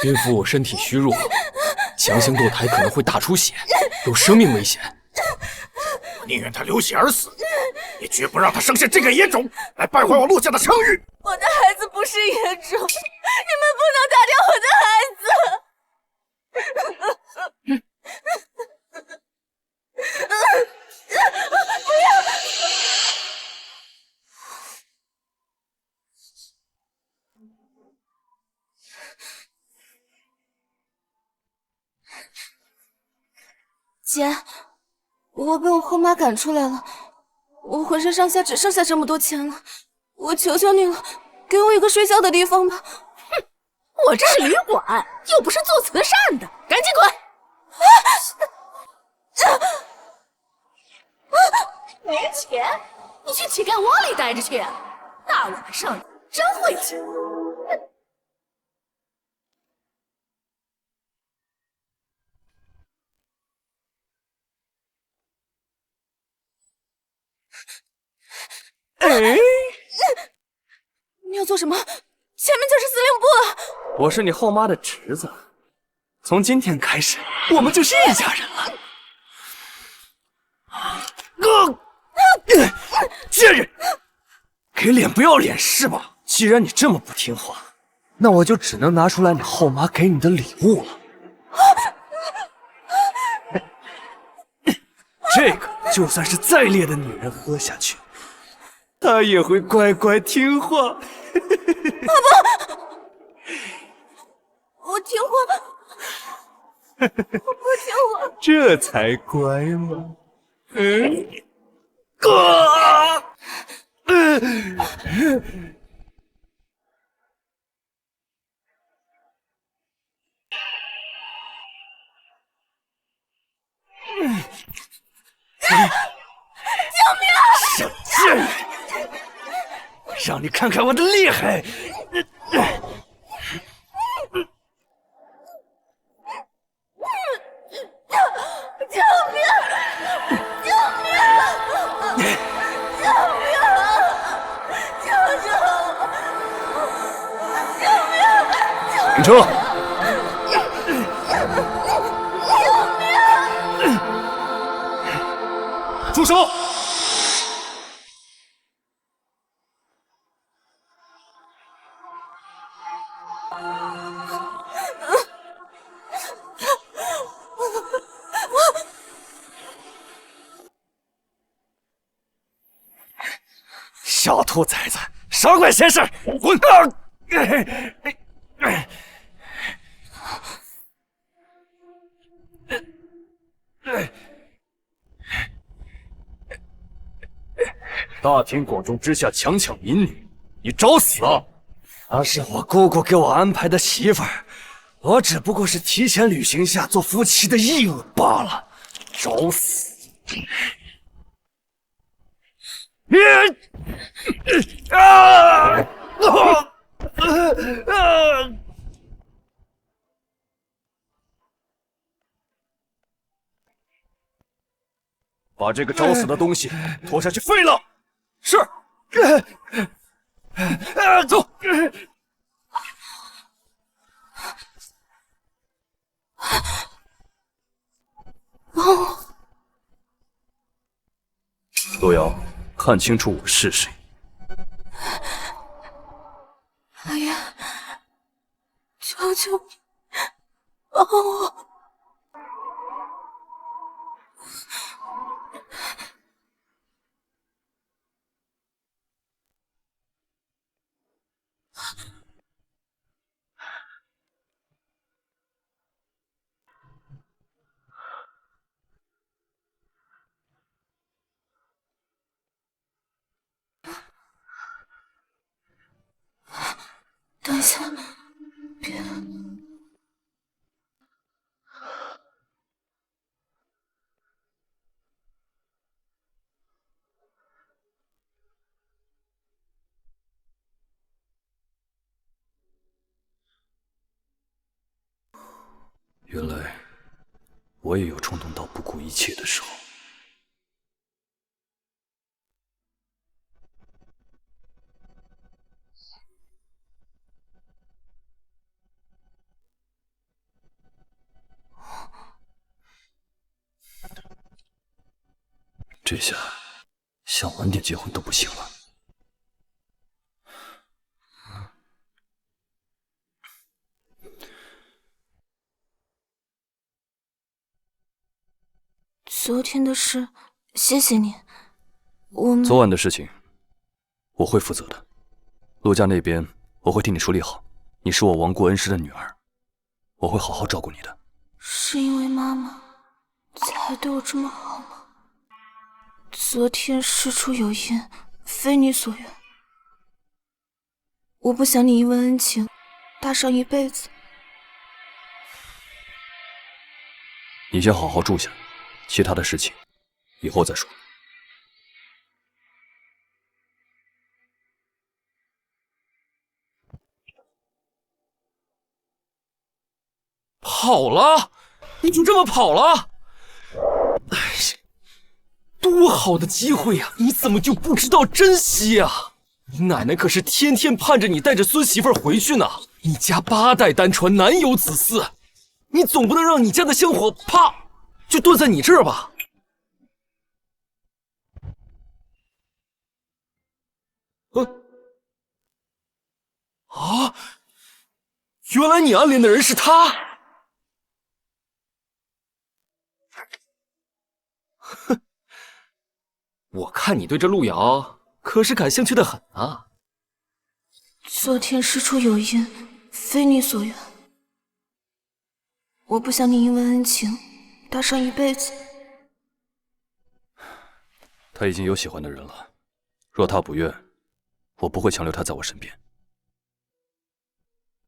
心腹身体虚弱，强行堕胎可能会大出血，有生命危险。我宁愿他流血而死，也绝不让他生下这个野种来败坏我陆家的声誉。我的孩子不是野种，你们不能打掉我的孩子。不要！姐，我被我后妈赶出来了，我浑身上下只剩下这么多钱了，我求求你了，给我一个睡觉的地方吧。哼，我这是旅馆，又不是做慈善的，赶紧滚！没钱，你去乞丐窝里待着去。大晚上的，真会捡。哎，你要做什么？前面就是司令部了。我是你后妈的侄子，从今天开始，我们就是一家人了。贱人，给脸不要脸是吧？既然你这么不听话，那我就只能拿出来你后妈给你的礼物了。这个就算是再烈的女人喝下去，她也会乖乖听话。不，我听话，我不听话，这才乖嘛。救命！小贱人，让你看看我的厉害！救命！救命！救命！救救我！救命！停车！住手！小兔崽子，少管闲事，滚！大庭广众之下强抢民女，你找死啊！她是我姑姑给我安排的媳妇儿，我只不过是提前履行下做夫妻的义务罢了，找死！你把这个找死的东西拖下去废了。是。走。陆瑶，看清楚我是谁。哎呀，求求你帮我！等一下，别。原来我也有冲动到不顾一切的时候。这下想晚点结婚都不行了。昨天的事，谢谢你。我们昨晚的事情，我会负责的。陆家那边我会替你处理好。你是我亡国恩师的女儿，我会好好照顾你的。是因为妈妈才对我这么好吗？昨天事出有因，非你所愿。我不想你因为恩情搭上一辈子。你先好好住下，其他的事情以后再说。跑了？你就这么跑了？哎，多好的机会呀！你怎么就不知道珍惜呀？你奶奶可是天天盼着你带着孙媳妇儿回去呢。你家8代单传，难有子嗣，你总不能让你家的香火啪就断在你这儿吧？啊！原来你暗恋的人是他。哼，我看你对这路遥可是感兴趣的很啊。昨天事出有因，非你所愿。我不想你因为恩情搭上一辈子。他已经有喜欢的人了，若他不愿，我不会强留他在我身边。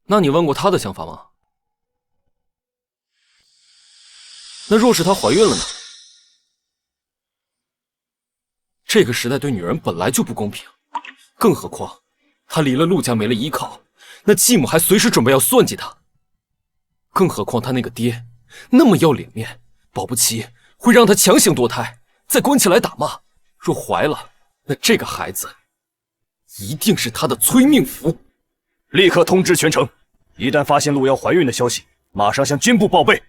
那你问过他的想法吗？那若是她怀孕了呢？这个时代对女人本来就不公平，更何况她离了陆家没了依靠，那继母还随时准备要算计她。更何况她那个爹那么要脸面，保不齐会让她强行堕胎，再关起来打骂。若怀了，那这个孩子一定是她的催命符。立刻通知全城，一旦发现陆瑶怀孕的消息，马上向军部报备。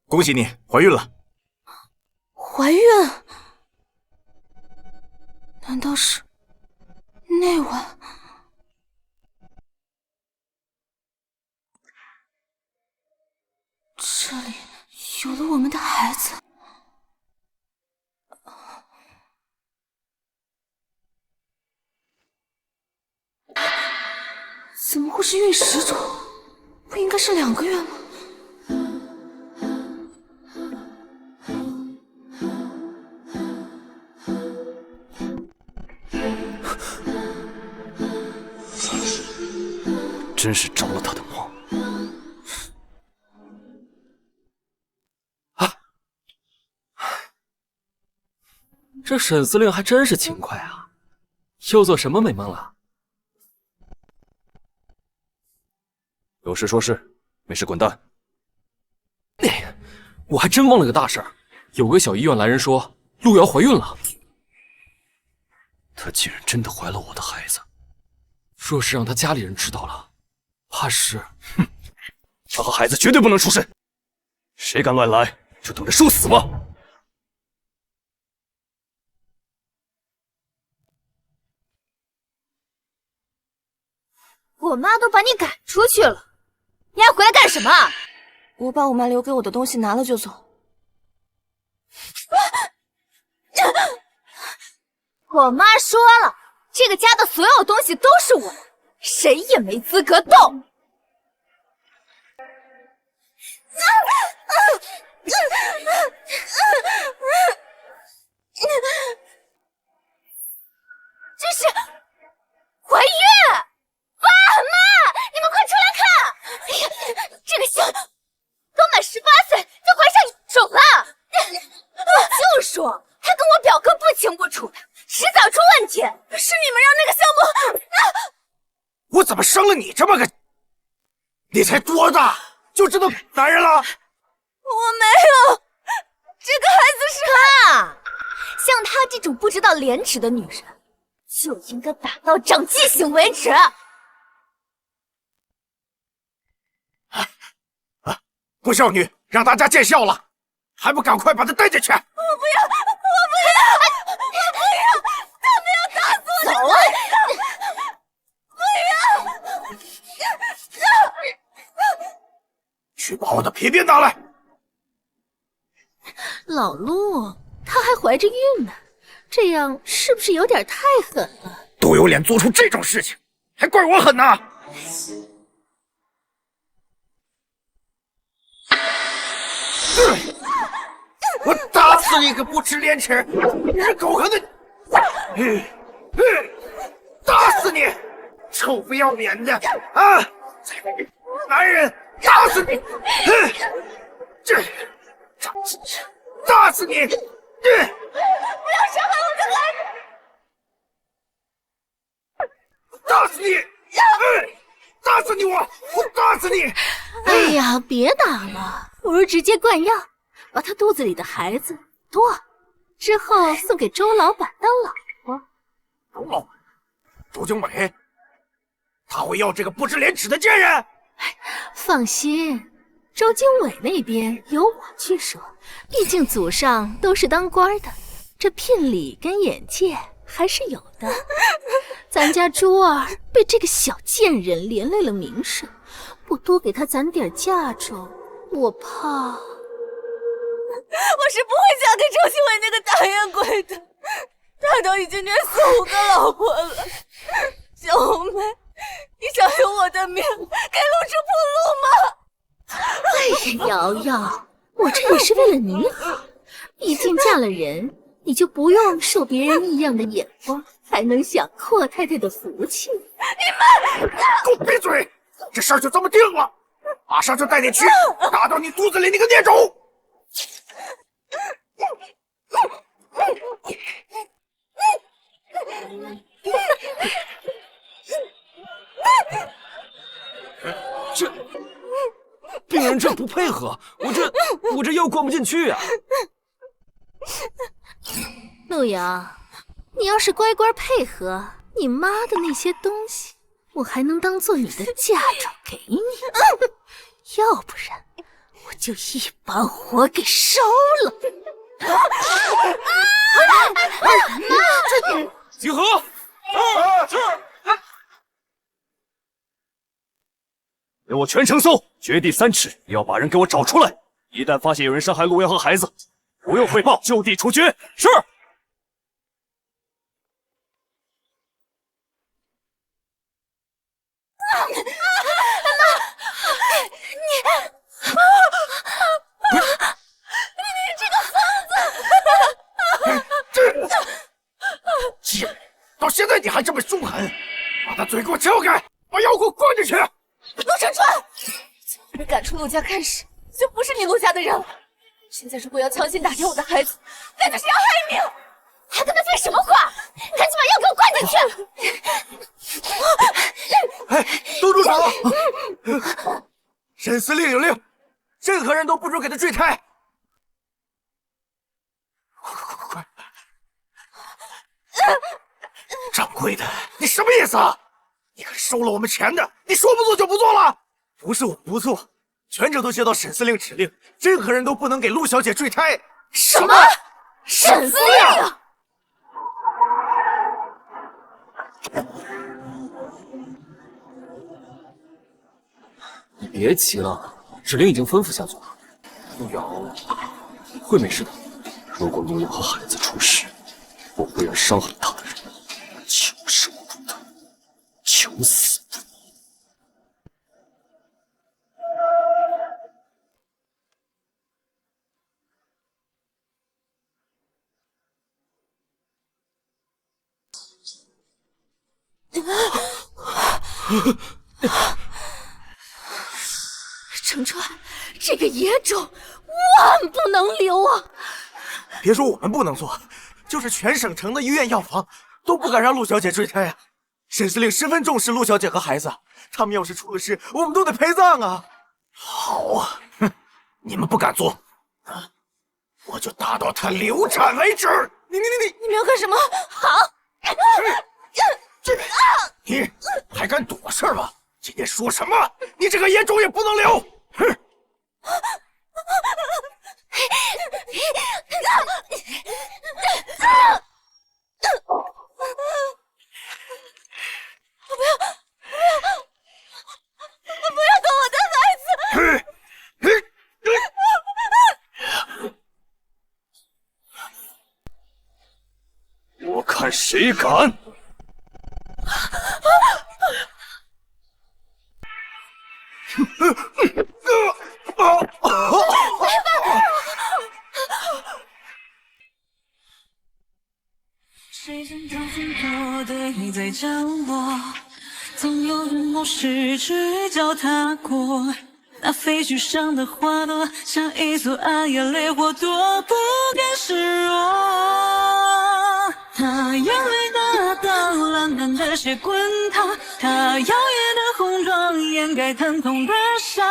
恭喜你怀孕了！怀孕？难道是那晚？这里有了我们的孩子。怎么会是孕10周？不应该是2个月吗？真是着了他的魔。这沈司令还真是勤快啊，又做什么美梦了？有事说事，没事滚蛋。我还真忘了个大事儿，有个小医院来人说陆瑶怀孕了。她竟然真的怀了我的孩子，若是让她家里人知道了，怕是……哼，她和孩子绝对不能出事，谁敢乱来，就等着受死吧！我妈都把你赶出去了，你还回来干什么？我把我妈留给我的东西拿了就走。我妈说了，这个家的所有东西都是我的，谁也没资格动。这是怀孕！爸妈，你们快出来看！哎呀，这个小刚满18岁就怀上一种了！我就说，他跟我表哥不清不楚的，迟早出问题。是你们让那个项目……我怎么生了你这么个？你才多大就知道男人了？我没有，这个孩子是他。像她这种不知道廉耻的女人，就应该打到长记性为止。不孝女，让大家见笑了。还不赶快把他带进去！他们要打死我！走啊！去把我的皮鞭拿来！老陆，她还怀着孕呢，这样是不是有点太狠了？都有脸做出这种事情，还怪我狠呢！我打死你个不知廉耻、日狗横的！打死你，臭不要脸的啊！男人，打死你！打死你！不要伤害我的孩子！打死你！打死你！我打死你！哎呀，别打了，不如直接灌药，把他肚子里的孩子剁，之后送给周老板当老婆。周老板，周经纬，他会要这个不知廉耻的贱人？放心，周经纬那边由我去说，毕竟祖上都是当官的，这聘礼跟眼界还是有的。咱家珠儿被这个小贱人连累了名声，不多给他攒点嫁妆，我怕。我是不会嫁给周经纬那个大烟鬼的，他都已经虐死5个老婆了。小红梅，你想用我的命给陆之铺路吗？哎呀，瑶瑶，我这也是为了你好，毕竟嫁了人，你就不用受别人异样的眼光，还能享阔太太的福气。你们给我闭嘴！这事儿就这么定了，马上就带你去打到你肚子里那个孽种！这病人这不配合，我这药灌不进去啊！陆阳，你要是乖乖配合，你妈的那些东西，我还能当做你的嫁妆给你，要不然我就一把火给烧了。集合！是。给我全城搜，掘地3尺，也要把人给我找出来。一旦发现有人伤害陆阳和孩子，不用汇报，就地处决。是。到现在你还这么凶狠，把他嘴给我撬开，把药给我灌进去！陆承川，被赶出陆家开始，就不是你陆家的人了。现在如果要强行打掉我的孩子，那就是要害命！还跟他废什么话？赶紧把药给我灌进去！哎，都住手！沈司令有令，任何人都不准给他坠胎。快！掌柜的，你什么意思啊？你可收了我们钱的，你说不做就不做了？不是我不做，全城都接到沈司令指令，任何人都不能给陆小姐坠胎。什么？沈司令？你别急了，指令已经吩咐下去了。陆瑶会没事的。如果陆瑶和孩子出事，我会让伤害他的人求生不得，求死不得。承川，这个野种万不能留啊！别说我们不能做，就是全省城的医院药房都不敢让陆小姐坠胎啊！沈司令十分重视陆小姐和孩子，他们要是出了事，我们都得陪葬啊！好啊，哼，你们不敢做啊，我就打到她流产为止！你们要干什么？好！你还敢躲事儿吗？今天说什么？你这个野种也不能留！哼！不要动我的孩子！我看谁敢！时间都很多堆在角落，总有人某时去脚踏过。那废墟上的花朵，像一艘暗夜烈火，多不甘示弱。他眼泪大到蓝淡的血滚烫，他摇曳的红妆掩盖疼痛的伤。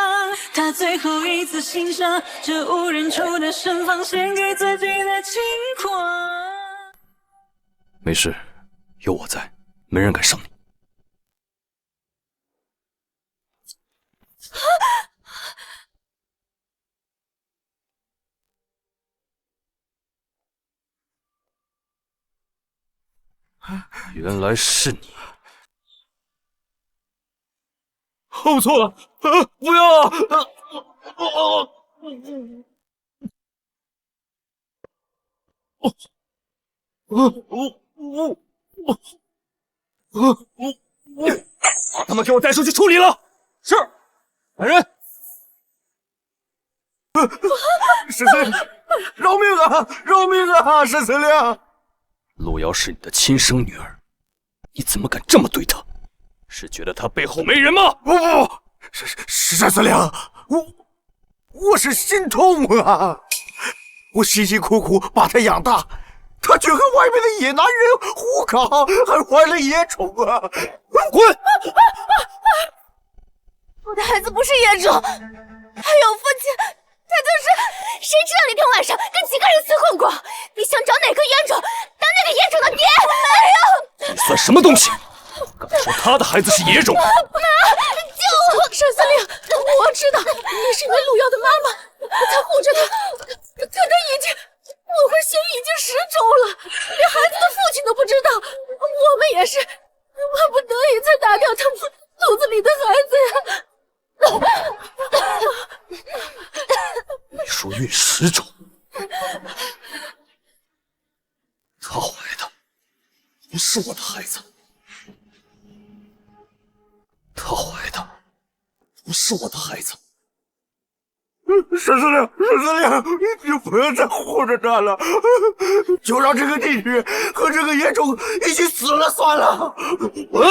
他最后一次欣赏这无人处的盛放，献给自己的轻狂。没事，有我在，没人敢伤你。原来是你！我错了，不要啊！把他们给我带出去处理了。是，来人！沈司令，饶命啊！饶命啊！沈司令，路遥是你的亲生女儿，你怎么敢这么对她？是觉得她背后没人吗？不，沈司令，我是心痛啊！我辛辛苦苦把她养大，她却和外面的野男人互搞，还怀了野种啊！滚！我的孩子不是野种，他有父亲，他就是……谁知道那天晚上跟几个人厮混过？你想找哪个野种当那个野种的爹？没有！你算什么东西？敢说他的孩子是野种？妈，救我！沈司令，我知道你是因为路遥的妈妈才护着他，可他已经误会血已经10周了，连孩子的父亲都不知道。我们也是万不得已才打掉他们肚子里的孩子呀。你说孕10周，他怀的不是我的孩子，他怀的不是我的孩子。沈司令，你不要再护着他了，就让这个地狱和这个野种一起死了算了。滚！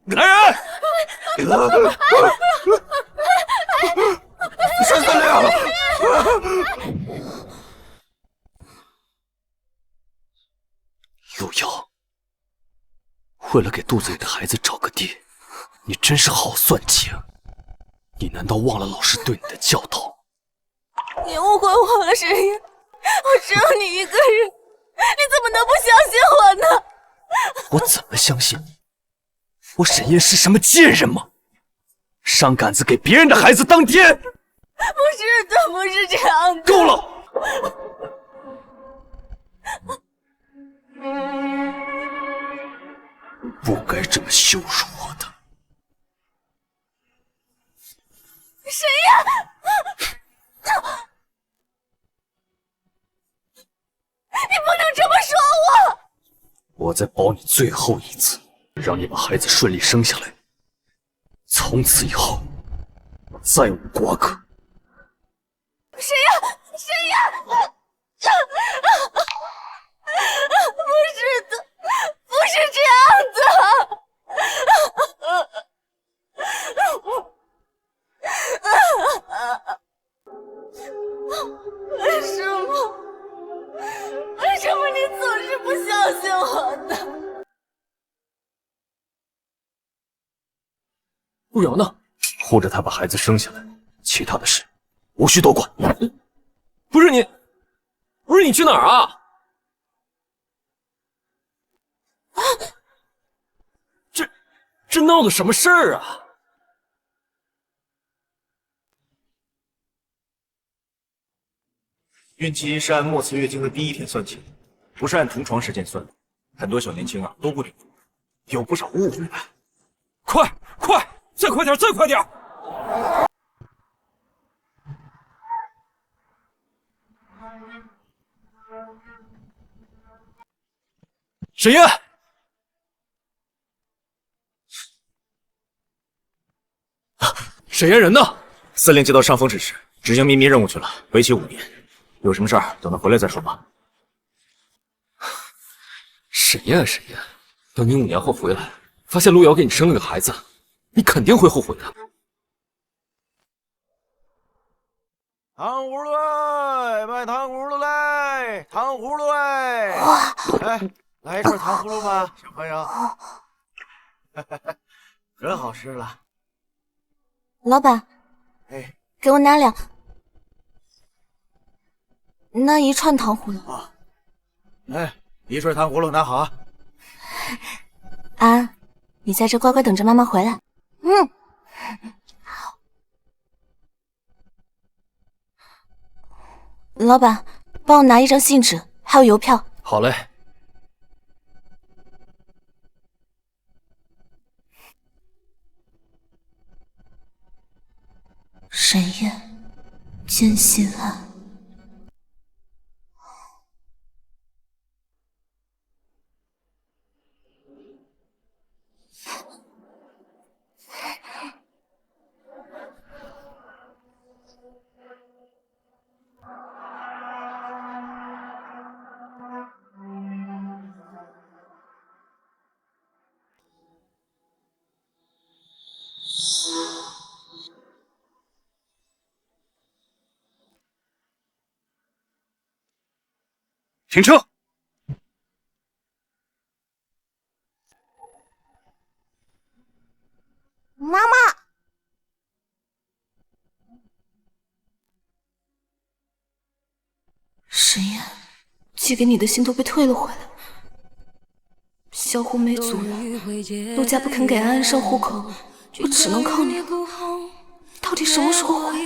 来人！沈司令，路遥，为了给肚子里的孩子找个爹，你真是好算计啊！你难道忘了老师对你的教导？你误会我了，沈夜，我只有你一个人，你怎么能不相信我呢？我怎么相信你？我沈夜是什么贱人吗？上杆子给别人的孩子当爹？不是的，不是这样的。够了！不该这么羞辱我的。沈夜，你不能这么说我！我再保你最后一次，让你把孩子顺利生下来。从此以后，再无瓜葛。沈夜，沈夜，不是的，不是这样的。为什么？为什么你总是不相信我呢？路遥呢？护着他把孩子生下来，其他的事无需多管。不是你去哪儿啊？这闹的什么事儿啊？孕期是按末次月经的第一天算起的，不是按同床时间算的。很多小年轻啊都不领情，有不少误会吧。快，再快点，再快点！沈燕，沈燕人呢？司令接到上峰指示，执行秘密任务去了，为期5年。有什么事儿等他回来再说吧。沈燕，等你5年后回来，发现路遥给你生了个孩子，你肯定会后悔的。糖葫芦嘞，卖糖葫芦嘞，糖葫芦嘞！哎，来一串糖葫芦吧，小朋友。可好吃了。老板，哎，给我拿一串糖葫芦。啊，哎，一串糖葫芦拿好啊。安，你在这乖乖等着妈妈回来。老板，帮我拿一张信纸，还有邮票。好嘞。沈燕，见信安。停车！妈妈，沈燕，寄给你的信都被退了回来。小虎没阻拦，陆家不肯给安安上户口，我只能靠你了。到底什么时候回？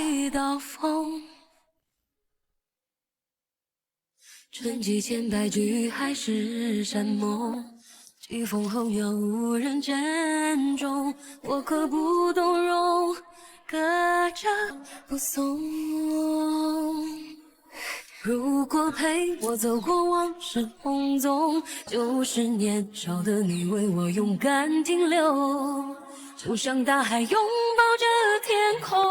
春季千百句海誓山盟，疾风后又无人珍重，我刻不动容，隔着不送。如果陪我走过往事洪洞，就是年少的你为我勇敢停留，就像大海拥抱着天空，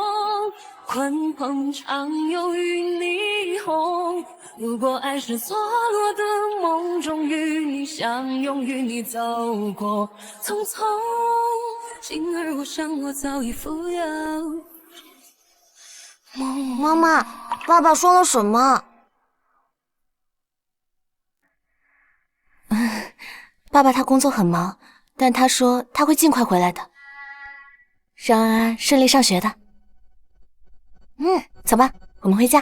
鲲鹏长游与霓虹。如果爱是错落的梦中，与你相拥，与你走过匆匆，心儿我想我早已富有。妈妈，爸爸说了什么？爸爸他工作很忙，但他说他会尽快回来的，让安安顺利上学的。走吧，我们回家。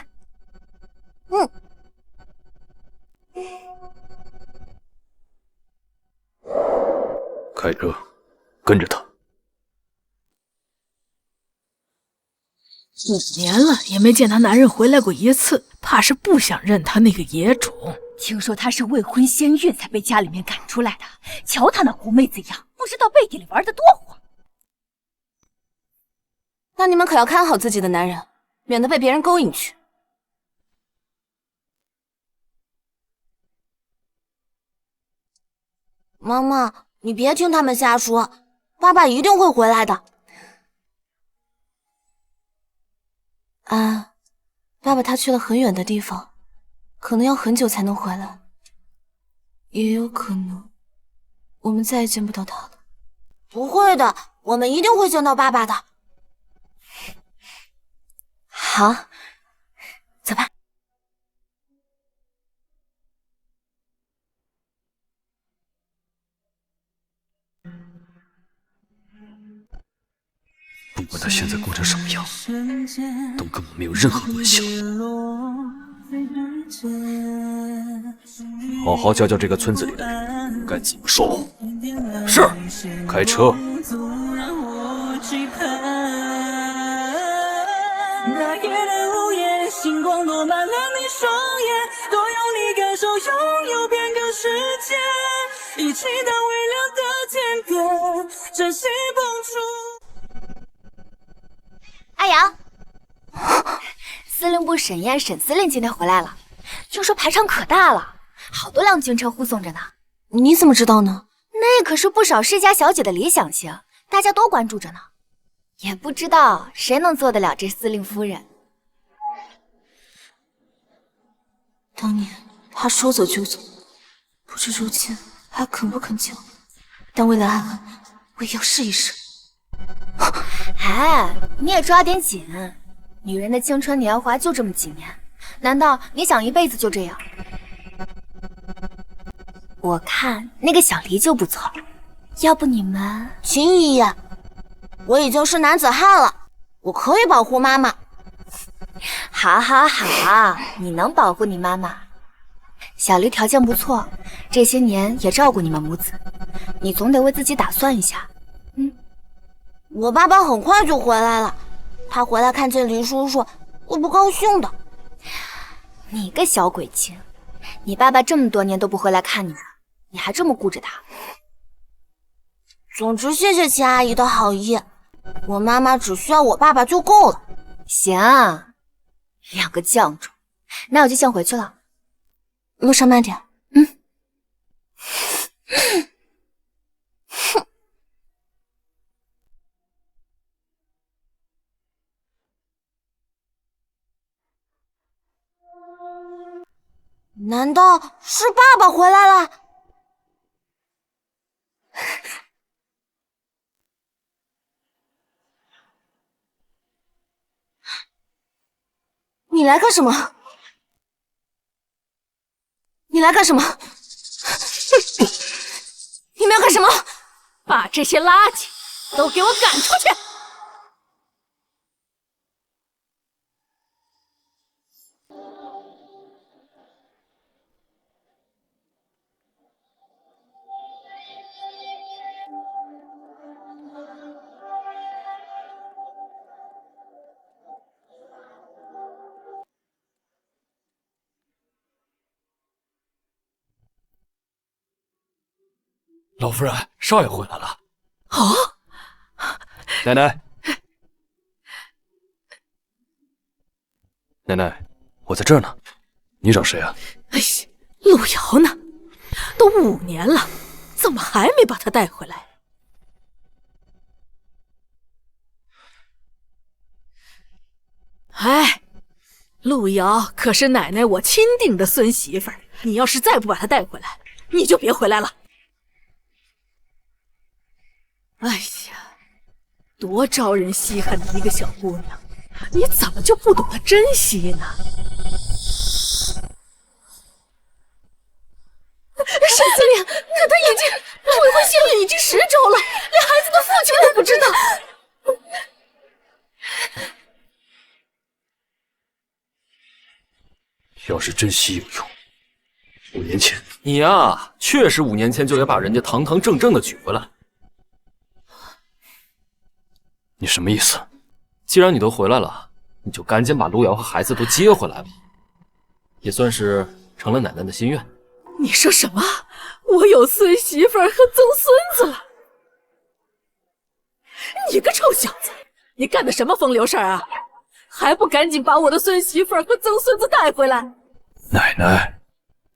开车，跟着他。5年了也没见她男人回来过一次，怕是不想认她那个野种。听说她是未婚先孕才被家里面赶出来的，瞧她那狐妹子样，不知道背地里玩的多火。那你们可要看好自己的男人，免得被别人勾引去。妈妈，你别听他们瞎说，爸爸一定会回来的。爸爸他去了很远的地方，可能要很久才能回来，也有可能我们再也见不到他了。不会的，我们一定会见到爸爸的。好，走吧。不管他现在过成什么样，都跟我没有任何关系了。好好教教这个村子里的人该怎么说。是，开车。那夜的屋檐星光落满了你双眼，多有你感受，拥有变个世界，一起到微亮的天边，珍惜碰触。阿阳，司令部沈燕沈司令今天回来了，听说排场可大了，好多辆军车护送着呢。你怎么知道呢？那可是不少世家小姐的理想型，大家都关注着呢。也不知道谁能做得了这司令夫人。当年他说走就走，不知如今还肯不肯救。但为了安稳，我也要试一试。哎，你也抓点紧，女人的青春年华就这么几年，难道你想一辈子就这样？我看那个小黎就不错，要不你们……秦姨爷，我已经是男子汉了，我可以保护妈妈。好，好，好，你能保护你妈妈。小黎条件不错，这些年也照顾你们母子，你总得为自己打算一下。我爸爸很快就回来了，他回来看见黎叔叔，会不高兴的。你个小鬼精，你爸爸这么多年都不回来看你了，你还这么顾着他？总之，谢谢秦阿姨的好意，我妈妈只需要我爸爸就够了。行，两个犟种，那我就先回去了。路上慢点。难道是爸爸回来了？你来干什么？你来干什么？你们要干什么？把这些垃圾都给我赶出去！老夫人，少爷回来了。奶奶，奶奶，我在这儿呢，你找谁啊？哎呀，陆瑶呢？都5年了，怎么还没把他带回来？哎，陆瑶可是奶奶我亲定的孙媳妇儿，你要是再不把她带回来，你就别回来了。哎呀，多招人稀罕的一个小姑娘，你怎么就不懂得珍惜呢？沈司令，可他已经未婚先孕已经10周了，连孩子的父亲都不知道。要是珍惜有用，5年前你呀，确实5年前就该把人家堂堂正正的娶回来。你什么意思？既然你都回来了，你就赶紧把路遥和孩子都接回来吧，也算是成了奶奶的心愿。你说什么？我有孙媳妇儿和曾孙子了？你个臭小子，你干的什么风流事儿啊？还不赶紧把我的孙媳妇儿和曾孙子带回来！奶奶，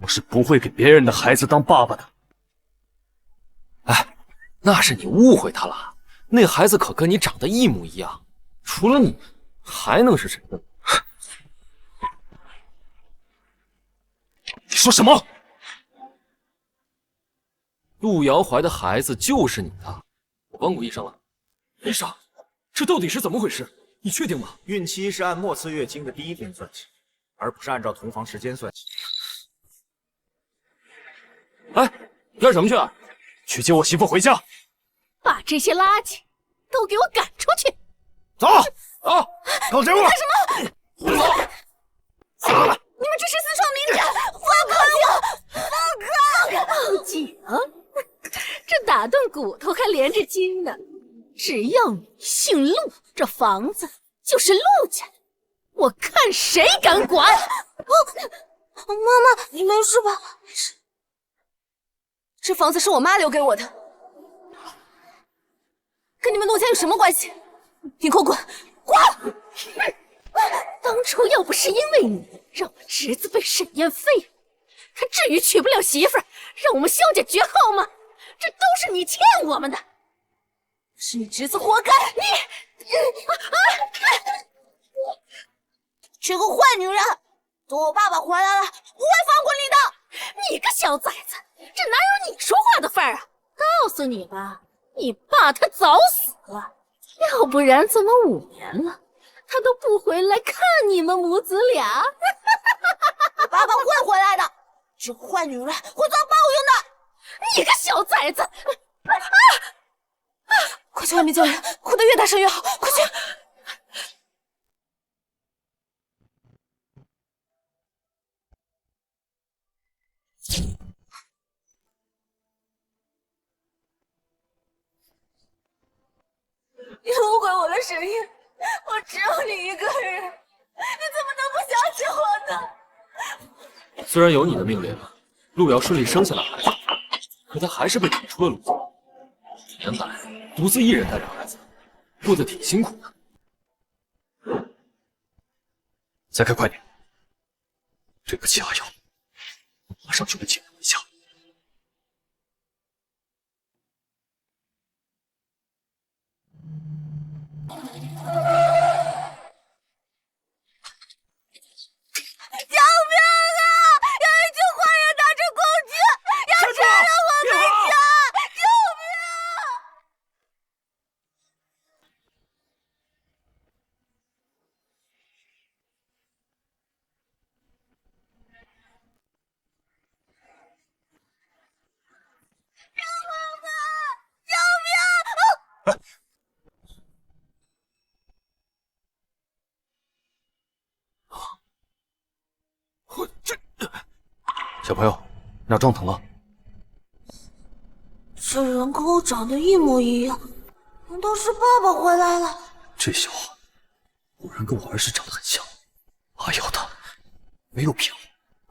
我是不会给别人的孩子当爸爸的。哎，那是你误会他了，那孩子可跟你长得一模一样，除了你，还能是谁呢？你说什么？陆瑶怀的孩子就是你的，我问过医生了。医生，这到底是怎么回事？你确定吗？孕期是按末次月经的第1天算起，而不是按照同房时间算起。哎，干什么去？去接我媳妇回家。把这些垃圾都给我赶出去！走，走，搞这屋！干什么？走了！你们这是私闯民宅！报警！这打断骨头还连着筋呢。只要你姓陆，这房子就是陆家。我看谁敢管！妈妈，你没事吧？这房子是我妈留给我的，跟你们陆家有什么关系？你给我滚！滚！当初要不是因为你让我侄子被沈燕废了，他至于娶不了媳妇儿，让我们萧家绝后吗？这都是你欠我们的，是你侄子活该！这个坏女人，等我爸爸回来了，不会放过你的！你个小崽子，这哪有你说话的份儿啊？告诉你吧，你爸他早死了，要不然怎么5年了，他都不回来看你们母子俩？爸爸会回来的，这个坏女人会遭报应的！你个小崽子！快去外面叫人，哭得越大声越好，快去！你误会我了，沈燕，我只有你一个人，你怎么能不相信我呢？虽然有你的命令，陆瑶顺利生下了孩子，可她还是被赶出了陆家。原来独自一人带着孩子，过得挺辛苦的。再开快点，这个气压药马上就能解毒一下。救命啊！有一群坏人拿着公鸡要吃了我们家！救命！小朋友，哪撞疼了？这人跟我长得一模一样，难道是爸爸回来了？这小孩果然跟我儿时长得很像。阿瑶他没有骗我。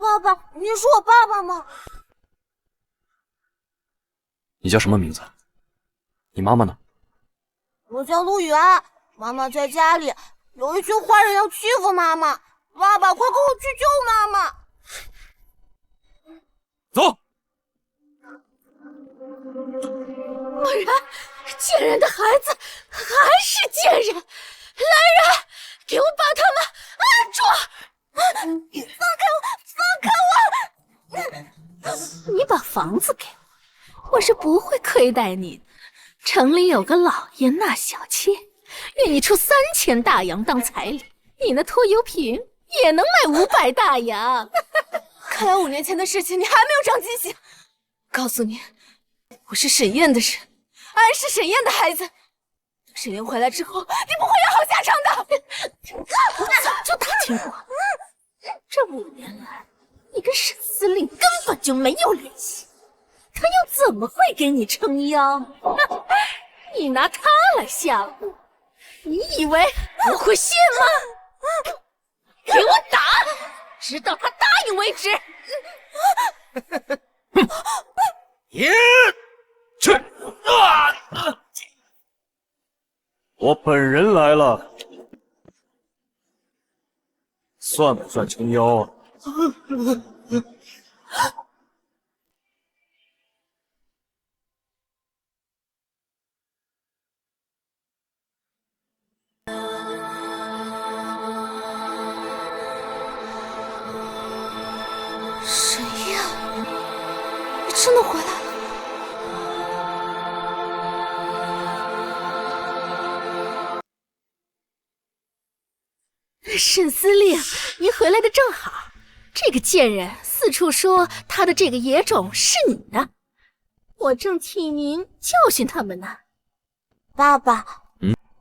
爸爸，你是我爸爸吗？你叫什么名字？你妈妈呢？我叫陆远，妈妈在家里，有一群坏人要欺负妈妈，爸爸快跟我去救妈妈！走！果然，贱人的孩子还是贱人！来人，给我把他们按住！放开我！放开我！你把房子给我，我是不会亏待你的。城里有个老爷纳小妾，愿意出3000大洋当彩礼，你那拖油瓶也能卖500大洋。看来5年前的事情你还没有长记性。告诉你，我是沈燕的人，安是沈燕的孩子。等沈燕回来之后，你不会有好下场的。我早就打听过，这5年来，你跟沈司令根本就没有联系，他又怎么会给你撑腰？你拿他来吓我，你以为我会信吗？给我打，直到他答应为止。也去！我本人来了，算不算撑腰啊？沈燕，你真的回来了。沈司令，您回来的正好。这个贱人四处说他的这个野种是你的，我正替您教训他们呢。爸爸，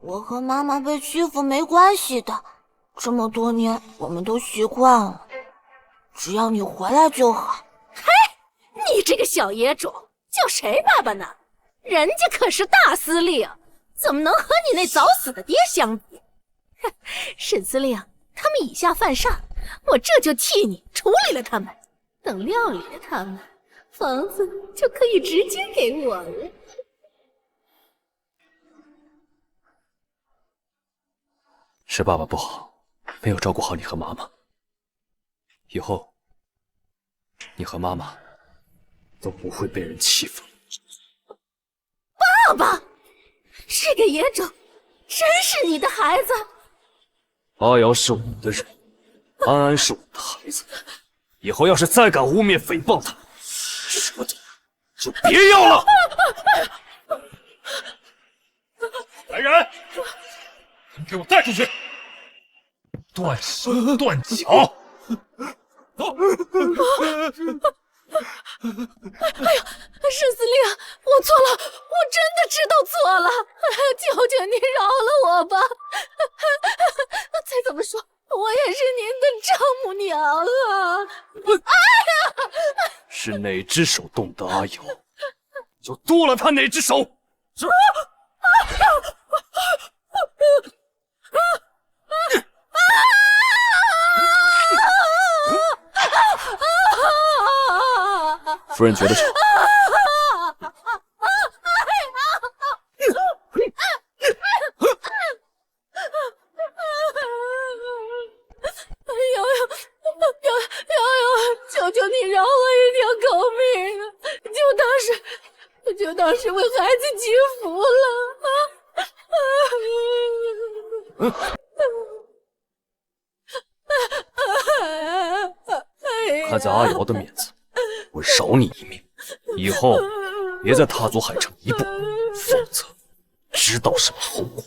我和妈妈被欺负没关系的，这么多年我们都习惯了，只要你回来就好。嘿，你这个小野种，叫谁爸爸呢？人家可是大司令，怎么能和你那早死的爹相比？沈司令，他们以下犯上，我这就替你处理了他们。等料理了他们，房子就可以直接给我了。是爸爸不好，没有照顾好你和妈妈。以后，你和妈妈都不会被人欺负。爸爸，这个野种真是你的孩子？阿瑶是我的人，安安是我的孩子。以后要是再敢污蔑诽谤他，什么的就别要了。来人，给我带出去！断手断脚！走！哎呀，沈司令，我错了，我真的知道错了，求求你饶了我吧！再怎么说，我也是您的丈母娘啊！是哪只手动的阿瑶，就剁了他哪只手。是。夫人觉得丑。求求你饶我一条狗命啊！就当是为孩子祈福了。看在阿瑶的面子，我饶你一命。以后别再踏足海城一步，否则知道什么后果。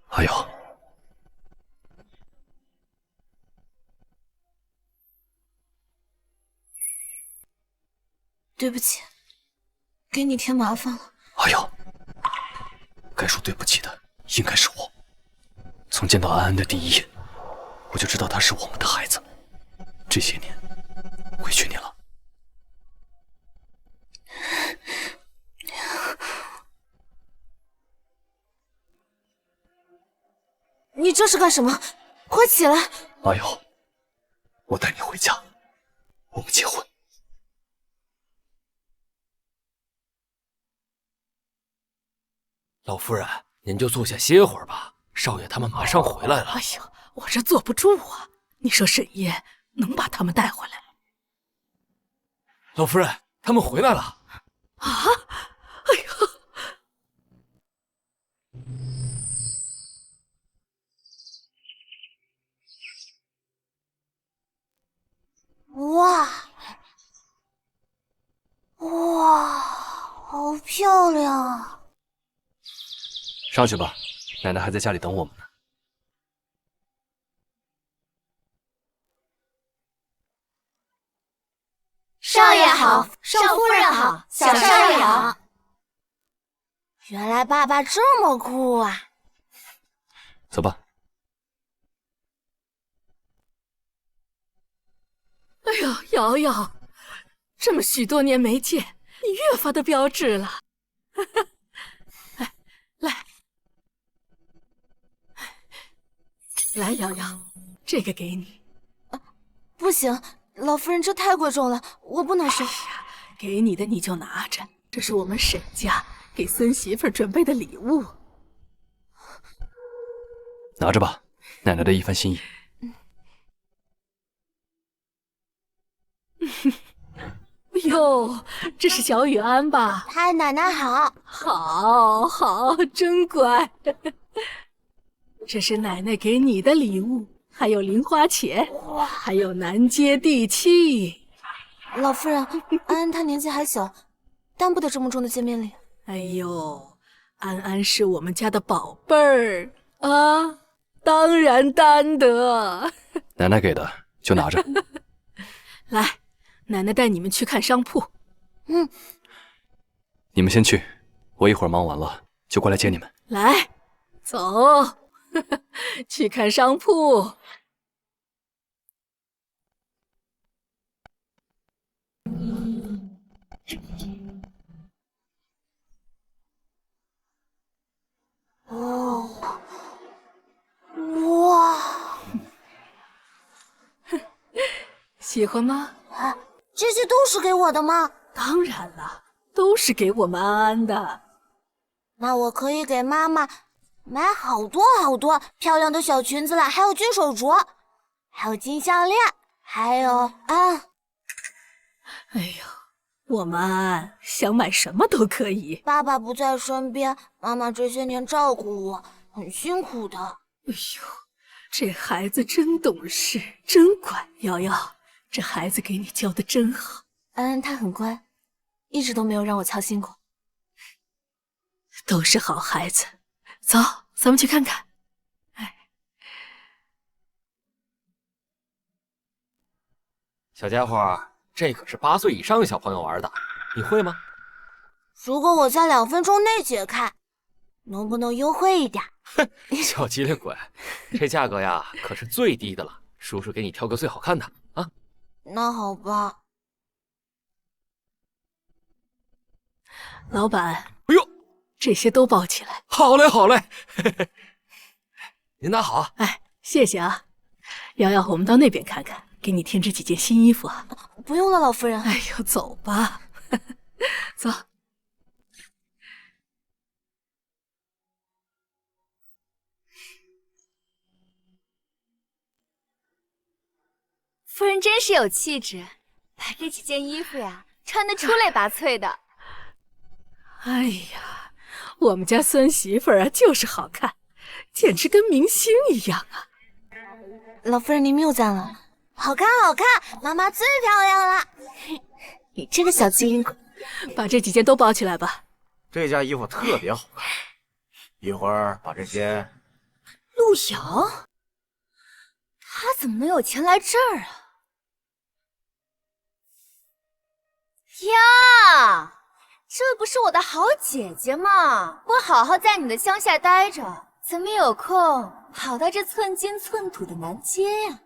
阿瑶，对不起，给你添麻烦了。阿瑶，该说对不起的应该是我。从见到安安的第一眼，我就知道她是我们的孩子。这些年，委屈你了。你这是干什么？快起来！阿瑶，我带你回家，我们结婚。老夫人，您就坐下歇会儿吧，少爷他们马上回来了。哎呀，我这坐不住啊！你说沈烨能把他们带回来？老夫人，他们回来了。啊！哎呀！哇哇，好漂亮啊！上去吧，奶奶还在家里等我们呢。少爷好，少夫人好，小少爷好。原来爸爸这么酷啊！走吧。哎呀，瑶瑶，这么许多年没见，你越发的标致了。来，瑶瑶，这个给你。不行，老夫人这太贵重了，我不能收。哎呀，给你的你就拿着，这是我们沈家给孙媳妇准备的礼物。拿着吧，奶奶的一番心意。哟，这是小雨安吧？太奶奶好，好，好，真乖。这是奶奶给你的礼物，还有零花钱，还有南接地气。老夫人，安安她年纪还小，担不得这么重的见面礼。哎呦，安安是我们家的宝贝儿啊，当然担得。奶奶给的就拿着。来，奶奶带你们去看商铺。嗯，你们先去，我一会儿忙完了就过来接你们。来，走，去看商铺。哦，哇，喜欢吗？这些都是给我的吗？当然了，都是给我们安安的。那我可以给妈妈买好多好多漂亮的小裙子了，还有金手镯，还有金项链，还有哎呦，我们安安想买什么都可以。爸爸不在身边，妈妈这些年照顾我，很辛苦的。哎呦，这孩子真懂事，真乖。瑶瑶，这孩子给你教的真好。安安他很乖，一直都没有让我操心过。都是好孩子，走，咱们去看看。小家伙，这可是8岁以上小朋友玩的，你会吗？如果我在2分钟内解开，能不能优惠一点？哼，小机灵鬼，这价格呀可是最低的了，叔叔给你挑个最好看的啊。那好吧。老板，哎呦，这些都包起来。好嘞，好嘞，您拿好。哎，谢谢啊。瑶瑶，我们到那边看看，给你添置几件新衣服啊。不用了，老夫人。哎呦，走吧，走。夫人真是有气质，把这几件衣服呀穿得出类拔萃的。哎呀，我们家孙媳妇儿啊，就是好看，简直跟明星一样啊！老夫人，您谬赞了。好看，好看，妈妈最漂亮了。你这个小机灵鬼，把这几件都包起来吧。这件衣服特别好看，一会儿把这些。陆瑶，他怎么能有钱来这儿啊？呀，这不是我的好姐姐吗？我好好在你的乡下待着，怎么有空跑到这寸金寸土的南街呀？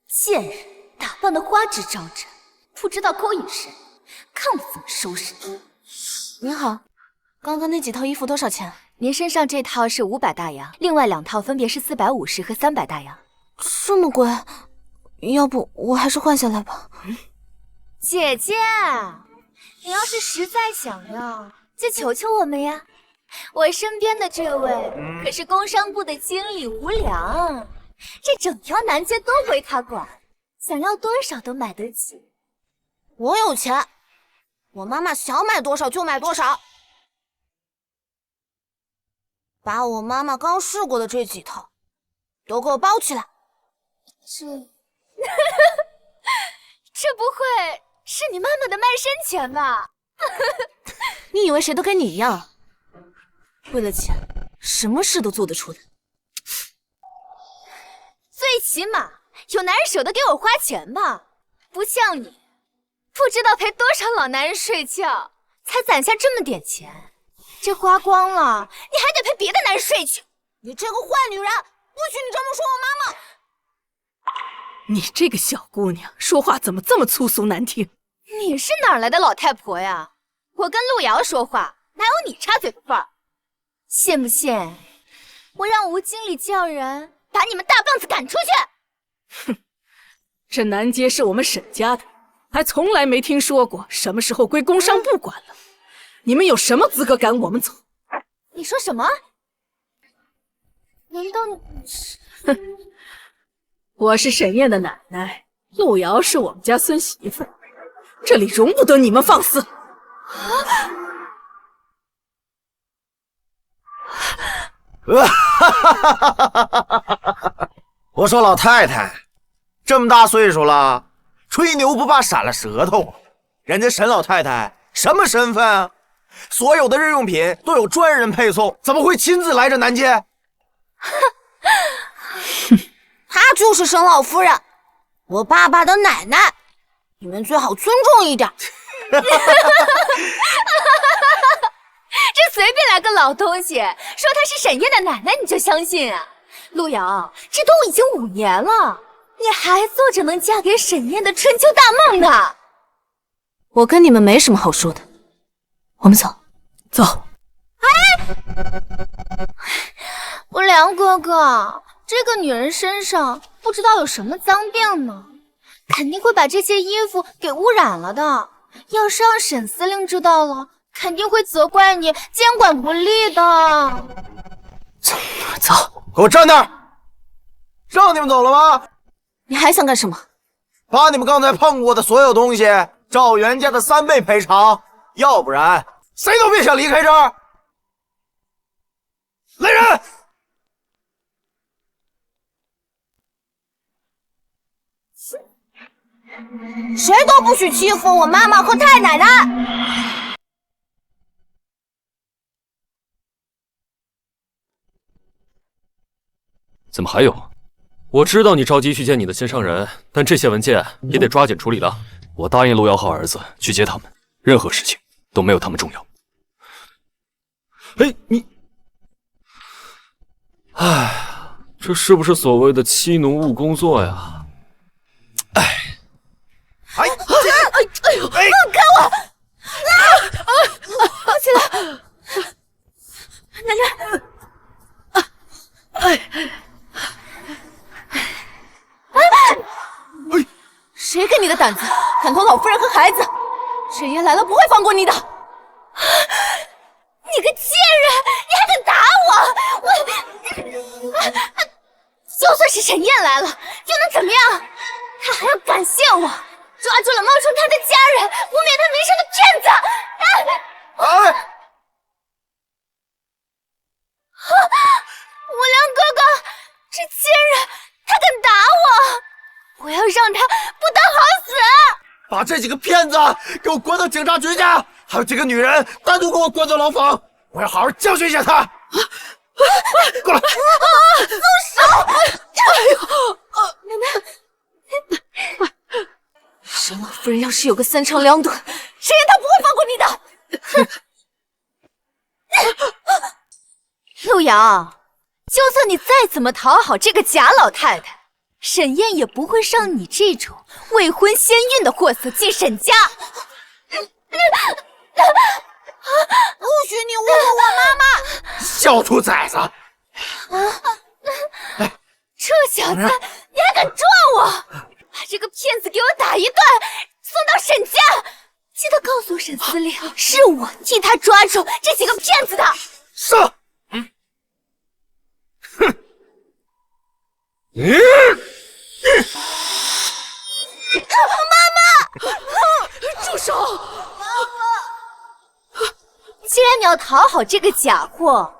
贱人，打扮的花枝招展，不知道勾引谁，看我怎么收拾你！您好，刚刚那几套衣服多少钱？您身上这套是500大洋，另外2套分别是450和300大洋。这么贵，要不我还是换下来吧。姐姐，你要是实在想要，就求求我们呀！我身边的这位可是工商部的经理吴良，这整条南街都归他管，想要多少都买得起。我有钱，我妈妈想买多少就买多少。把我妈妈刚试过的这几套都给我包起来。这不会是你妈妈的卖身钱吧？你以为谁都跟你一样？为了钱，什么事都做得出来。最起码有男人舍得给我花钱吧，不像你，不知道陪多少老男人睡觉，才攒下这么点钱，这花光了，你还得陪别的男人睡去。你这个坏女人，不许你这么说我妈妈！你这个小姑娘说话怎么这么粗俗难听？你是哪来的老太婆呀？我跟陆瑶说话，哪有你插嘴的份儿？信不信我让吴经理叫人把你们大棒子赶出去？哼，这南街是我们沈家的，还从来没听说过什么时候归工商部管了。你们有什么资格赶我们走？你说什么？难道你是？哼，我是沈燕的奶奶，陆瑶是我们家孙媳妇儿，这里容不得你们放肆。我说老太太，这么大岁数了，吹牛不怕闪了舌头。人家沈老太太什么身份啊？所有的日用品都有专人配送，怎么会亲自来这南街？她就是沈老夫人，我爸爸的奶奶，你们最好尊重一点。这随便来个老东西，说她是沈燕的奶奶，你就相信啊？陆瑶，这都已经5年了，你还做着能嫁给沈燕的春秋大梦呢！我跟你们没什么好说的，我们走。走。不良哥哥，这个女人身上不知道有什么脏病呢，肯定会把这些衣服给污染了的。要是让沈司令知道了，肯定会责怪你监管不力的。走，给我站那儿！让你们走了吗？你还想干什么？把你们刚才碰过的所有东西照原价的3倍赔偿，要不然谁都别想离开这儿。来人！谁都不许欺负我妈妈和太奶奶！怎么还有？我知道你着急去见你的心上人，但这些文件也得抓紧处理了。我答应陆瑶和儿子去接他们，任何事情都没有他们重要。哎，你，哎，这是不是所谓的妻奴误工作呀？哎，哎呦！哎，看我！抱起来！奶奶！谁给你的胆子敢捅老夫人和孩子？沈燕来了不会放过你的！你个贱人，你还敢打我！就算是沈燕来了，又能怎么样？她还要感谢我，抓住了冒充她的家人，污蔑她名声的骗子！哎！无良哥哥，这贱人，他敢打我！我要让他不得好死！把这几个骗子给我关到警察局去！还有这个女人单独给我关到牢房！我要好好教训一下她！过来！松手！奶奶，沈老夫人要是有个3长2短，沈燕她不会放过你的！陆瑶，就算你再怎么讨好这个贾老太太，沈燕也不会让你这种未婚先孕的货色进沈家。不许你侮辱我妈妈！小兔崽子！这小子，你还敢撞我！把这个骗子给我打一顿，送到沈家。记得告诉沈司令，是我替他抓住这几个骗子的。是。妈妈！住手！既然你要讨好这个假货，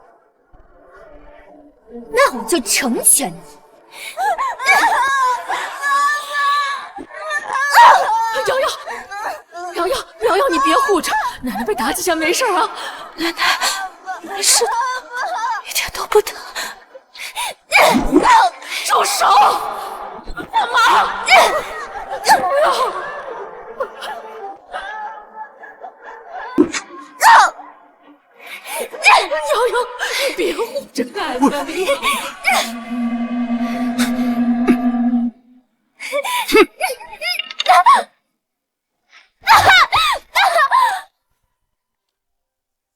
那我就成全你。瑶瑶，你别护着，奶奶被打几下没事啊。奶奶没事的，一点都不疼。住手！干嘛？瑶瑶，你别护着奶奶。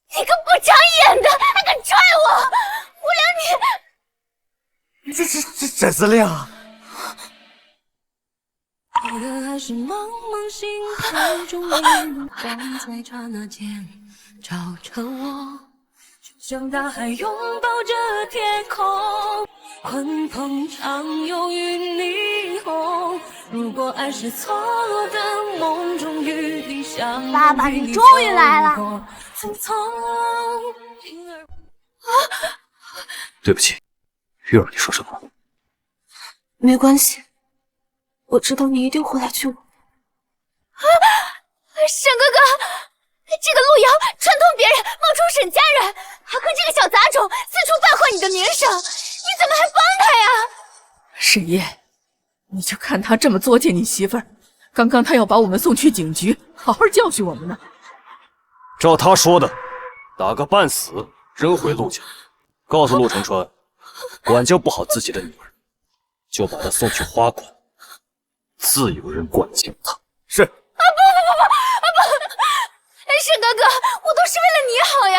你个不长眼的，还敢踹我！无良你！这沈司令，我的爱是茫茫星海中灵光，在刹那间照着我，就像大海拥抱着天空，鲲鹏长游与霓虹。如果爱是错落的梦中与你相遇，爸爸，你终于来了！匆匆对不起，玉儿，你说什么？没关系，我知道你一定会来救我。沈哥哥，这个陆瑶串通别人，冒充沈家人，还和这个小杂种四处败坏你的名声，你怎么还帮他呀？沈燕，你就看他这么作践你媳妇儿，刚刚他要把我们送去警局，好好教训我们呢。照他说的，打个半死，扔回陆家，告诉陆承川，管教不好自己的女儿，就把她送去花馆自有人管教他。是。沈哥哥，我都是为了你好呀。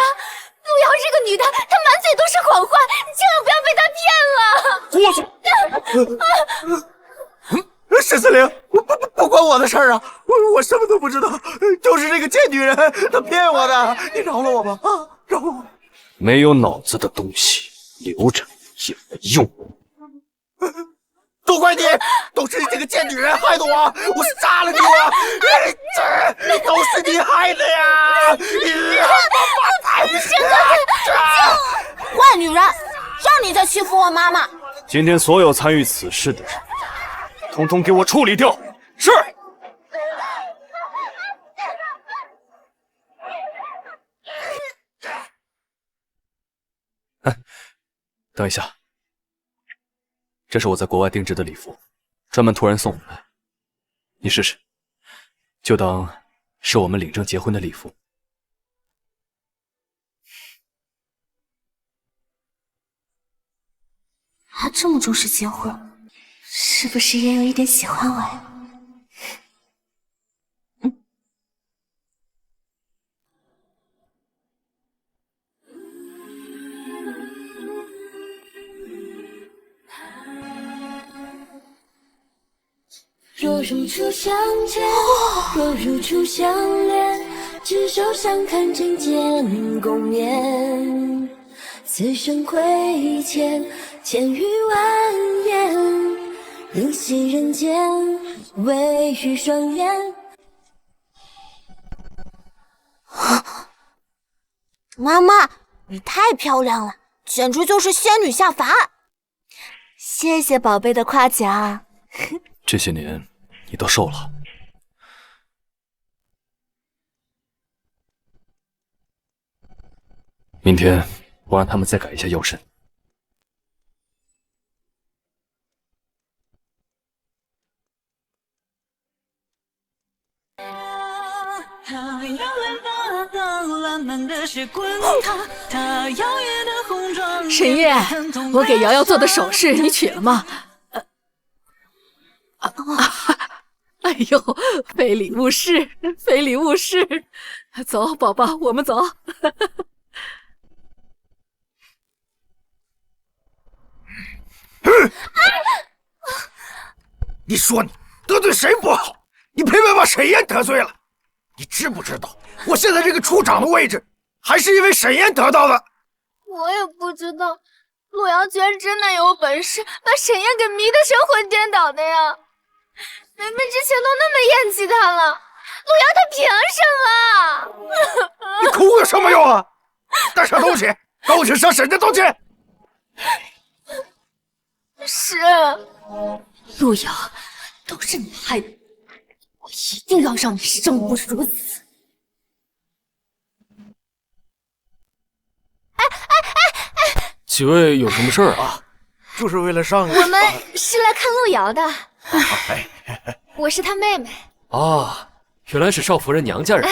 陆瑶这个女的，她满嘴都是谎话，你千万不要被她骗了。沈司令，不关我的事儿啊，我什么都不知道，就是这个贱女人她骗我的，你饶了我吧啊，饶了我！没有脑子的东西留着也没用。都怪你，都是你这个贱女人害的我杀了你都是你害的呀！坏女人，让你再欺负我妈妈！今天所有参与此事的人，统统给我处理掉！是。等一下，这是我在国外定制的礼服，专门托人送回来，你试试，就当是我们领证结婚的礼服。他这么重视结婚，是不是也有一点喜欢我呀？若如初相见，若如初相恋，执手相看尽见共眠。此生亏欠千语万言，灵犀人间，唯余双眼。妈妈，你太漂亮了，简直就是仙女下凡！谢谢宝贝的夸奖。这些年你都瘦了。明天我让他们再改一下腰身。沈月，我给瑶瑶做的首饰你取了吗？哎呦，非礼勿视，非礼勿视。走，宝宝，我们走。你说你得罪谁不好，你偏偏把沈岩得罪了。你知不知道，我现在这个处长的位置，还是因为沈岩得到的。我也不知道，陆瑶居然真的有本事把沈岩给迷得神魂颠倒的呀！明明之前都那么厌弃他了，陆瑶他凭什么？你哭有什么用啊？带上东西，赶我去上沈家道歉。是，陆瑶，都是你害的，我一定要让你生不如死！几位有什么事儿啊？就是为了上我们是来看陆瑶的，我是她妹妹。啊，原来是少夫人娘家人，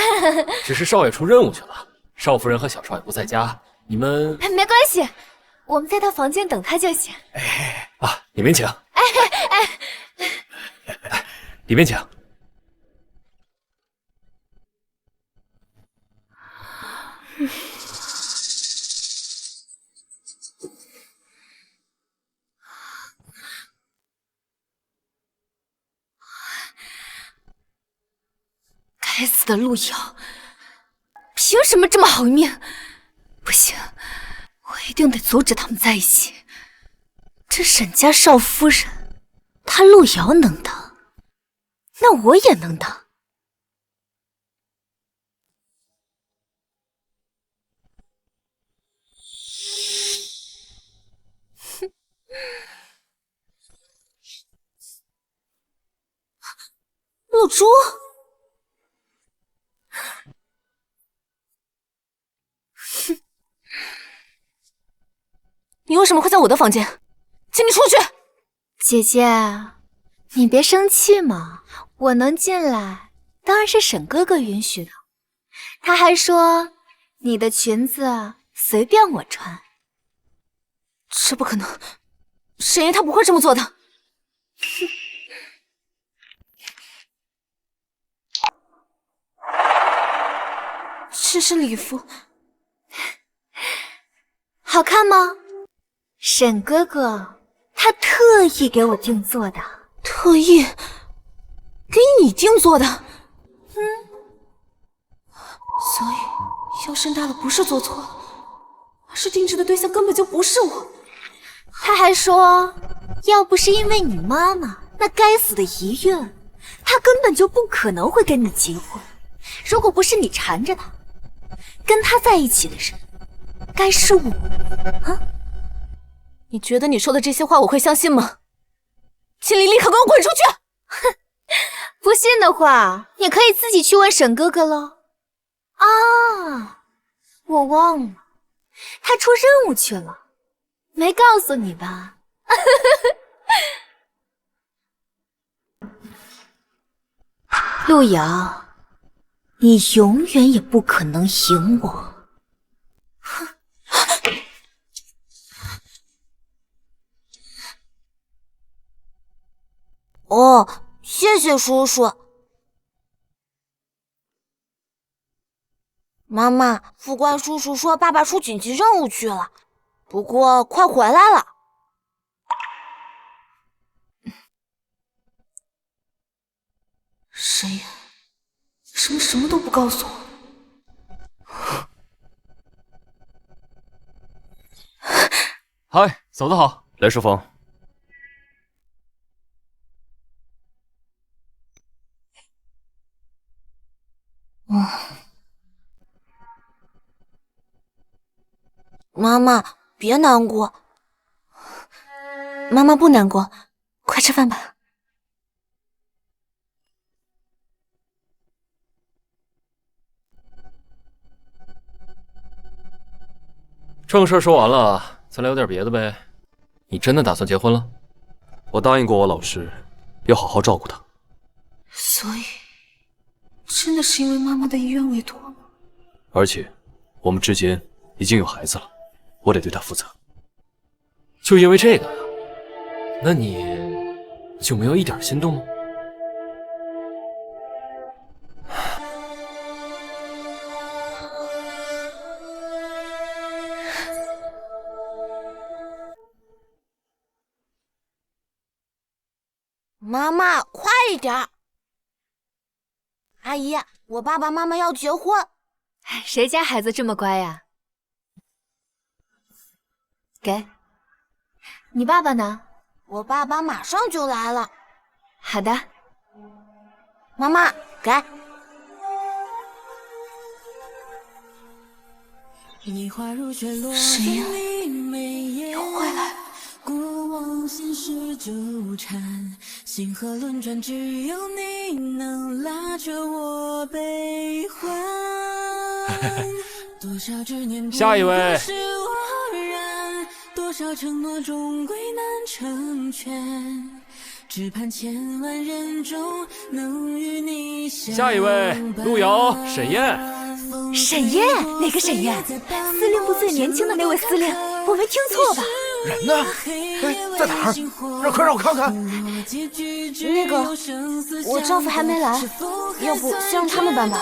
只是少爷出任务去了，少夫人和小少爷不在家，你们没关系，我们在她房间等她就行。啊，里面请。里面请。该死的陆瑶，凭什么这么好命？不行，我一定得阻止他们在一起。这沈家少夫人，她陆瑶能当，那我也能当。露珠，你为什么会在我的房间？请你出去！姐姐，你别生气嘛，我能进来，当然是沈哥哥允许的。他还说你的裙子随便我穿。这不可能，沈岩他不会这么做的。这是礼服，好看吗？沈哥哥他特意给我定做的。特意给你定做的。所以腰身大了不是做错了，而是定制的对象根本就不是我。他还说，要不是因为你妈妈那该死的遗孕，他根本就不可能会跟你结婚。如果不是你缠着他，跟他在一起的人该是我啊！你觉得你说的这些话我会相信吗？请你立刻给我滚出去！哼，不信的话，你可以自己去问沈哥哥喽。啊，我忘了，他出任务去了，没告诉你吧？路遥，你永远也不可能赢我。哦，谢谢叔叔。妈妈，副官叔叔说爸爸出紧急任务去了，不过快回来了。沈岩，什么都不告诉我。嗨，走得好，来书房。妈妈，别难过。妈妈不难过，快吃饭吧。正事说完了，再聊点别的呗。你真的打算结婚了？我答应过我老师，要好好照顾她。所以，真的是因为妈妈的遗愿委托吗？而且，我们之间已经有孩子了，我得对她负责。就因为这个？那你就没有一点心动吗？妈妈，快一点！阿姨，我爸爸妈妈要结婚。谁家孩子这么乖呀？给。你爸爸呢？我爸爸马上就来了。好的。妈妈，给。谁呀？又回来了。过往心事纠缠，星河轮转，只有你能拉着我悲欢。多少执念，下一位。多少承诺终归难成全，只盼千万人中能与你相伴。下一位，路遥，沈燕。沈燕？哪个沈燕？司令部最年轻的那位司令，我没听错吧？人呢？哎，在哪儿？快让我看看。那个，我丈夫还没来，要不先让他们搬吧。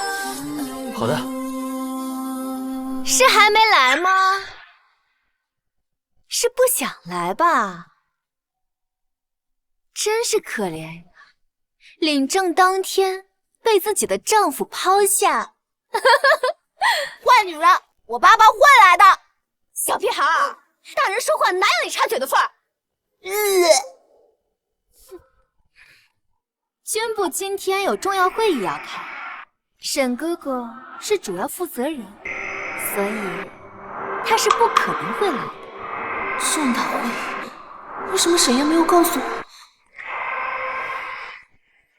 好的。是还没来吗？是不想来吧？真是可怜呀！领证当天被自己的丈夫抛下。坏女人，我爸爸会来的。小屁孩儿，大人说话哪有你插嘴的份儿？军部今天有重要会议要开，沈哥哥是主要负责人，所以他是不可能会来的。重大会议，为什么沈燕没有告诉我？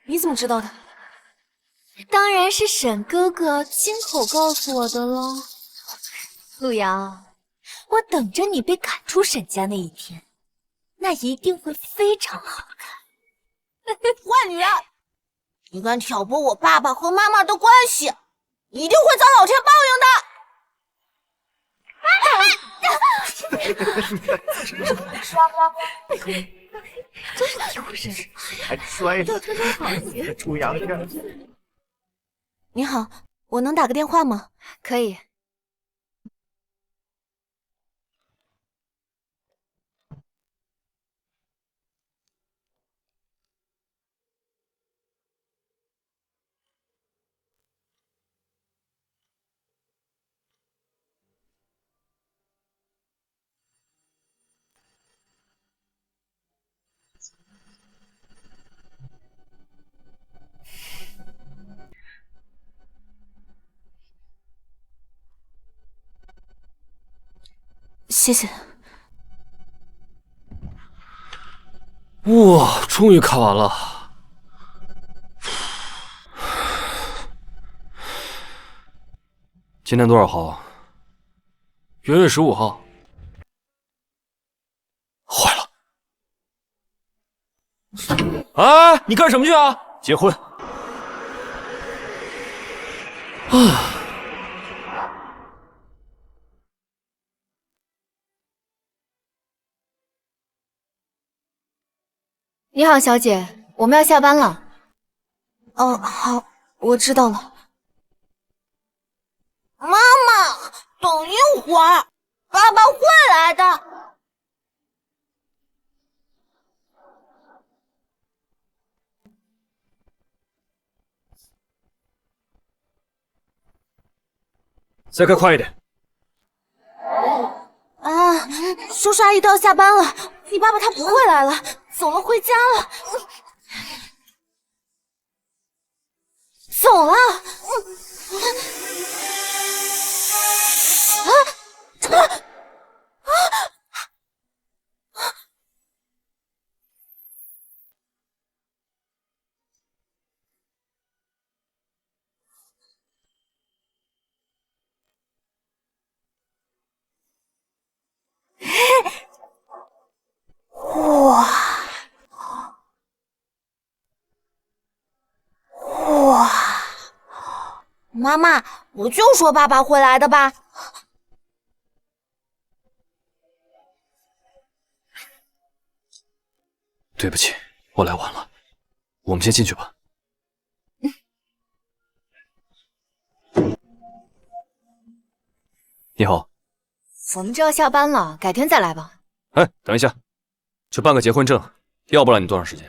你怎么知道的？当然是沈哥哥亲口告诉我的喽。路遥，我等着你被赶出沈家那一天，那一定会非常好看。坏女人，你敢挑拨我爸爸和妈妈的关系，一定会遭老天报应的。真是丢人！还摔了，出洋相。你好，我能打个电话吗？可以。谢谢。哇，终于看完了。今天多少号？元月15号。坏了！哎，你干什么去啊？结婚。啊。你好，小姐，我们要下班了。哦，好，我知道了。妈妈，等一会儿，爸爸会来的。再开快一点。啊，叔叔阿姨都要下班了，你爸爸他不会来了，走了，回家了。走了。哇！哇！妈妈，我就说爸爸会来的吧。对不起，我来晚了，我们先进去吧。你好。我们这要下班了，改天再来吧。哎，等一下，去办个结婚证，要不然你多长时间？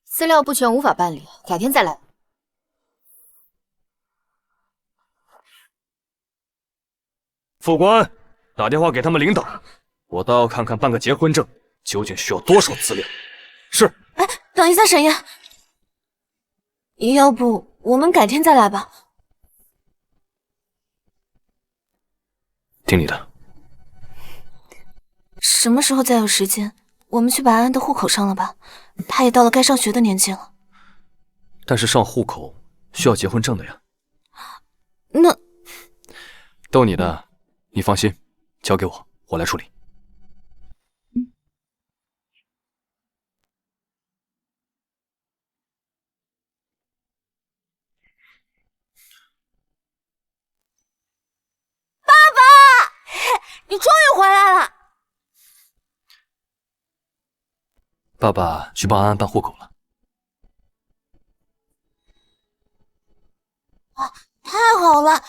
资料不全，无法办理，改天再来。副官，打电话给他们领导，我倒要看看办个结婚证究竟需要多少资料。是。哎，等一下，沈燕，要不我们改天再来吧？听你的。什么时候再有时间，我们去把安安的户口上了吧？他也到了该上学的年纪了。但是上户口需要结婚证的呀。那逗你的，你放心，交给我，我来处理。爸爸，你终于回来了。爸爸去帮安安办户口了。啊，太好了！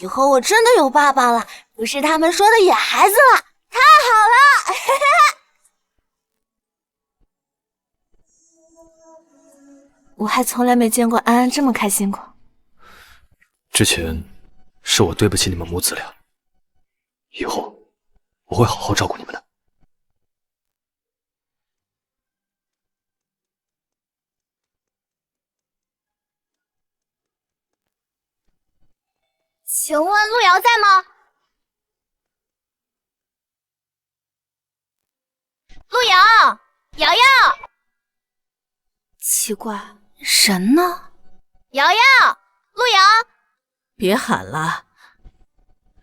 以后我真的有爸爸了，不是他们说的野孩子了，太好了！我还从来没见过安安这么开心过。之前是我对不起你们母子俩，以后我会好好照顾你们的。请问陆瑶在吗？陆瑶，瑶瑶，奇怪，人呢？瑶瑶，陆瑶，别喊了。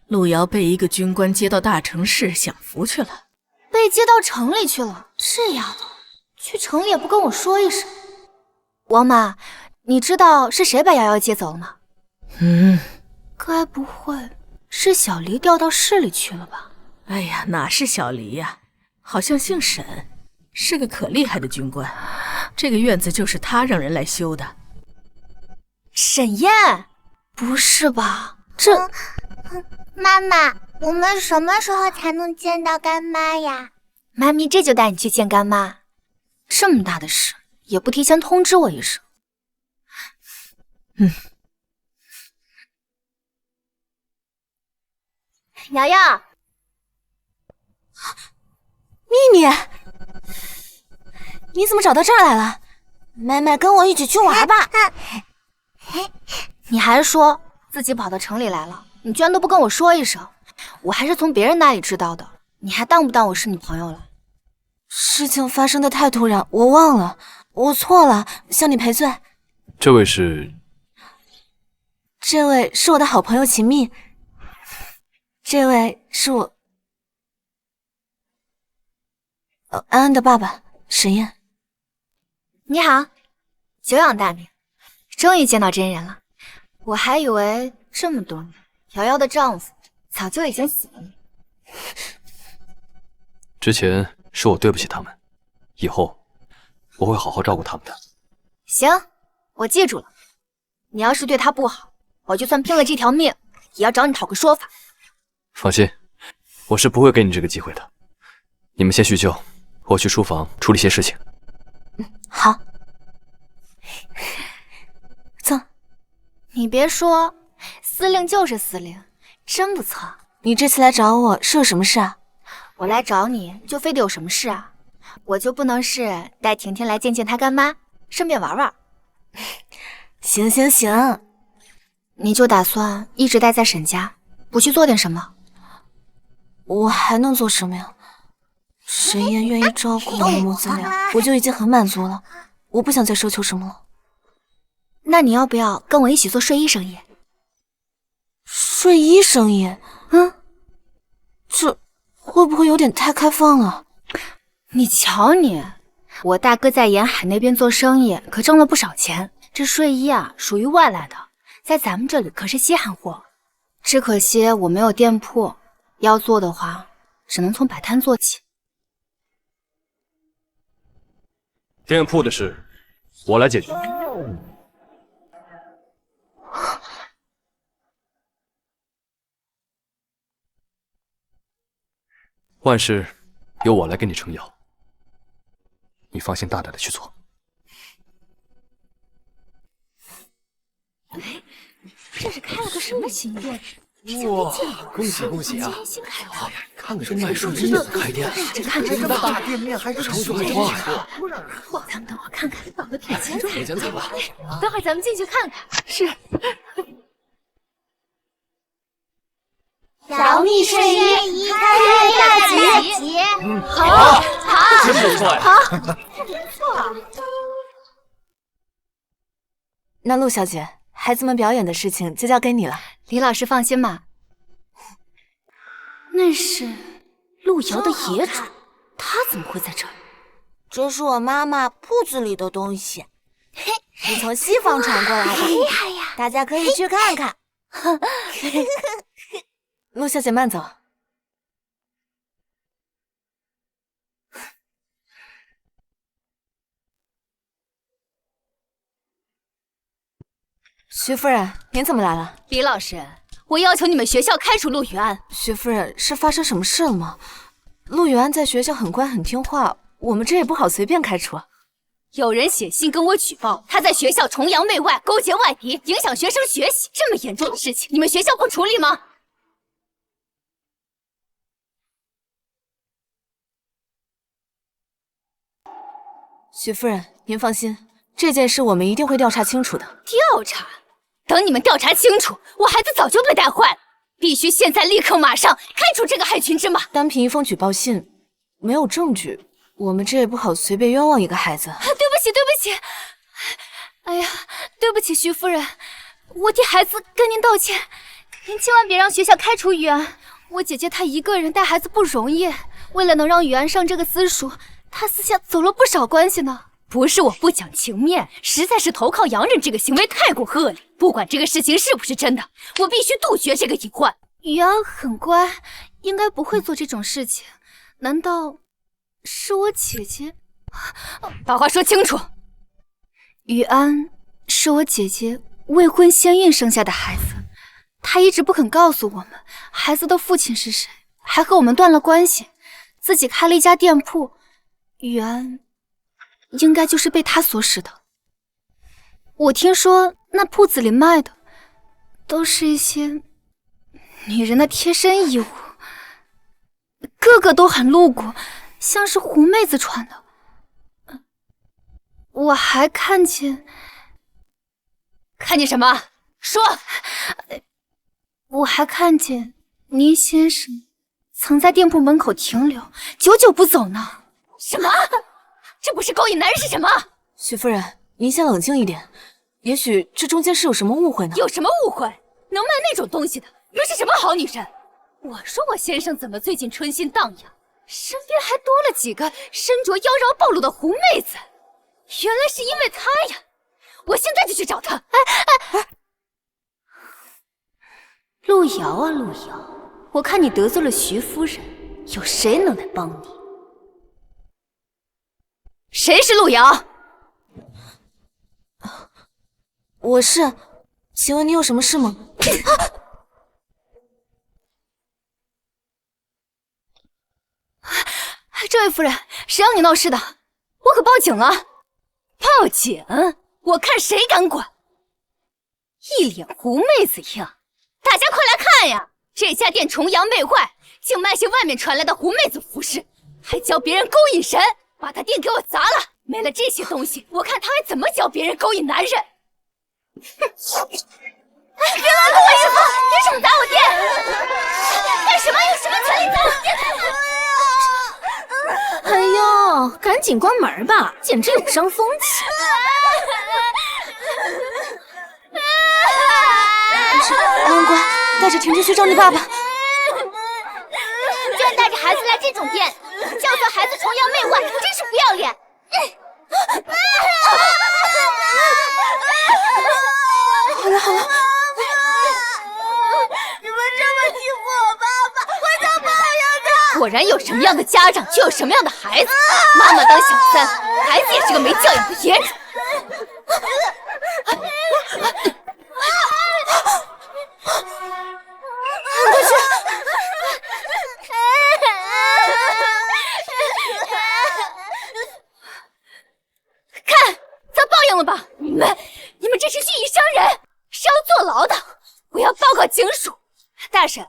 陆瑶被一个军官接到大城市享福去了。被接到城里去了。这丫头，去城里也不跟我说一声。王妈，你知道是谁把瑶瑶接走了吗？该不会是小黎调到市里去了吧？哎呀，哪是小黎呀，好像姓沈，是个可厉害的军官。这个院子就是他让人来修的。沈燕，不是吧？妈妈，我们什么时候才能见到干妈呀？妈咪这就带你去见干妈。这么大的事，也不提前通知我一声。瑶瑶，秘密，你怎么找到这儿来了？妹妹，跟我一起去玩吧。你还说自己跑到城里来了，你居然都不跟我说一声，我还是从别人那里知道的。你还当不当我是你朋友了？事情发生的太突然，我忘了，我错了，向你赔罪。这位是？这位是我的好朋友秦蜜，这位是我安安的爸爸沈燕。你好，久仰大名，终于见到真人了。我还以为这么多年，瑶瑶的丈夫早就已经死了。之前是我对不起他们，以后我会好好照顾他们的。行，我记住了。你要是对他不好，我就算拼了这条命，也要找你讨个说法。放心，我是不会给你这个机会的。你们先叙旧，我去书房处理些事情。好，走。你别说，司令就是司令，真不错。你这次来找我是有什么事啊？我来找你就非得有什么事啊？我就不能是带婷婷来见见她干妈，顺便玩玩？行行行，你就打算一直待在沈家，不去做点什么？我还能做什么呀？沈燕愿意照顾我母子俩，我就已经很满足了。我不想再奢求什么了。那你要不要跟我一起做睡衣生意？睡衣生意？这会不会有点太开放了？你瞧你，我大哥在沿海那边做生意，可挣了不少钱。这睡衣啊，属于外来的，在咱们这里可是稀罕货。只可惜我没有店铺，要做的话，只能从摆摊做起。店铺的事，我来解决。万事由我来给你撑腰，你放心大胆的去做。这是开了个什么新店？哇，恭喜恭喜啊！新开的，看看这卖睡衣的开店，这看着这么大店面还是成就很快啊！咱们等会看看，搞得挺精彩。有钱财吧？等会咱们进去看看。是。小蜜睡衣开业大吉！好，真不错呀！好。那陆小姐，孩子们表演的事情就交给你了。李老师放心吧。那是陆瑶的野种，他怎么会在这儿？这是我妈妈铺子里的东西，是从西方传过来的，厉害呀！大家可以去看看。陆小姐慢走。徐夫人，您怎么来了？李老师，我要求你们学校开除陆雨安。徐夫人，是发生什么事了吗？陆雨安在学校很乖很听话，我们这也不好随便开除。有人写信跟我举报，他在学校崇洋媚外，勾结外敌，影响学生学习，这么严重的事情，你们学校不处理吗？徐夫人，您放心，这件事我们一定会调查清楚的。调查？等你们调查清楚，我孩子早就被带坏了。必须现在立刻马上开除这个害群之马。单凭一封举报信，没有证据，我们这也不好随便冤枉一个孩子。对不起，对不起。哎呀，对不起，徐夫人，我替孩子跟您道歉。您千万别让学校开除雨安。我姐姐她一个人带孩子不容易，为了能让雨安上这个私塾，她私下走了不少关系呢。不是我不讲情面，实在是投靠洋人这个行为太过恶劣。不管这个事情是不是真的，我必须杜绝这个隐患。雨安很乖，应该不会做这种事情。难道是我姐姐？把话说清楚。雨安是我姐姐未婚先孕生下的孩子，她一直不肯告诉我们孩子的父亲是谁，还和我们断了关系，自己开了一家店铺。雨安应该就是被她所使的。我听说那铺子里卖的都是一些女人的贴身衣物，个个都很露骨，像是狐妹子穿的。我还看见什么？说。我还看见倪先生曾在店铺门口停留，久久不走呢。什么？这不是勾引男人是什么？许夫人，您先冷静一点，也许这中间是有什么误会呢？有什么误会？能卖那种东西的又是什么好女人？我说我先生怎么最近春心荡漾，身边还多了几个身着妖娆暴露的狐妹子，原来是因为他呀！我现在就去找他。路遥啊路遥，我看你得罪了徐夫人，有谁能来帮你？谁是路遥？我是，请问你有什么事吗？这位夫人，谁让你闹事的？我可报警了！报警？我看谁敢管！一脸狐妹子样，大家快来看呀！这家店崇洋媚外，竟卖些外面传来的狐妹子服饰，还教别人勾引神，把他店给我砸了！没了这些东西，我看他还怎么教别人勾引男人！哼！别乱动我师傅！凭什么砸我店？干什么？有什么权利砸我店？哎呦，赶紧关门吧，简直有伤风气！安乖，带着婷婷去找你爸爸。居然带着孩子来这种店，教唆孩子崇洋媚外，真是不要脸！好了好了，你们这么欺负我爸爸，我想报应他！果然有什么样的家长，就有什么样的孩子。妈妈当小三，孩子也是个没教养的野种。快去！看，遭报应了吧？你们这是蓄意伤人，是要坐牢的！我要报告警署。大婶，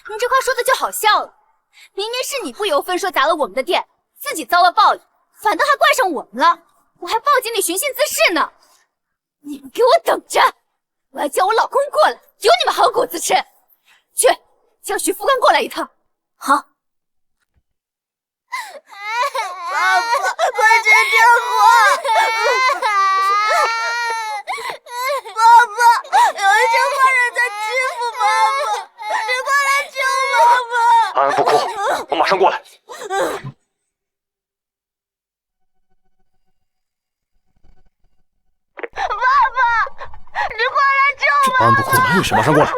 你这话说的就好笑了。明明是你不由分说砸了我们的店，自己遭了报应，反倒还怪上我们了。我还报警你寻衅滋事呢！你们给我等着！我要叫我老公过来，有你们好果子吃！去，叫徐副官过来一趟。好。爸爸，快接电话！爸爸，有一群坏人在欺负妈妈，你快来救妈妈！安安不哭，我马上过来。爸爸，你快来救我！安安不哭，没事，马上过来。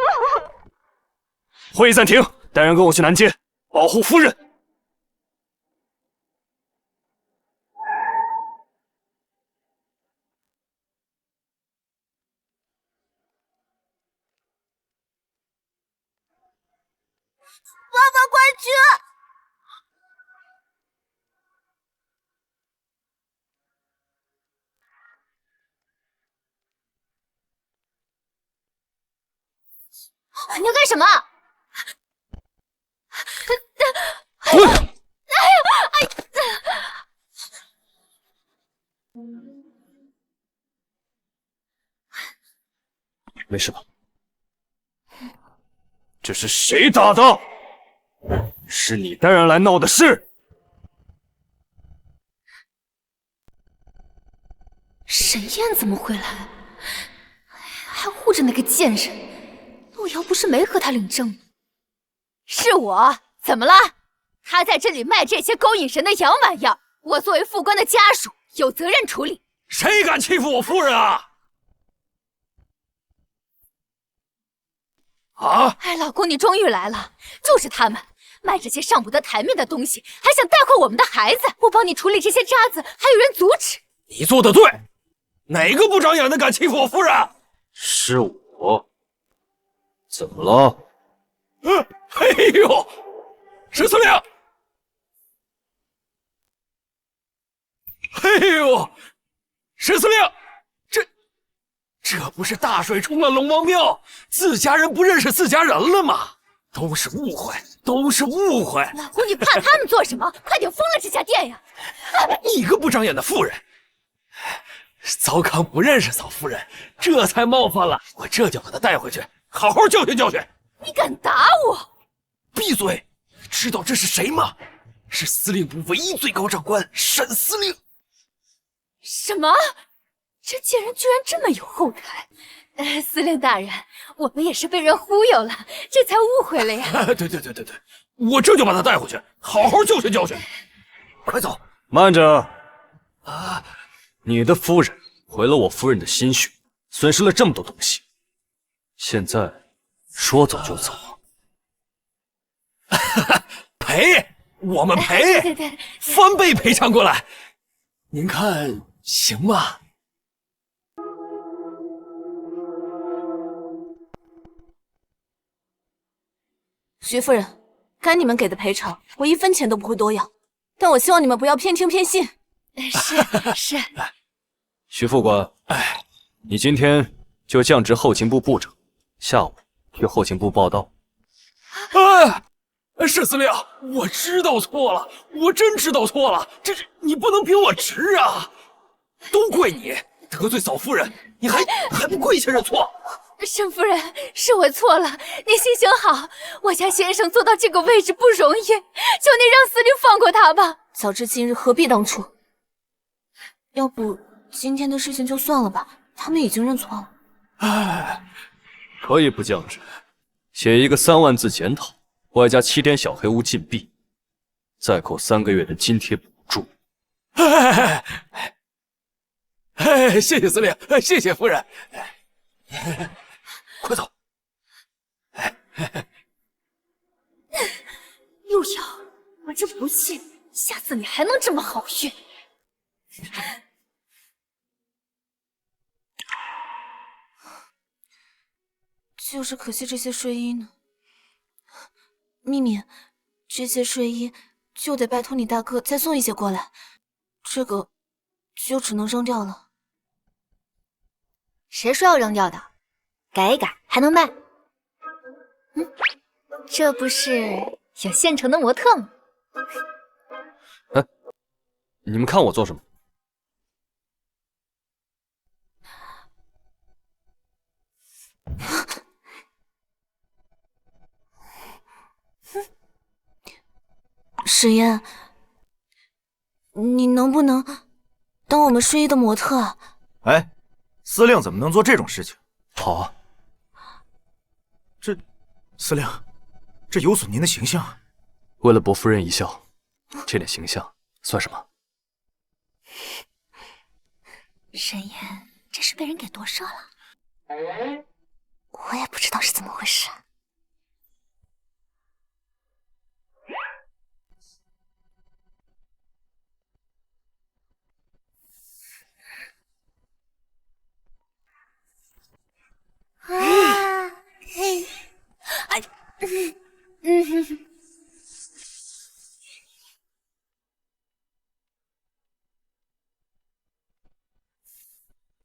会议暂停，带人跟我去南街，保护夫人。爸爸，快去！你要干什么？滚！没事吧？这是谁打的？是你带人来闹的事。沈燕怎么会来？还护着那个贱人。路遥不是没和他领证吗？是我，怎么了？他在这里卖这些勾引神的洋玩意儿，我作为副官的家属，有责任处理。谁敢欺负我夫人啊？啊！哎，老公，你终于来了，就是他们卖这些上不得台面的东西，还想带坏我们的孩子！我帮你处理这些渣子，还有人阻止。你做的对，哪个不长眼的敢欺负我夫人？是我。怎么了？哎呦，石司令！哎呦，石司令，这不是大水冲了龙王庙，自家人不认识自家人了吗？都是误会，都是误会！老公，你怕他们做什么？快点封了这家店呀！你个不长眼的妇人！糟糠不认识嫂夫人，这才冒犯了我，这就把他带回去，好好教训教训。你敢打我？闭嘴！知道这是谁吗？是司令部唯一最高长官沈司令。什么？这贱人居然这么有后台！司令大人，我们也是被人忽悠了，这才误会了呀。对，我这就把他带回去，好好教训教训。快走！慢着！啊，你的夫人毁了我夫人的心血，损失了这么多东西，现在说走就走？赔，我们赔，对，翻倍赔偿过来，您看行吗？徐夫人，该你们给的赔偿，我1分钱都不会多要，但我希望你们不要偏听偏信。是。徐副官，你今天就降职后勤部部长，下午去后勤部报道。沈司令，我知道错了，我真知道错了，这你不能评我直啊！都怪你得罪嫂夫人，你还不跪下认错？沈夫人，是我错了，你行行好，我家先生做到这个位置不容易，求你让司令放过他吧。早知今日何必当初？要不今天的事情就算了吧，他们已经认错了。可以不降职，写一个3万字检讨，外加7天小黑屋禁闭，再扣3个月的津贴补助。谢谢司令，谢谢夫人。快走！陆瑶，我真不信，下次你还能这么好运。就是可惜这些睡衣呢。秘密，这些睡衣就得拜托你大哥再送一些过来，这个就只能扔掉了。谁说要扔掉的？改一改还能卖。这不是有现成的模特吗？你们看我做什么？史烟，你能不能当我们睡衣的模特啊？司令怎么能做这种事情？好啊。司令，这有损您的形象。为了博夫人一笑，这点形象算什么？沈烟，这是被人给夺舍了。我也不知道是怎么回事。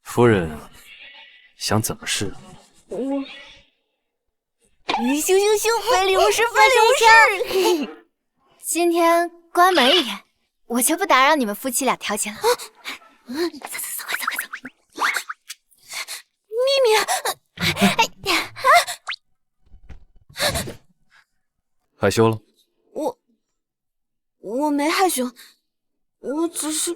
夫人想怎么试？咻咻咻！飞流失，飞流失！今天关门一天，我就不打扰你们夫妻俩调情了。走，快走！秘密，害羞了？我没害羞，我只是。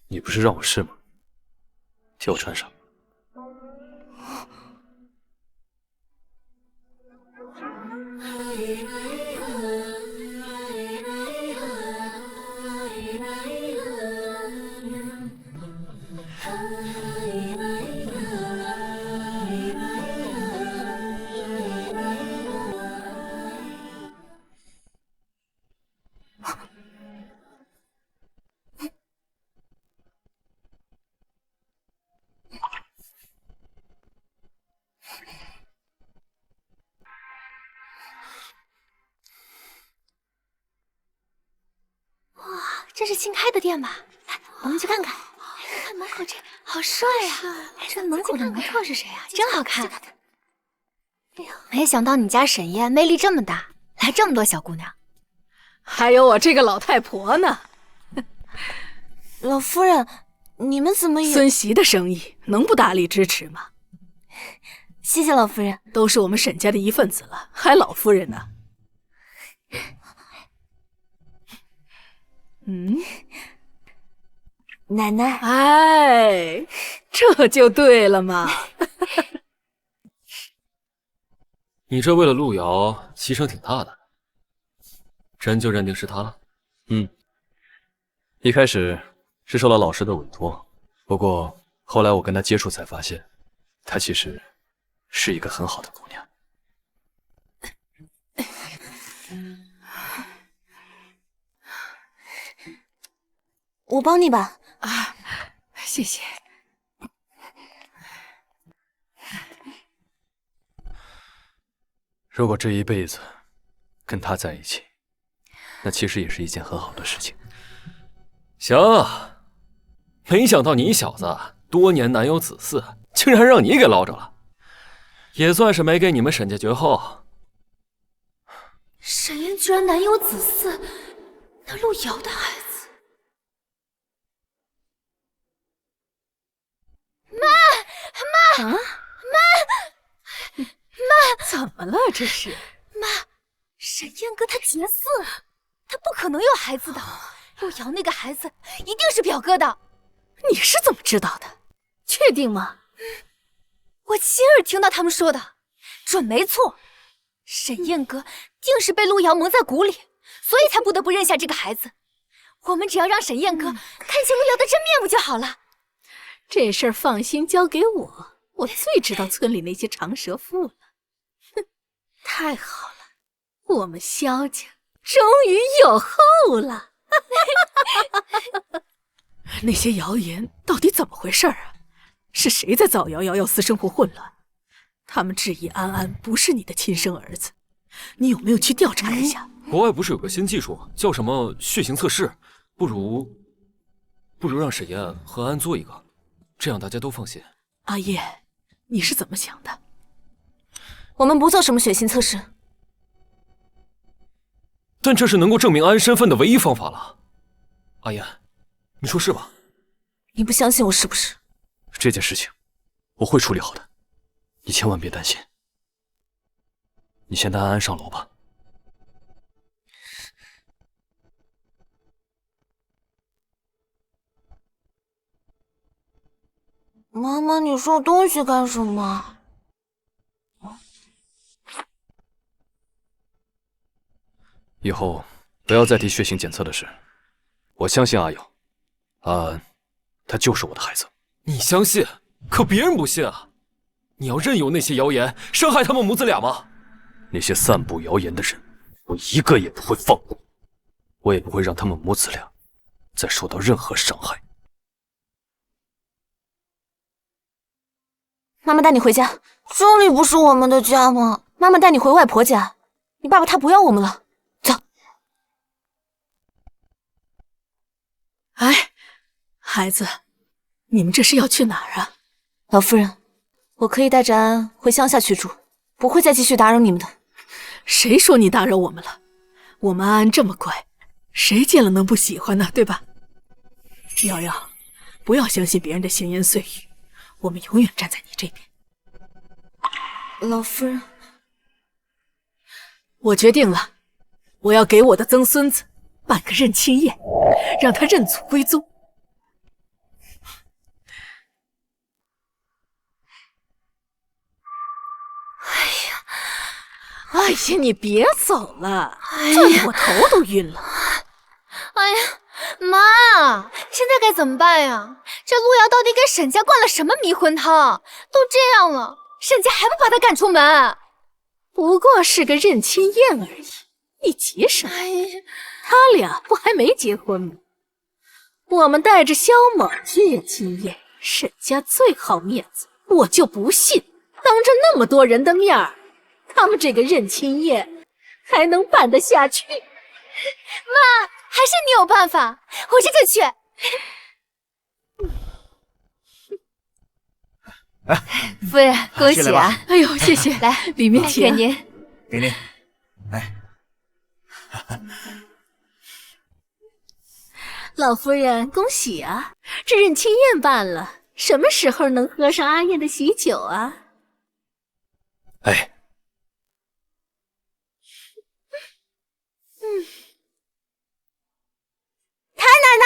你不是让我试吗？替我穿上。这是新开的店吧？来，我们去看看。看门口这个，好帅呀！这门口的模特是谁啊？真好看。没想到你家沈燕魅力这么大，来这么多小姑娘。还有我这个老太婆呢。老夫人，你们怎么也……孙媳的生意能不大力支持吗？谢谢老夫人，都是我们沈家的一份子了，还老夫人呢。奶奶，哎，这就对了嘛。你这为了路遥牺牲挺大的，真就认定是他了？一开始是受了老师的委托，不过后来我跟他接触才发现，她其实是一个很好的姑娘。我帮你吧。啊，谢谢。如果这一辈子跟他在一起，那其实也是一件很好的事情。行，没想到你小子多年难有子嗣，竟然让你给捞着了，也算是没给你们沈家绝后。沈燕居然难有子嗣，那陆瑶的孩子。啊，怎么了？这是妈，沈燕哥他结嗣了，他不可能有孩子的。陆瑶那个孩子一定是表哥的。你是怎么知道的？确定吗？我亲耳听到他们说的，准没错。沈燕哥定是被陆瑶蒙在鼓里，所以才不得不认下这个孩子。我们只要让沈燕哥看清陆瑶的真面目就好了。这事儿放心交给我。我最知道村里那些长舌妇了，哼，太好了，我们萧家终于有后了。那些谣言到底怎么回事啊？是谁在造谣，要私生活混乱？他们质疑安安不是你的亲生儿子，你有没有去调查一下？国外不是有个新技术叫什么血型测试？不如让沈燕和安做一个，这样大家都放心。阿叶，你是怎么想的？我们不做什么血型测试，但这是能够证明安身份的唯一方法了。阿燕，你说是吧？你不相信我是不是？这件事情我会处理好的，你千万别担心。你先带安安上楼吧。妈妈，你收东西干什么？以后不要再提血型检测的事。我相信阿瑶，安安，她就是我的孩子。你相信，可别人不信啊！你要任由那些谣言伤害他们母子俩吗？那些散布谣言的人，我一个也不会放过，我也不会让他们母子俩再受到任何伤害。妈妈带你回家，这里不是我们的家吗？妈妈带你回外婆家，你爸爸他不要我们了，走。哎，孩子，你们这是要去哪儿啊？老夫人，我可以带着安安回乡下去住，不会再继续打扰你们的。谁说你打扰我们了？我们安安这么乖，谁见了能不喜欢呢？对吧？瑶瑶，不要相信别人的闲言碎语，我们永远站在你这边。老夫人，我决定了，我要给我的曾孙子办个认亲宴，让他认祖归宗。哎呀，你别走了，转得我头都晕了。哎呀，妈，现在该怎么办呀？这陆瑶到底给沈家灌了什么迷魂汤？都这样了，沈家还不把他赶出门？不过是个认亲宴而已，你急什么？哎呀，他俩不还没结婚吗？我们带着萧猛去认亲宴，沈家最好面子，我就不信当着那么多人的面儿，他们这个认亲宴还能办得下去？妈，还是你有办法，我这就去。夫人，恭喜啊！哎呦，谢谢，来，里面请。给您，给您。哎，老夫人，恭喜啊！这认亲宴办了，什么时候能喝上阿燕的喜酒啊？哎，太奶奶！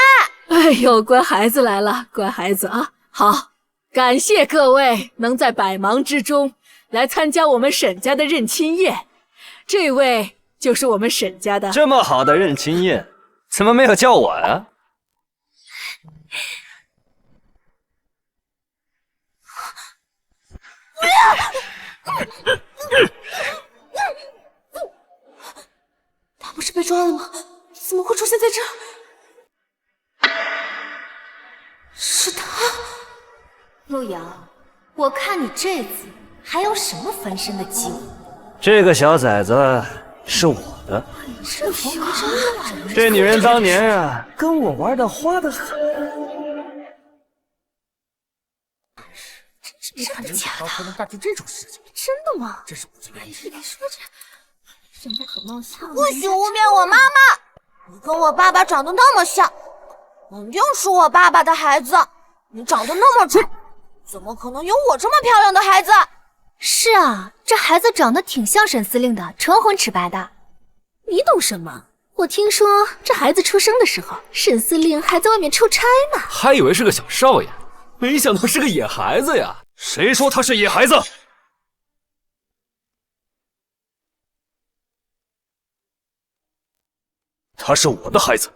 哎呦，乖孩子来了，乖孩子啊！好，感谢各位能在百忙之中来参加我们沈家的认亲宴。这位就是我们沈家的。这么好的认亲宴，怎么没有叫我呀？他不是被抓了吗？怎么会出现在这儿？是他。陆瑶，我看你这次还有什么翻身的机会？这个小崽子是我的。这风格真乱。这女人当年啊，跟我玩的花的很。真的假的？还能干出这种事情？真的吗？真是不知廉耻。你说这沈家可貌相。不许污蔑我妈妈！你跟我爸爸长得那么像，肯定是我爸爸的孩子。你长得那么丑，怎么可能有我这么漂亮的孩子？是啊，这孩子长得挺像沈司令的，唇红齿白的。你懂什么？我听说这孩子出生的时候，沈司令还在外面出差呢。还以为是个小少爷，没想到是个野孩子呀！谁说他是野孩子？他是我的孩子。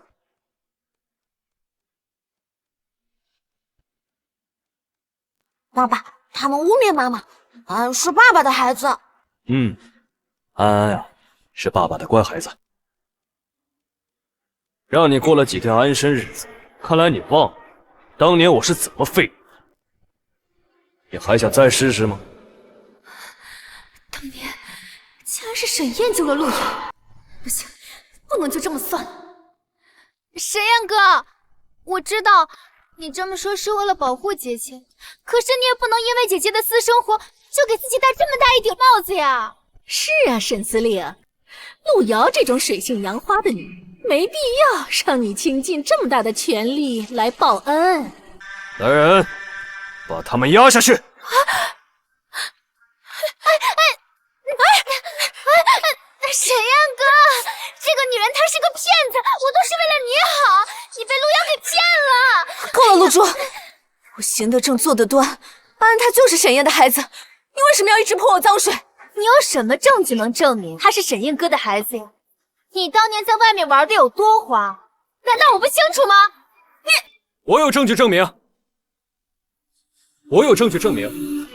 爸爸，他们污蔑妈妈，安是爸爸的孩子。安安呀，是爸爸的乖孩子。让你过了几天安生日子，看来你忘了当年我是怎么废你的。你还想再试试吗？当年竟然是沈燕救了陆瑶，不行，不能就这么算了。沈燕哥，我知道你这么说是为了保护姐姐，可是你也不能因为姐姐的私生活就给自己戴这么大一顶帽子呀。是啊，沈司令，陆瑶这种水性杨花的女人，没必要让你倾尽这么大的全力来报恩。来人，把他们押下去！沈燕哥，这个女人她是个骗子，我都是为了你好，你被陆瑶给骗了。够了，陆珠，我行得正，坐得端，安安她就是沈燕的孩子，你为什么要一直泼我脏水？你有什么证据能证明他是沈燕哥的孩子呀？你当年在外面玩的有多花，难道我不清楚吗？我有证据证明，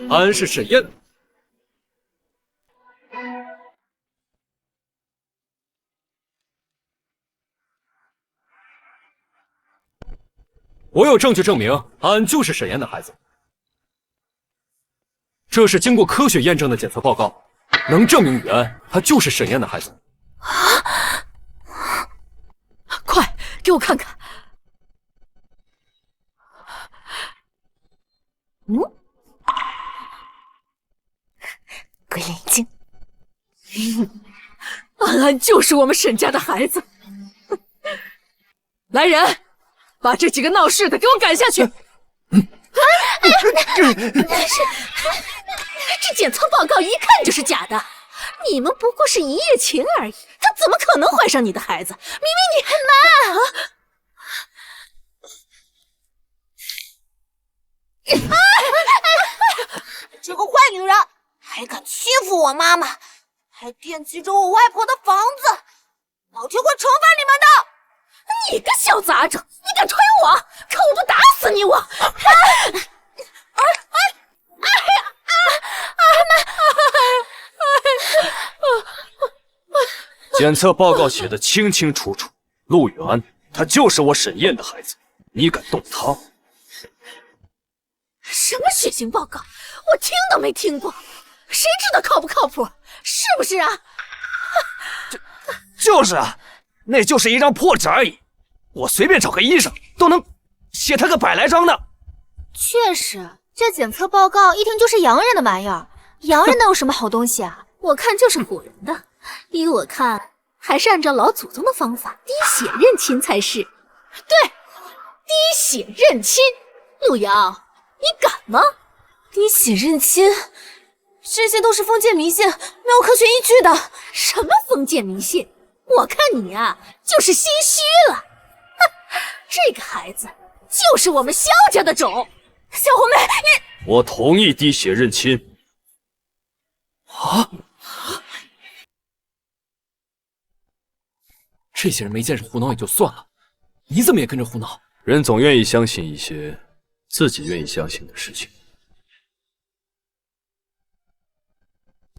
安安是沈燕。我有证据证明安安就是沈燕的孩子，这是经过科学验证的检测报告，能证明雨安她就是沈燕的孩子。快给我看看！鬼眼睛，安安就是我们沈家的孩子。来人，把这几个闹事的给我赶下去！这检测报告一看就是假的，你们不过是一夜情而已，他怎么可能怀上你的孩子？明明你这个坏女人还敢欺负我妈妈，还惦记着我外婆的房子，老天会惩罚你们的！你个小杂种，你敢踹我，看我不打死你！我！检测报告写的清清楚楚，陆远他就是我沈燕的孩子，你敢动他？什么血型报告？我听都没听过，谁知道靠不靠谱？是不是啊？就是啊，那就是一张破纸而已，我随便找个医生都能写他个100来张呢。确实，这检测报告一听就是洋人的玩意儿，洋人能有什么好东西啊？我看就是唬人的，依我看，还是按照老祖宗的方法滴血认亲才是。对，滴血认亲，陆瑶，你敢吗？滴血认亲，这些都是封建迷信，没有科学依据的。什么封建迷信？我看你啊，就是心虚了。哼，这个孩子就是我们萧家的种。小红妹，你……我同意滴血认亲。啊！这些人没见识胡闹也就算了，你怎么也跟着胡闹？人总愿意相信一些自己愿意相信的事情。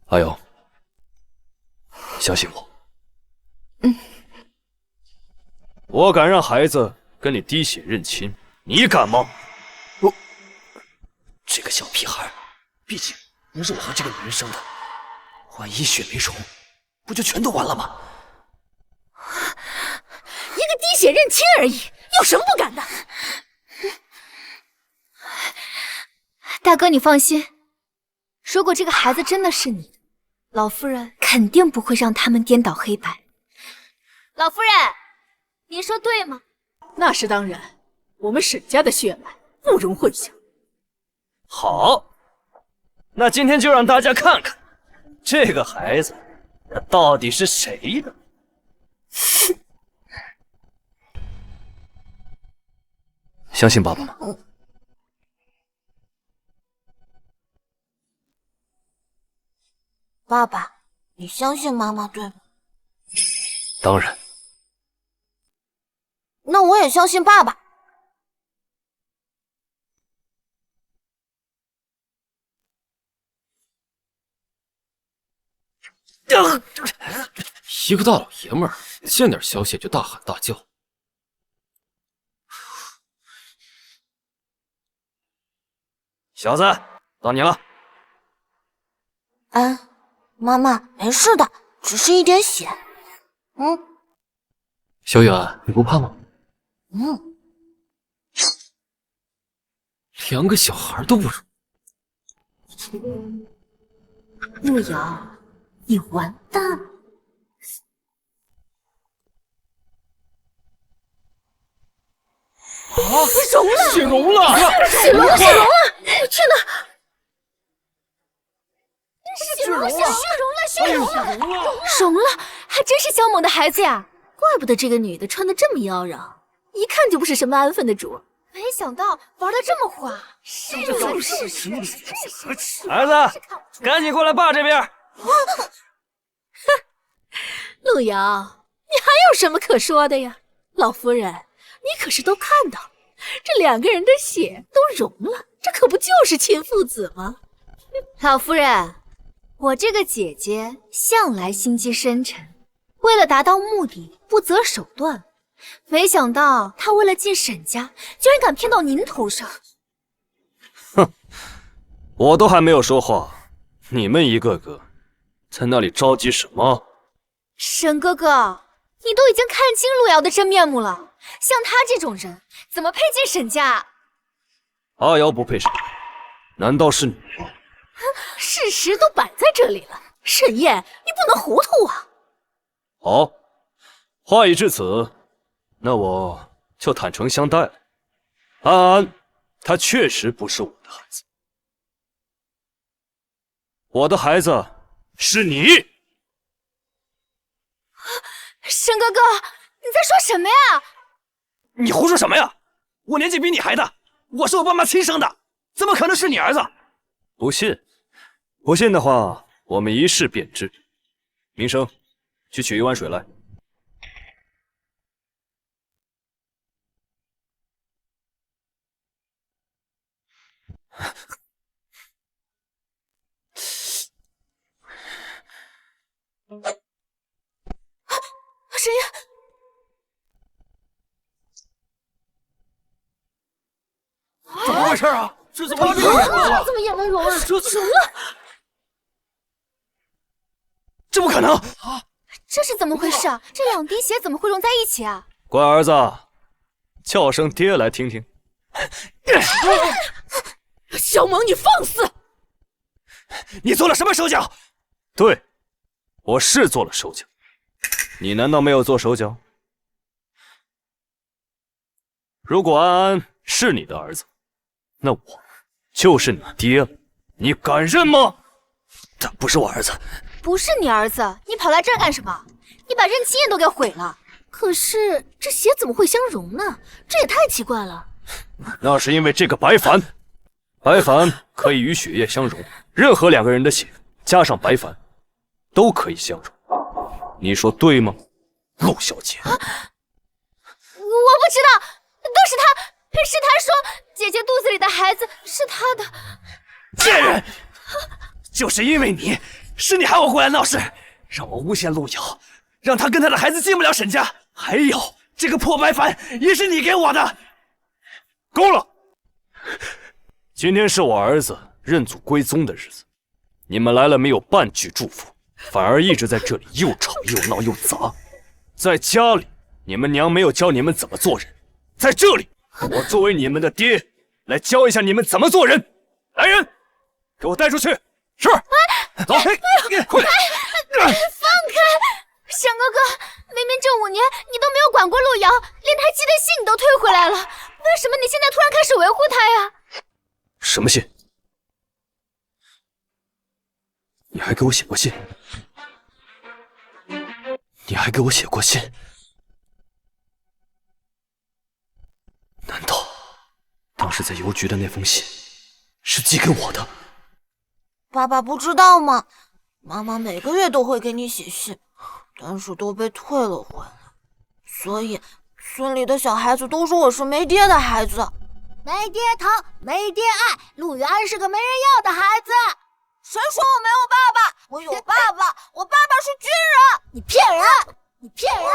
阿瑶，相信我。我敢让孩子跟你滴血认亲，你敢吗？这个小屁孩，毕竟不是我和这个女人生的，万一血没重，不就全都完了吗？一个滴血认亲而已，有什么不敢的？大哥，你放心，如果这个孩子真的是你的，老夫人肯定不会让他们颠倒黑白。老夫人，您说对吗？那是当然，我们沈家的血脉不容混淆。好，那今天就让大家看看，这个孩子他到底是谁的。相信爸爸吗？爸爸，你相信妈妈对吗？当然。那我也相信爸爸。一个大老爷们儿见点消息就大喊大叫。小子，到你了。妈妈，没事的，只是一点血。小远，你不怕吗？连个小孩都不如。陆瑶，你完蛋了！融了，血融了，血融了，血融了！我去哪？血融了，融了，还真是萧某的孩子呀！怪不得这个女的穿得这么妖娆，一看就不是什么安分的主。没想到玩得这么花，儿子，赶紧过来爸这边。陆瑶，你还有什么可说的呀？老夫人，你可是都看到了，这两个人的血都融了，这可不就是亲父子吗？老夫人，我这个姐姐向来心机深沉，为了达到目的不择手段，没想到她为了进沈家，居然敢骗到您头上。哼，我都还没有说话，你们一个个在那里着急什么？沈哥哥，你都已经看清陆瑶的真面目了，像他这种人怎么配进沈家？阿瑶不配沈，难道是你？事实都摆在这里了，沈燕，你不能糊涂啊！好，话已至此，那我就坦诚相待了。安安，他确实不是我的孩子，我的孩子是你。沈哥哥，你在说什么呀？你胡说什么呀？我年纪比你还大，我是我爸妈亲生的，怎么可能是你儿子？不信的话，我们一试便知。明生，去取一碗水来。沈烟，怎么回事啊？这怎么这么了？怎么也没融啊？这融了！这不可能！这是怎么回事啊？这2滴血怎么会融在一起啊？乖儿子，叫声爹来听听。小萌，你放肆！你做了什么手脚？对，我是做了手脚。你难道没有做手脚？如果安安是你的儿子，那我就是你爹了，你敢认吗？他不是我儿子。不是你儿子，你跑来这儿干什么？你把认亲也都给毁了。可是这血怎么会相融呢？这也太奇怪了。那是因为这个白矾，白矾可以与血液相融，任何2个人的血加上白矾都可以相融。你说对吗，陆小姐？我不知道，都是他说姐姐肚子里的孩子是他的。贱人！就是因为你，是你喊我过来闹事，让我诬陷陆瑶，让他跟他的孩子进不了沈家。还有这个破白矾也是你给我的。够了！今天是我儿子认祖归宗的日子，你们来了没有半句祝福，反而一直在这里又吵又闹又砸。在家里，你们娘没有教你们怎么做人，在这里，我作为你们的爹，来教一下你们怎么做人。来人，给我带出去！是。走，快！放开！沈哥哥，明明这5年你都没有管过陆瑶，连他寄的信你都退回来了，为什么你现在突然开始维护他呀？什么信？你还给我写过信？你还给我写过信？难道当时在邮局的那封信是寄给我的？爸爸不知道吗？妈妈每个月都会给你写信，但是都被退了回来。所以村里的小孩子都说我是没爹的孩子。没爹疼，没爹爱，陆羽安是个没人要的孩子。谁说我没有爸爸？我有爸爸，我爸爸是军人。你骗人！你骗人！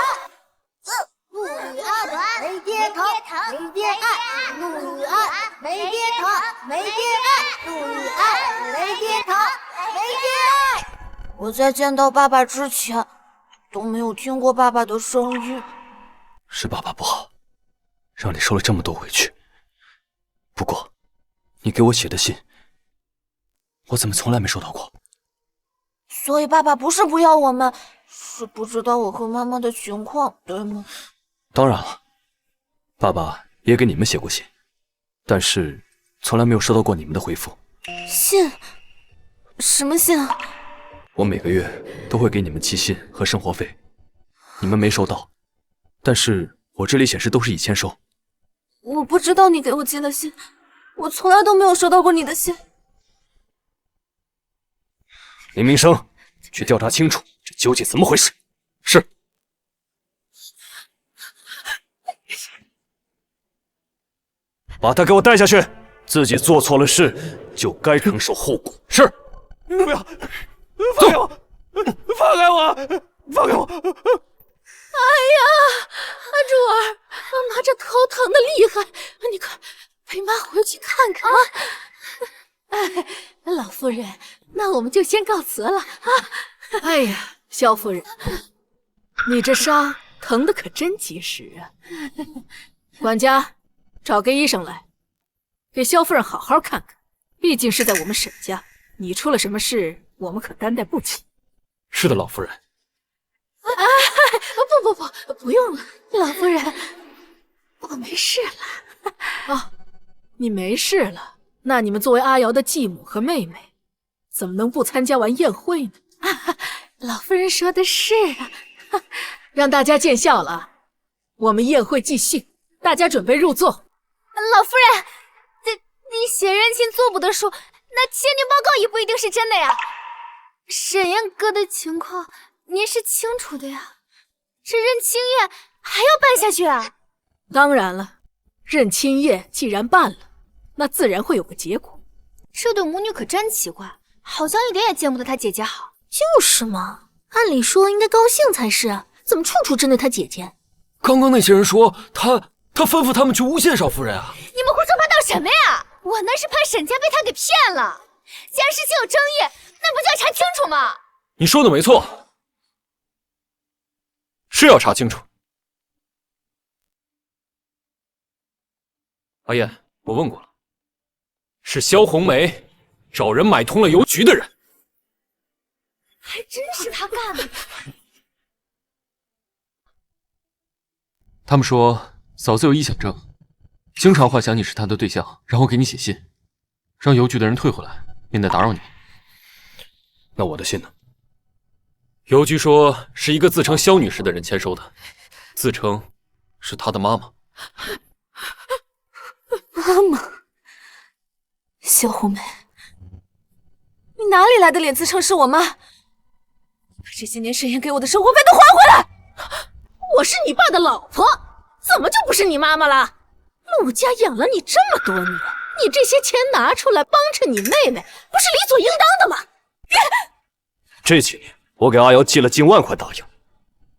陆羽安没爹疼，没爹爱，陆羽安没爹疼，没爹爱，陆羽安没爹疼，没爹爱。我在见到爸爸之前都没有听过爸爸的声音。是爸爸不好，让你受了这么多委屈。不过，你给我写的信，我怎么从来没收到过？所以爸爸不是不要我们，是不知道我和妈妈的情况，对吗？当然了，爸爸也给你们写过信，但是从来没有收到过你们的回复。信？什么信啊？我每个月都会给你们寄信和生活费，你们没收到，但是我这里显示都是以前收。我不知道你给我寄的信，我从来都没有收到过你的信。林明生，去调查清楚这究竟怎么回事。是。把他给我带下去，自己做错了事就该承受后果。是。不要，放开我！放开我！放开我！哎呀，珠儿，妈这头疼的厉害，你快陪妈回去看看啊！哎，老夫人，那我们就先告辞了啊！哎呀，萧夫人，你这伤疼的可真及时啊！管家，找个医生来，给萧夫人好好看看。毕竟是在我们沈家，你出了什么事，我们可担待不起。是的，老夫人。不用了，老夫人，我没事了。哦，你没事了？那你们作为阿瑶的继母和妹妹，怎么能不参加完宴会呢？老夫人说的是啊，让大家见笑了。我们宴会继续，大家准备入座。老夫人，你写认亲做不得数，那签订报告也不一定是真的呀。沈燕哥的情况您是清楚的呀，这认亲宴还要办下去啊？当然了，认亲宴既然办了，那自然会有个结果。这对母女可真奇怪，好像一点也见不得她姐姐好。就是嘛，按理说应该高兴才是，怎么处处针对她姐姐？刚刚那些人说他吩咐他们去诬陷少夫人啊！你们胡说八道什么呀？我那是怕沈家被他给骗了。既然事情有争议，那不就要查清楚吗？你说的没错，是要查清楚。阿燕，我问过了，是萧红梅找人买通了邮局的人。还真是他干的。他们说嫂子有臆想症，经常幻想你是她的对象，然后给你写信，让邮局的人退回来，免得打扰你。那我的信呢？邮局说是一个自称萧女士的人签收的，自称是她的妈妈。妈妈，萧红梅，你哪里来的脸自称是我妈？把这些年沈岩给我的生活费都还回来！我是你爸的老婆，怎么就不是你妈妈了？陆家养了你这么多年，你这些钱拿出来帮衬你妹妹，不是理所应当的吗？这几年我给阿瑶寄了近万块大洋，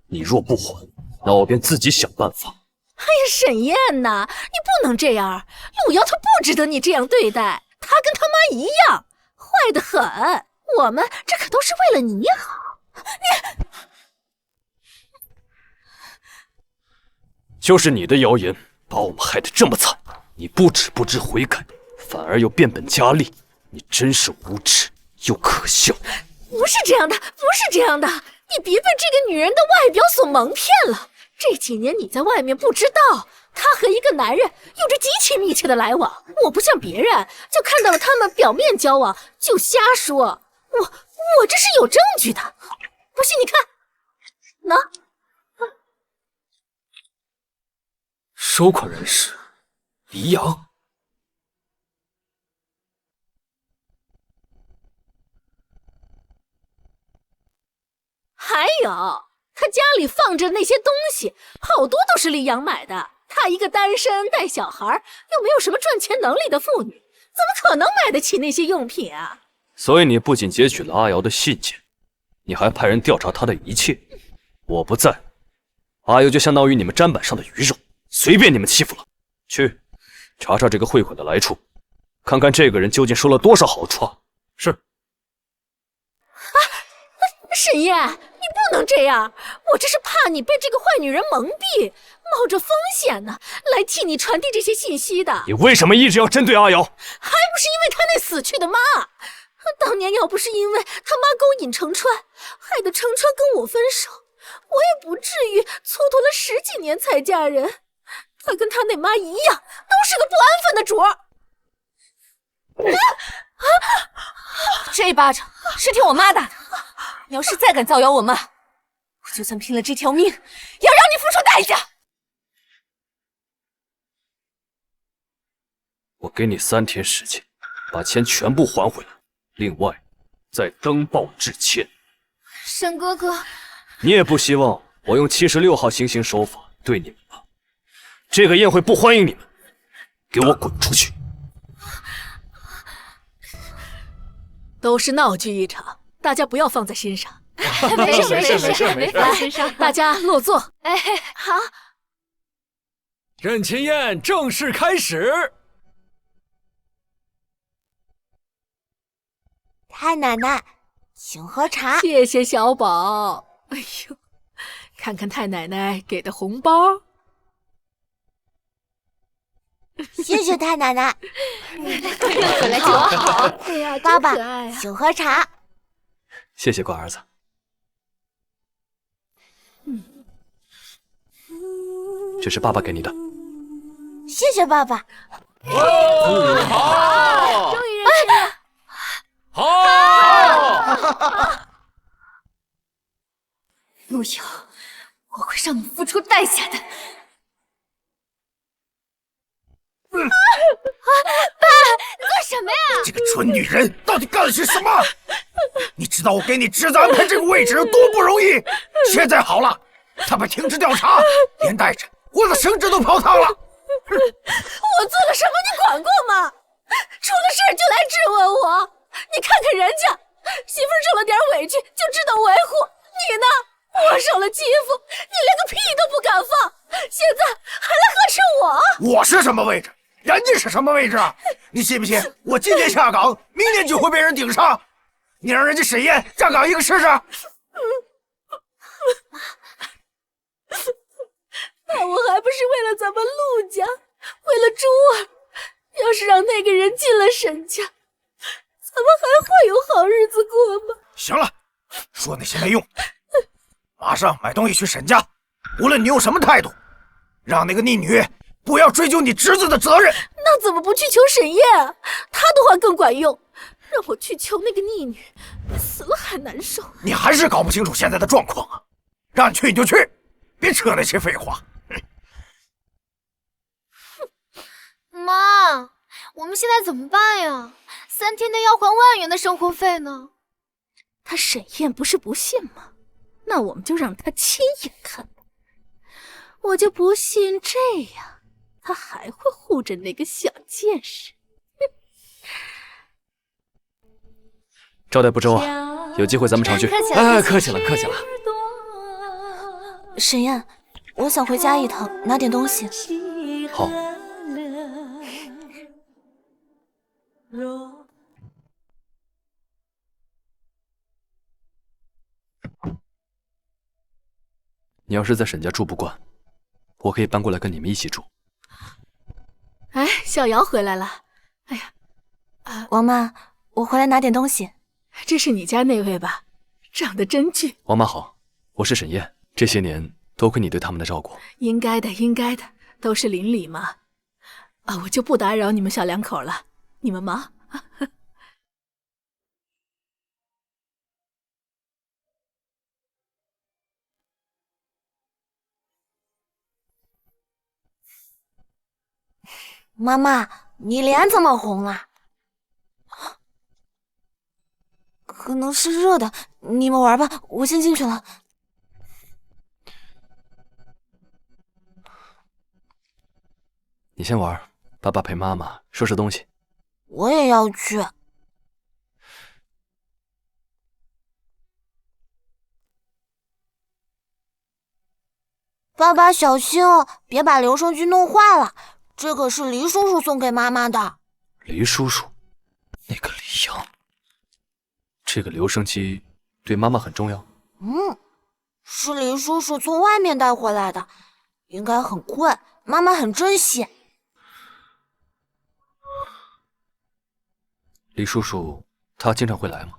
你若不还，那我便自己想办法。哎呀，沈燕呐，你不能这样，陆瑶她不值得你这样对待，她跟她妈一样，坏得很。我们这可都是为了你好。就是你的谣言把我们害得这么惨，你不止不知悔改，反而又变本加厉，你真是无耻又可笑。不是这样的，不是这样的，你别被这个女人的外表所蒙骗了。这几年你在外面不知道，她和一个男人有着极其密切的来往。我不像别人，就看到了他们表面交往就瞎说。我这是有证据的，不信你看，喏。收款人是黎阳。还有，他家里放着那些东西，好多都是黎阳买的。他一个单身带小孩，又没有什么赚钱能力的妇女，怎么可能买得起那些用品啊？所以你不仅截取了阿瑶的信件，你还派人调查她的一切。我不在，阿瑶就相当于你们砧板上的鱼肉，随便你们欺负了。去查查这个汇款的来处，看看这个人究竟收了多少好处。是。沈燕，你不能这样，我这是怕你被这个坏女人蒙蔽，冒着风险呢，来替你传递这些信息的。你为什么一直要针对阿瑶？还不是因为她那死去的妈。当年要不是因为他妈勾引程川，害得程川跟我分手，我也不至于蹉跎了10几年才嫁人。他跟他那妈一样，都是个不安分的主儿。这一巴掌是听我妈打的，你要是再敢造谣我妈，我就算拼了这条命，也要让你付出代价。我给你3天时间，把钱全部还回来。另外，再登报致歉。沈哥哥，你也不希望我用76号行刑手法对你们吧？这个宴会不欢迎你们，给我滚出去！都是闹剧一场，大家不要放在心上。没事，没放心上。大家落座。哎，好。认亲宴正式开始。太奶奶，请喝茶。谢谢小宝。哎呦，看看太奶奶给的红包。谢谢太奶奶。本来就好。哎呀，爸爸，请喝茶。谢谢乖儿子。这是爸爸给你的。谢谢爸爸。好，终于认亲了。好！陆瑶，我会让你付出代价的。爸，你做什么呀？这个蠢女人到底干了些什么？你知道我给你侄子安排这个位置有多不容易？现在好了，他被停职调查，连带着我的升职都泡汤了。我做了什么你管过吗？出了事就来质问我，你看看人家媳妇受了点委屈就知道维护，你呢？我受了欺负，你连个屁都不敢放，现在还来呵斥我？我是什么位置？人家是什么位置？你信不信我今年下岗，明年就会被人顶上？你让人家沈燕站岗一个试试？那我还不是为了咱们陆家，为了珠儿。要是让那个人进了沈家，咱们还会有好日子过吗？行了，说那些没用，马上买东西去沈家。无论你用什么态度，让那个逆女不要追究你侄子的责任。那怎么不去求沈燕啊？她的话更管用。让我去求那个逆女，比死了还难受。你还是搞不清楚现在的状况啊！让你去你就去，别扯那些废话。妈，我们现在怎么办呀？3天内要还万元的生活费呢。他沈燕不是不信吗？那我们就让他亲眼看吧。我就不信这样，他还会护着那个小贱人。招待不周啊，有机会咱们常聚。哎，客气了，客气了。沈燕，我想回家一趟，拿点东西。好。你要是在沈家住不惯，我可以搬过来跟你们一起住。哎，小瑶回来了。哎呀，王妈，我回来拿点东西。这是你家那位吧？长得真俊。王妈好，我是沈燕，这些年多亏你对他们的照顾。应该的，应该的，都是邻里嘛。啊，我就不打扰你们小两口了，你们忙。妈妈，你脸怎么红了？可能是热的，你们玩吧，我先进去了。你先玩，爸爸陪妈妈收拾东西。我也要去。爸爸小心哦，别把留声机弄坏了。这可是黎叔叔送给妈妈的。黎叔叔，那个黎阳，这个留声机对妈妈很重要。是黎叔叔从外面带回来的，应该很贵，妈妈很珍惜。黎叔叔他经常会来吗？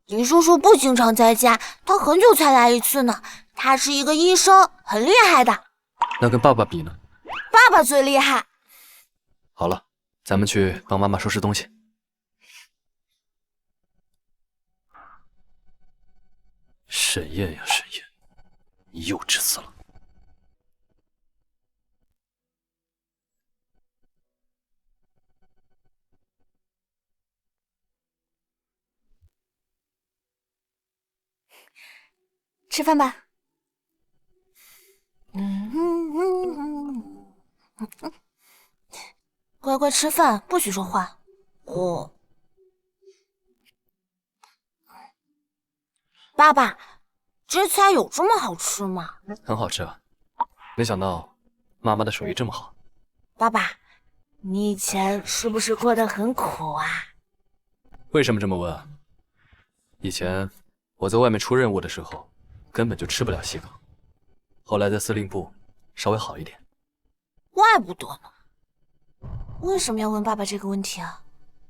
黎叔叔不经常在家，他很久才来一次呢。他是一个医生，很厉害的。那跟爸爸比呢？爸爸最厉害。好了，咱们去帮妈妈收拾东西。沈燕呀，沈燕，你幼稚死了。吃饭吧。乖乖吃饭，不许说话。爸爸，这菜有这么好吃吗？很好吃啊，没想到妈妈的手艺这么好。爸爸，你以前是不是过得很苦啊？为什么这么问啊？以前我在外面出任务的时候，根本就吃不了细糠，后来在司令部稍微好一点。怪不得呢。为什么要问爸爸这个问题啊？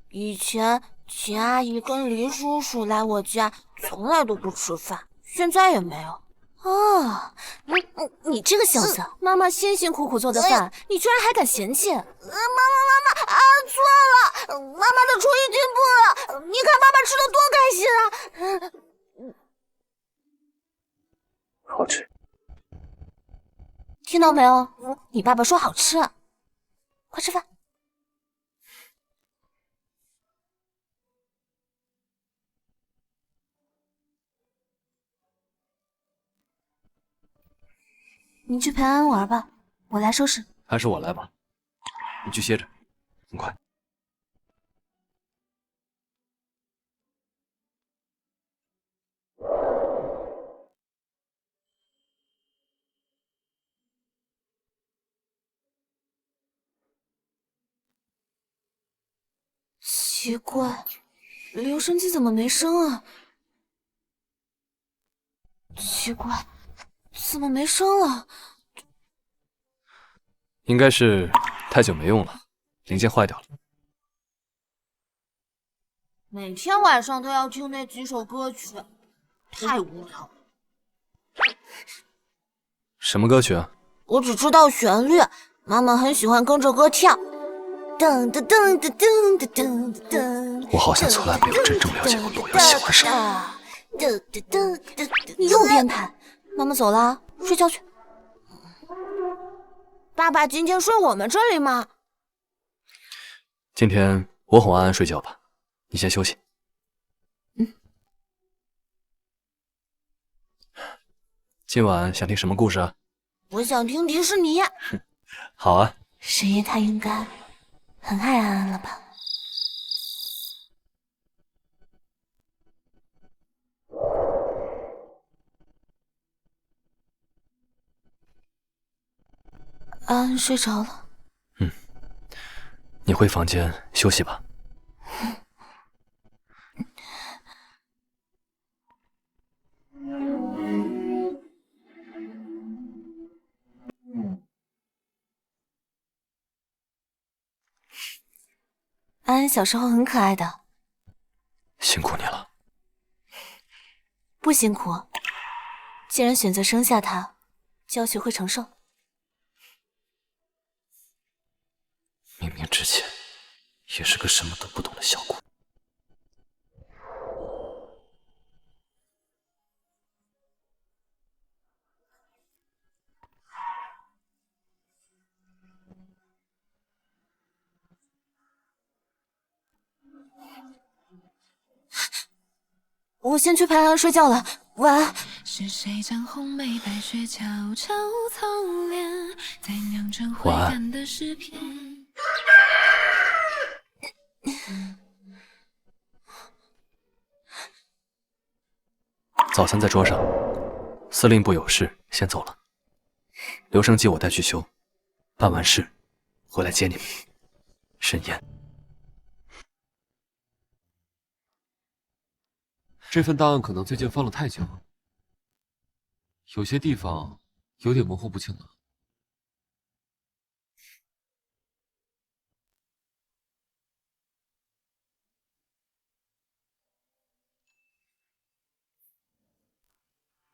以前秦阿姨跟黎叔叔来我家，从来都不吃饭，现在也没有。哦，你这个小子，妈妈辛辛苦苦做的饭，你居然还敢嫌弃？妈妈啊，错了，妈妈的厨艺进步了，你看妈妈吃的多开心啊！好吃。听到没有？你爸爸说好吃，快吃饭。你去陪安安玩吧，我来收拾。还是我来吧，你去歇着，很快。奇怪，留声机怎么没声啊？奇怪，怎么没声了？应该是太久没用了，零件坏掉了。每天晚上都要听那几首歌曲，太无聊了。什么歌曲啊？我只知道旋律，妈妈很喜欢跟着歌跳。噔噔噔噔噔噔噔噔。我好像从来没有真正了解过路遥喜欢什么。你又编排，妈妈走了，睡觉去。爸爸今天睡我们这里吗？今天我哄安安睡觉吧，你先休息。今晚想听什么故事啊？我想听迪士尼。好啊。沈爷他应该很爱安安了吧？安安睡着了。你回房间休息吧。安安小时候很可爱的。辛苦你了。不辛苦，既然选择生下他，就要学会承受。明明之前也是个什么都不懂的小姑。我先去陪安安睡觉了，晚安。是谁将红梅白雪悄悄操练，再酿成回晚安甘的诗篇。早餐在桌上，司令部有事先走了。留声机我带去修，办完事回来接你们。沈岩。这份档案可能最近放了太久，有些地方有点模糊不清了。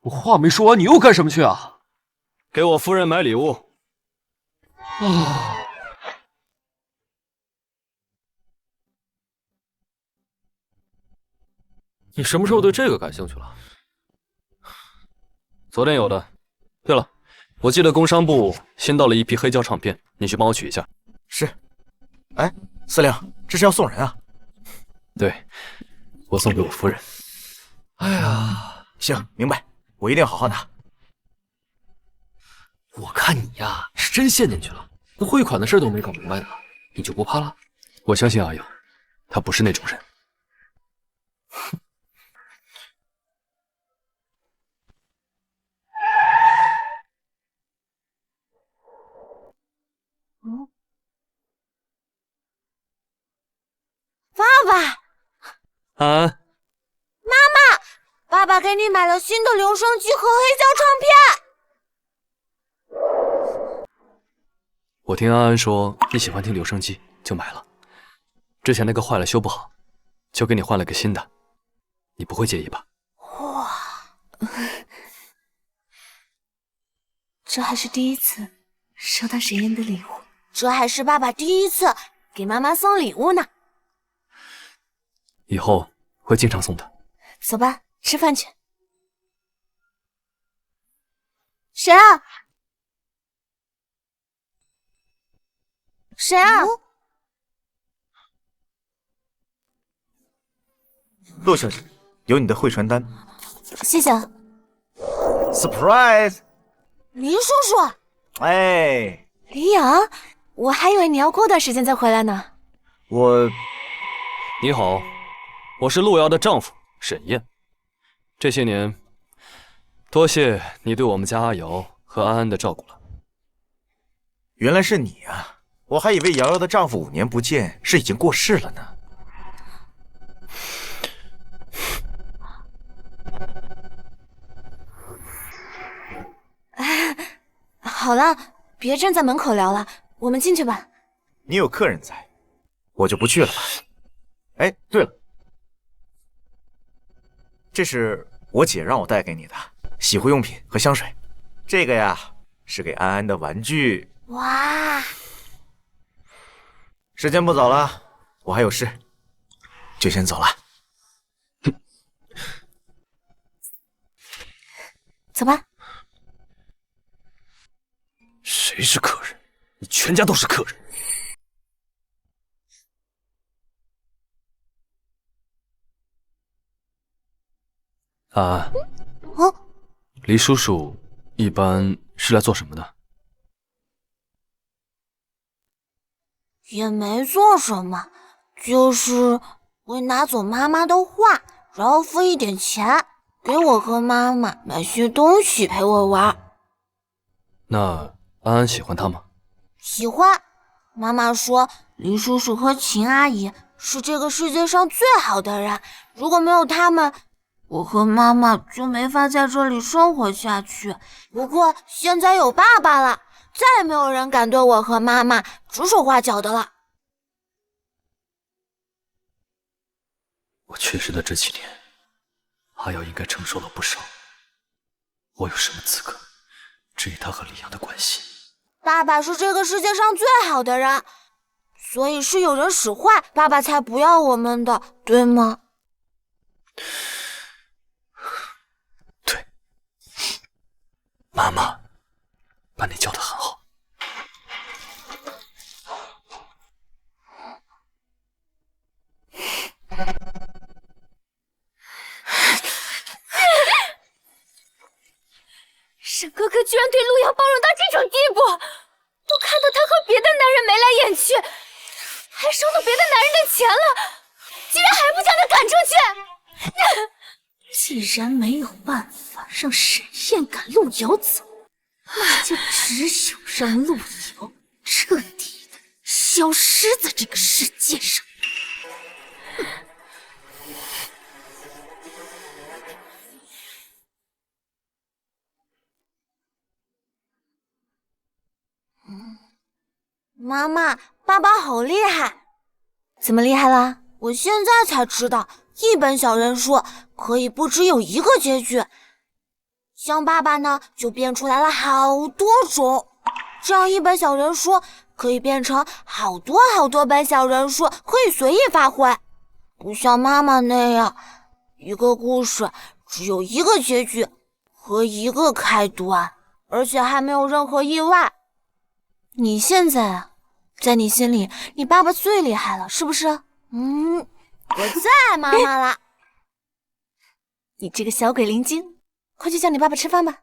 我话没说完，你又干什么去啊？给我夫人买礼物。啊！你什么时候对这个感兴趣了？昨天有的。对了，我记得工商部新到了一批黑胶唱片，你去帮我取一下。是。哎，司令，这是要送人啊？对，我送给我夫人。哎呀，行，明白，我一定好好拿。我看你呀，是真陷进去了，那汇款的事都没搞明白呢，你就不怕了？我相信阿友，他不是那种人。爸爸，安安，妈妈，爸爸给你买了新的留声机和黑胶唱片。我听安安说你喜欢听留声机，就买了。之前那个坏了修不好，就给你换了个新的，你不会介意吧？哇，这还是第一次收到沈岩的礼物，这还是爸爸第一次给妈妈送礼物呢。以后会经常送的。走吧，吃饭去。谁啊？谁啊？陆小姐，有你的汇传单。谢谢啊。 Surprise！黎叔叔，哎，黎阳，我还以为你要过段时间再回来呢。你好，我是陆瑶的丈夫沈燕。这些年，多谢你对我们家阿瑶和安安的照顾了。原来是你啊！我还以为瑶瑶的丈夫5年不见是已经过世了呢。好了，别站在门口聊了，我们进去吧。你有客人在，我就不去了吧。哎，对了，这是我姐让我带给你的洗护用品和香水。这个呀，是给安安的玩具。哇，时间不早了，我还有事，就先走了。走吧。谁是客人？你全家都是客人。安安，黎叔叔一般是来做什么的？也没做什么，就是会拿走妈妈的画，然后付一点钱给我和妈妈买些东西陪我玩。那安安喜欢他吗？喜欢。妈妈说黎叔叔和秦阿姨是这个世界上最好的人，如果没有他们，我和妈妈就没法在这里生活下去。不过现在有爸爸了，再也没有人敢对我和妈妈指手画脚的了。我去世的这几年，阿瑶应该承受了不少。我有什么资格质疑他和李阳的关系？爸爸是这个世界上最好的人，所以是有人使坏，爸爸才不要我们的，对吗？对，妈妈把你教得很好。沈哥哥居然对陆瑶包容到这种地步，都看到他和别的男人眉来眼去，还收了别的男人的钱了，竟然还不将他赶出去！既然没有办法让沈燕赶陆瑶走，那就只有让陆瑶彻底的消失在这个世界上。妈妈，爸爸好厉害！怎么厉害了？我现在才知道，一本小人书可以不只有一个结局。像爸爸呢，就变出来了好多种，这样一本小人书可以变成好多好多本小人书，可以随意发挥。不像妈妈那样，一个故事只有一个结局和一个开端，而且还没有任何意外。你现在啊，在你心里，你爸爸最厉害了，是不是？我最爱妈妈了。你这个小鬼灵精，快去叫你爸爸吃饭吧。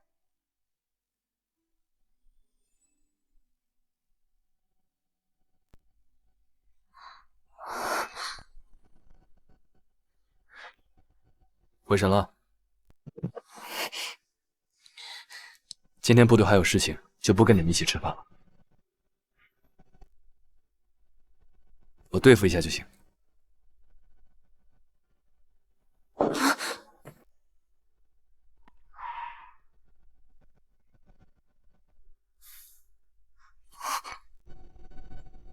回神了。今天部队还有事情，就不跟你们一起吃饭了。我对付一下就行。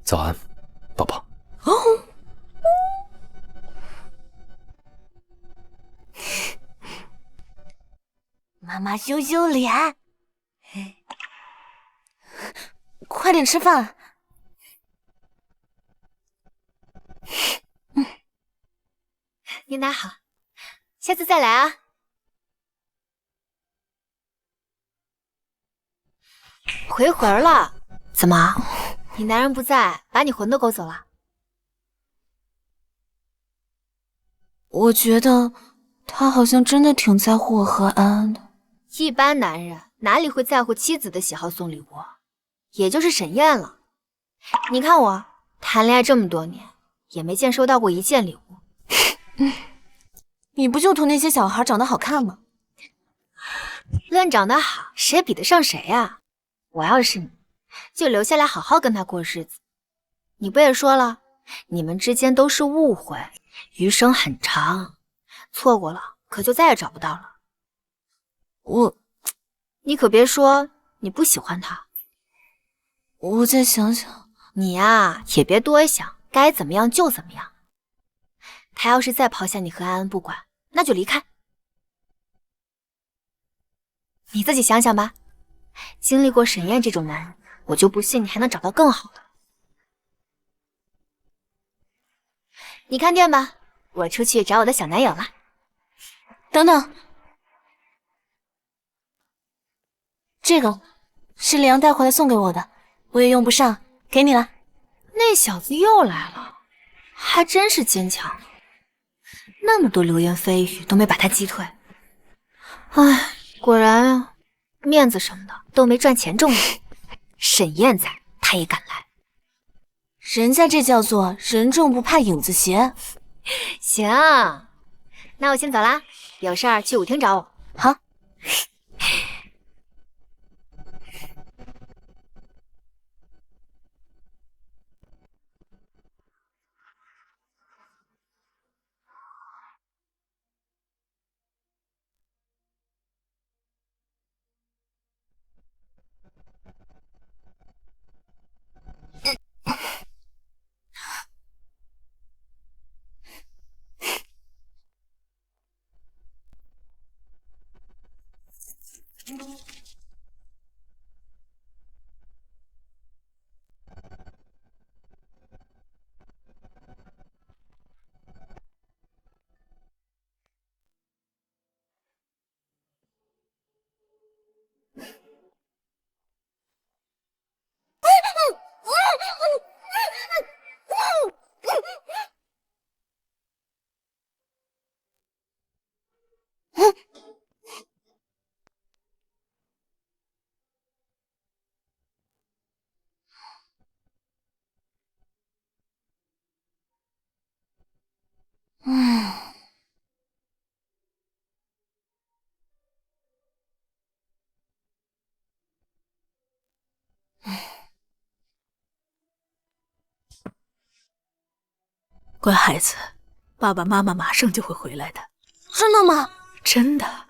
早安，宝宝。妈妈羞羞脸，快点吃饭。你奶好，下次再来啊。回魂了？怎么？你男人不在，把你魂都勾走了？我觉得他好像真的挺在乎我和安安的。一般男人哪里会在乎妻子的喜好送礼物？也就是沈燕了。你看我谈恋爱这么多年，也没见收到过一件礼物。你不就图那些小孩长得好看吗？论长得好，谁比得上谁呀？我要是你，就留下来好好跟他过日子。你不也说了，你们之间都是误会，余生很长，错过了可就再也找不到了。你可别说你不喜欢他。我再想想。你呀，也别多想，该怎么样就怎么样。他要是再抛下你和安安不管，那就离开。你自己想想吧，经历过沈燕这种男人，我就不信你还能找到更好的。你看店吧，我出去找我的小男友了。等等，这个是李阳带回来送给我的，我也用不上，给你了。那小子又来了，还真是坚强。那么多流言蜚语都没把他击退。唉，果然啊，面子什么的都没赚钱重要。沈燕在，他也敢来。人家这叫做人重不怕影子斜。行，那我先走啦，有事儿去舞厅找我。好。乖孩子，爸爸妈妈马上就会回来的。真的吗？真的。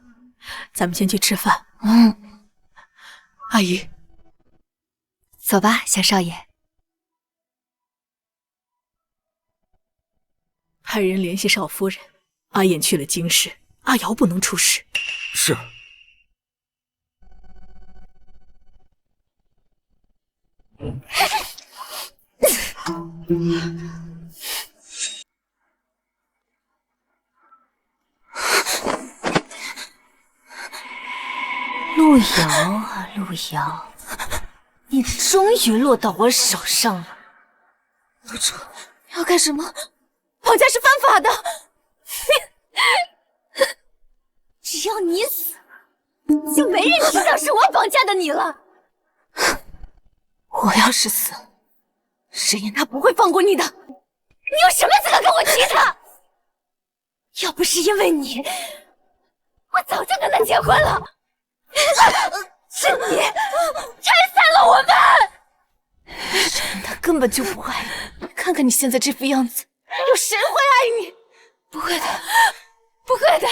咱们先去吃饭。阿姨，走吧，小少爷。派人联系少夫人，阿燕去了京师，阿瑶不能出事。是。路遥啊，路遥，你终于落到我手上了。要干什么？绑架是犯法的。只要你死，就没人知道是我绑架的你了。我要是死，沈燕她不会放过你的。你有什么资格跟我提他？要不是因为你，我早就跟他结婚了。是你拆散了我们。沈燕她根本就不爱你，看看你现在这副样子，有谁会爱你？不会的，不会的。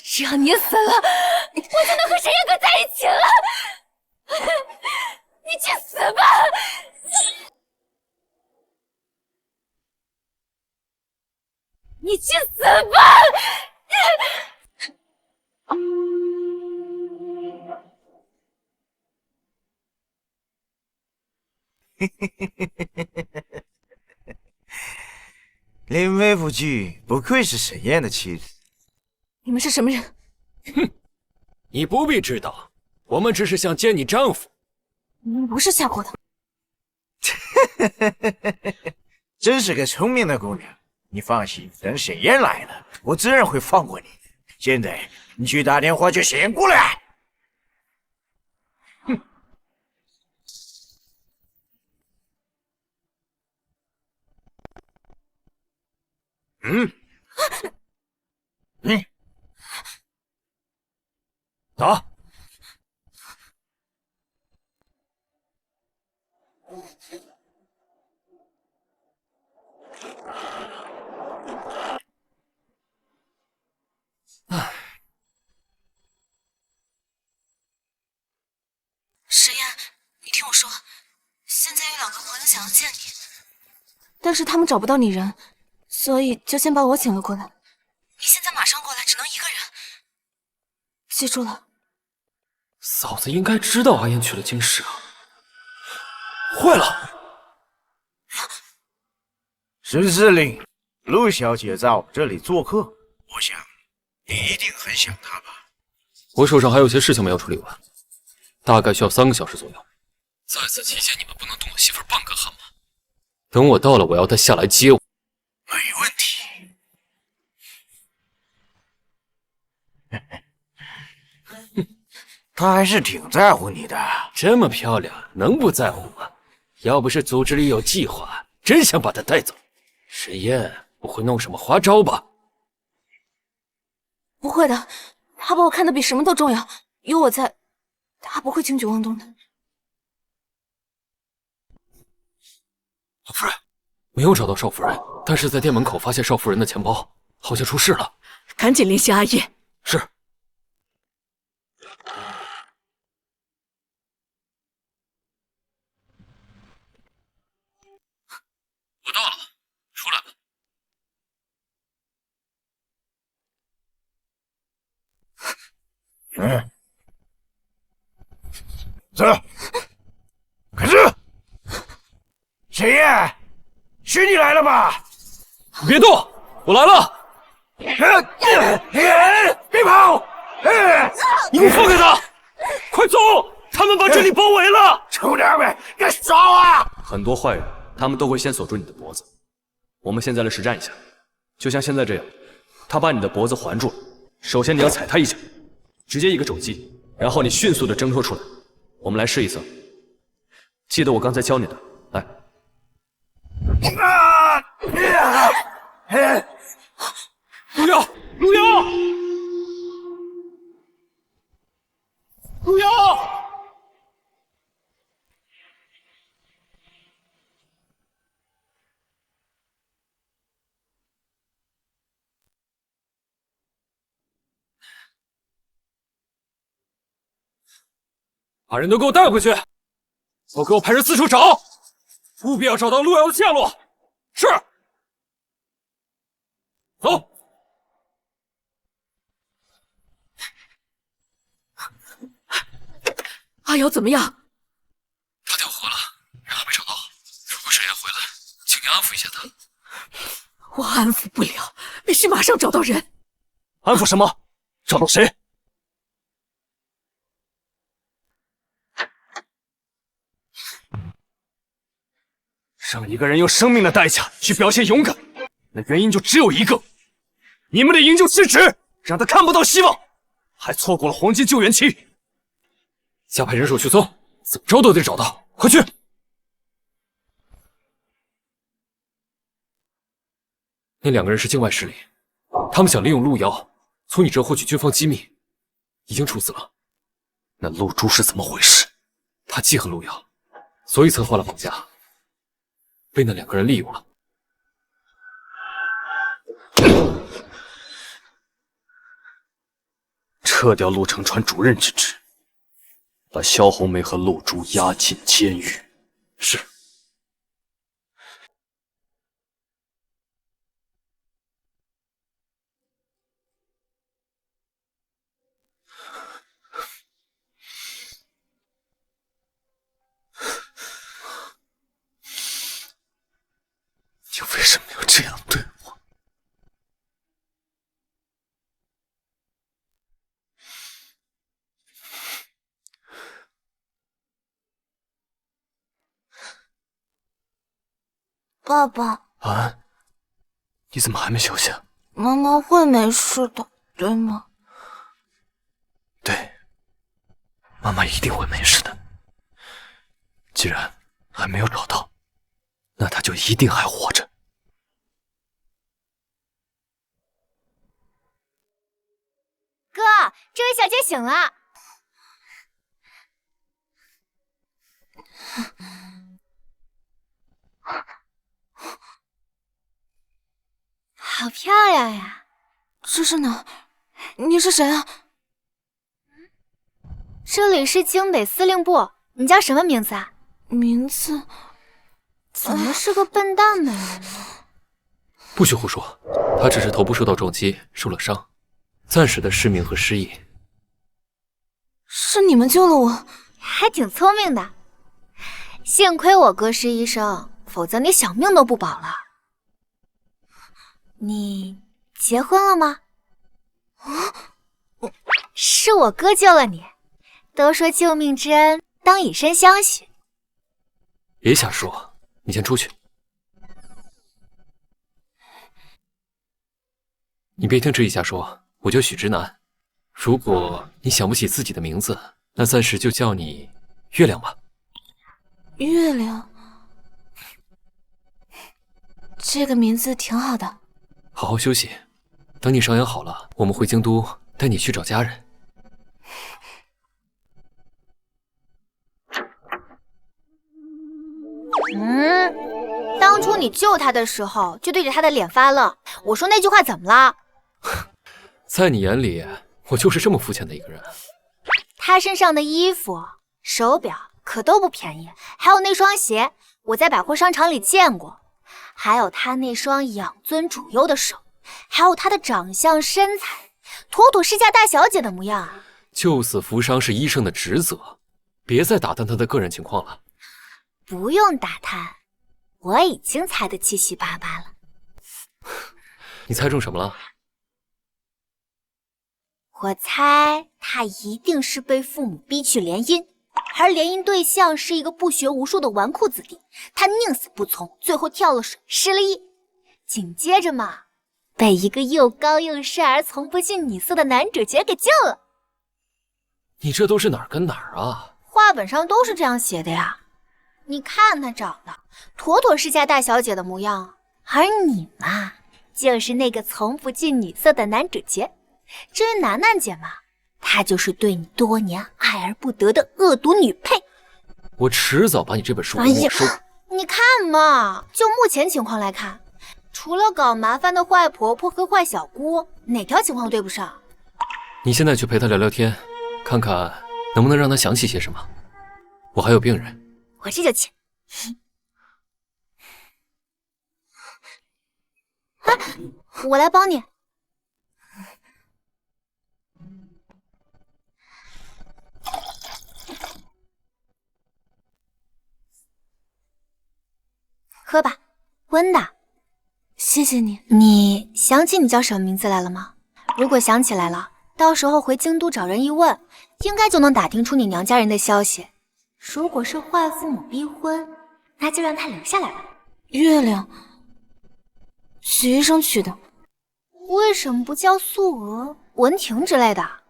只要你死了，我就能和沈燕哥在一起了。你去死吧！你去死吧！林微夫君不愧是沈燕的妻子。你们是什么人？哼，你不必知道，我们只是想见你丈夫。你们不是下过的。真是个聪明的姑娘。你放心，等沈燕来了，我自然会放过你。现在你去打电话叫沈燕过来。打！石岩，你听我说，现在有2个朋友想要见你，但是他们找不到你人，所以就先把我请了过来。你现在马上过来，只能1个人，记住了。嫂子应该知道阿燕去了京师啊。坏了！沈司令，陆小姐在我这里做客，我想你一定很想她吧？我手上还有些事情没有处理完，大概需要3个小时左右。在此期间，你们不能动我媳妇半根汗毛。等我到了，我要她下来接我。没问题。她还是挺在乎你的。这么漂亮，能不在乎吗？要不是组织里有计划，真想把她带走。石燕不会弄什么花招吧？不会的，他把我看得比什么都重要，有我在，他不会轻举妄动的。老夫人，没有找到少夫人，但是在店门口发现少夫人的钱包，好像出事了。赶紧联系阿燕。是。我到了，出来吧。走，可是，沈燕，是你来了吧？别动，我来了！别跑！你给我放开他！快走！他们把这里包围了！臭娘们，敢耍我啊！很多坏人，他们都会先锁住你的脖子。我们现在来实战一下，就像现在这样，他把你的脖子环住了。首先你要踩他一脚，直接一个肘击，然后你迅速的挣脱出来。我们来试一次，记得我刚才教你的，来。陆瑶，陆瑶，陆瑶！把人都给我带回去！都给我派人四处找，务必要找到陆瑶的下落。是。走。阿瑶怎么样？他掉河了，人还没找到。如果沈燕回来，请您安抚一下他。我安抚不了，必须马上找到人。安抚什么？找到谁？让一个人用生命的代价去表现勇敢，那原因就只有一个：你们的营救失职，让他看不到希望，还错过了黄金救援期。加派人手去搜，怎么着都得找到，快去！那2个人是境外势力，他们想利用陆瑶从你这获取军方机密，已经处死了。那陆珠是怎么回事？他记恨陆瑶，所以策划了绑架，被那2个人利用了。撤掉陆承川主任之职，把萧红梅和陆珠押进监狱。是。你为什么要这样对我？爸爸，安，你怎么还没休息啊？妈妈会没事的，对吗？对，妈妈一定会没事的。既然还没有找到，那她就一定还活着。这位小姐醒了。好漂亮呀！这是哪？你是谁啊？这里是京北司令部，你叫什么名字啊？名字？怎么是个笨蛋美人呢？不许胡说，他只是头部受到撞击，受了伤，暂时的失明和失忆。是你们救了我，还挺聪明的。幸亏我哥是医生，否则你小命都不保了。你结婚了吗？是我哥救了你。都说救命之恩，当以身相许。别瞎说，你先出去。你别听这一瞎说，我叫许直男。如果你想不起自己的名字，那暂时就叫你月亮吧。月亮，这个名字挺好的。好好休息，等你伤养好了，我们回京都带你去找家人。当初你救他的时候，就对着他的脸发愣。我说那句话怎么了？在你眼里，我就是这么肤浅的一个人。他身上的衣服、手表可都不便宜，还有那双鞋，我在百货商场里见过。还有他那双养尊处优的手，还有他的长相身材，妥妥是家大小姐的模样啊！救死扶伤是医生的职责，别再打探他的个人情况了。不用打探，我已经猜得七七八八了。你猜中什么了？我猜他一定是被父母逼去联姻，而联姻对象是一个不学无术的纨绔子弟，他宁死不从，最后跳了水失了忆。紧接着嘛，被一个又高又帅而从不近女色的男主角给救了。你这都是哪儿跟哪儿啊？画本上都是这样写的呀。你看他长得妥妥是家大小姐的模样，而你嘛，就是那个从不近女色的男主角。至于楠楠姐嘛，她就是对你多年爱而不得的恶毒女配。我迟早把你这本书给没收。你看嘛，就目前情况来看，除了搞麻烦的坏婆婆和坏小姑，哪条情况对不上？你现在去陪她聊聊天，看看能不能让她想起些什么。我还有病人。我这就去。啊，我来帮你。喝吧，温的。谢谢你。你想起你叫什么名字来了吗？如果想起来了，到时候回京都找人一问，应该就能打听出你娘家人的消息。如果是坏父母逼婚，那就让他留下来吧。月亮，许医生取的。为什么不叫素娥、文婷之类的？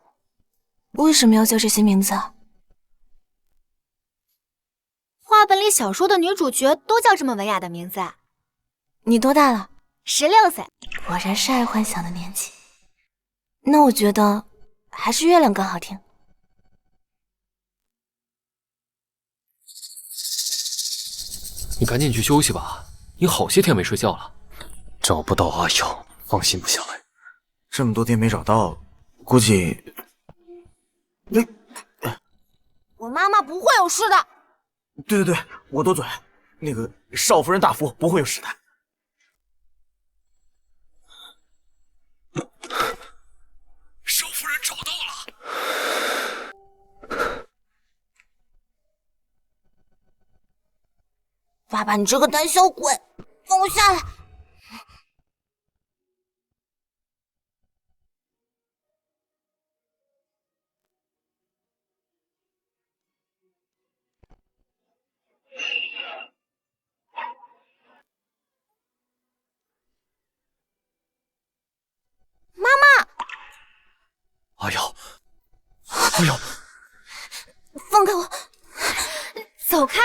为什么要叫这些名字啊？画本里小说的女主角都叫这么文雅的名字。你多大了？16岁。果然是爱幻想的年纪。那我觉得还是月亮更好听。你赶紧去休息吧，你好些天没睡觉了。找不到阿瑶，放心不下来。这么多天没找到，估计我妈妈不会有事的。对，我多嘴。那个少夫人大福不会有事的。少夫人找到了。爸爸，你这个胆小鬼，放我下来！妈妈！阿瑶，阿瑶，放开我！走开！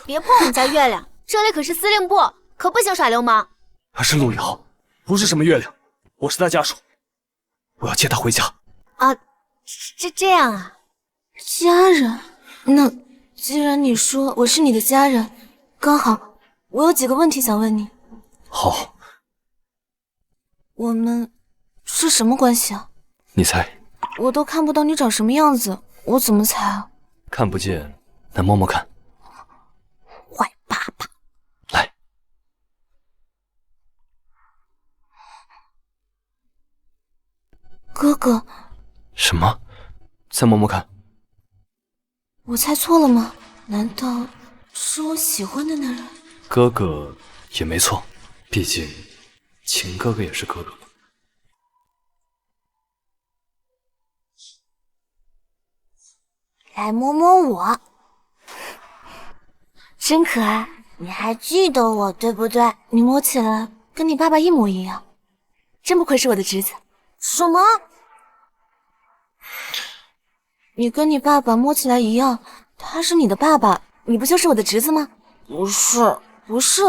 别碰我们家月亮，这里可是司令部，可不行耍流氓。他是陆瑶，不是什么月亮，我是他家属，我要接他回家。啊，这样啊？家人？那既然你说我是你的家人，刚好我有几个问题想问你。好，我们是什么关系啊？你猜。我都看不到你长什么样子，我怎么猜啊？看不见，那摸摸看。坏爸爸。来。哥哥。什么？再摸摸看。我猜错了吗？难道是我喜欢的男人？哥哥也没错，毕竟秦哥哥也是哥哥。来摸摸我，真可爱。你还记得我对不对？你摸起来跟你爸爸一模一样，真不愧是我的侄子。什么？你跟你爸爸摸起来一样，他是你的爸爸，你不就是我的侄子吗？不是，不是？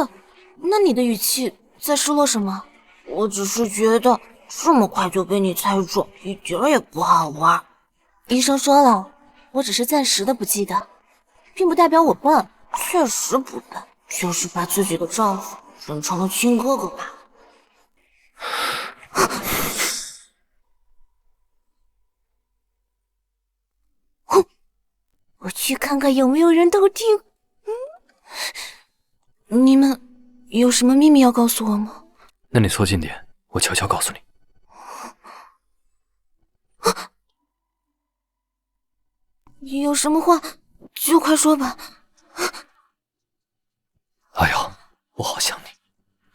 那你的语气在失落什么？我只是觉得这么快就被你猜中，一点也不好玩。医生说了，我只是暂时的不记得，并不代表我笨。确实不笨，就是把自己的丈夫认成了亲哥哥吧。我去看看有没有人偷听。你们有什么秘密要告诉我吗？那你凑近点，我悄悄告诉你。有什么话就快说吧。阿瑶，我好想你，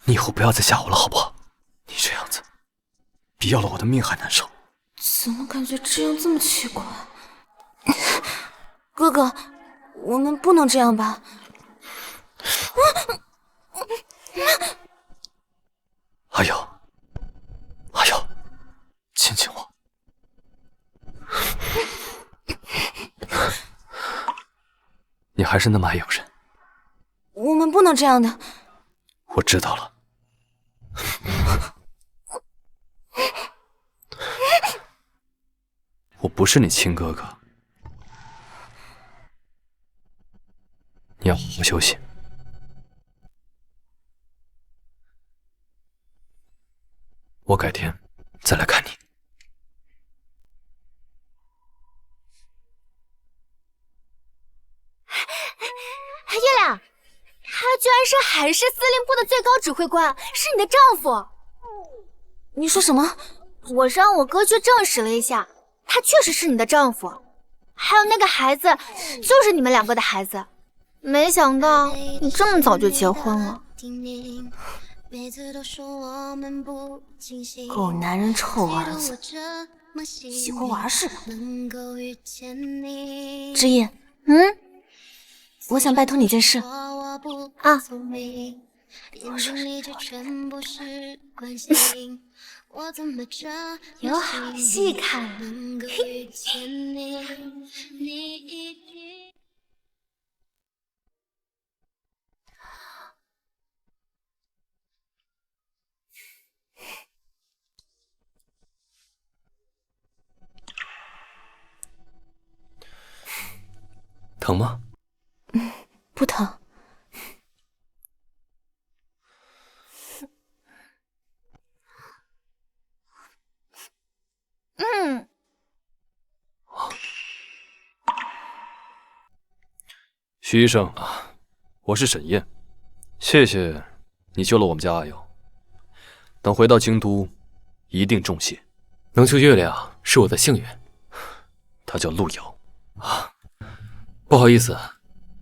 你以后不要再吓我了，好不好？你这样子，比要了我的命还难受。怎么感觉这样这么奇怪？哥哥，我们不能这样吧？阿瑶，阿瑶，亲亲我。你还是那么爱咬人。我们不能这样的。我知道了。我不是你亲哥哥。你要好好休息。我改天再来看你。月亮，他居然是海事司令部的最高指挥官，是你的丈夫。你说什么？我让我哥去证实了一下，他确实是你的丈夫，还有那个孩子就是你们两个的孩子。没想到你这么早就结婚了。狗男人臭儿子，喜欢玩是吧？知夜，我想拜托你件事啊。有好戏看。疼吗？不疼。徐医生，我是沈燕，谢谢你救了我们家阿瑶。等回到京都，一定重谢。能救月亮是我的幸运。他叫陆瑶啊，不好意思，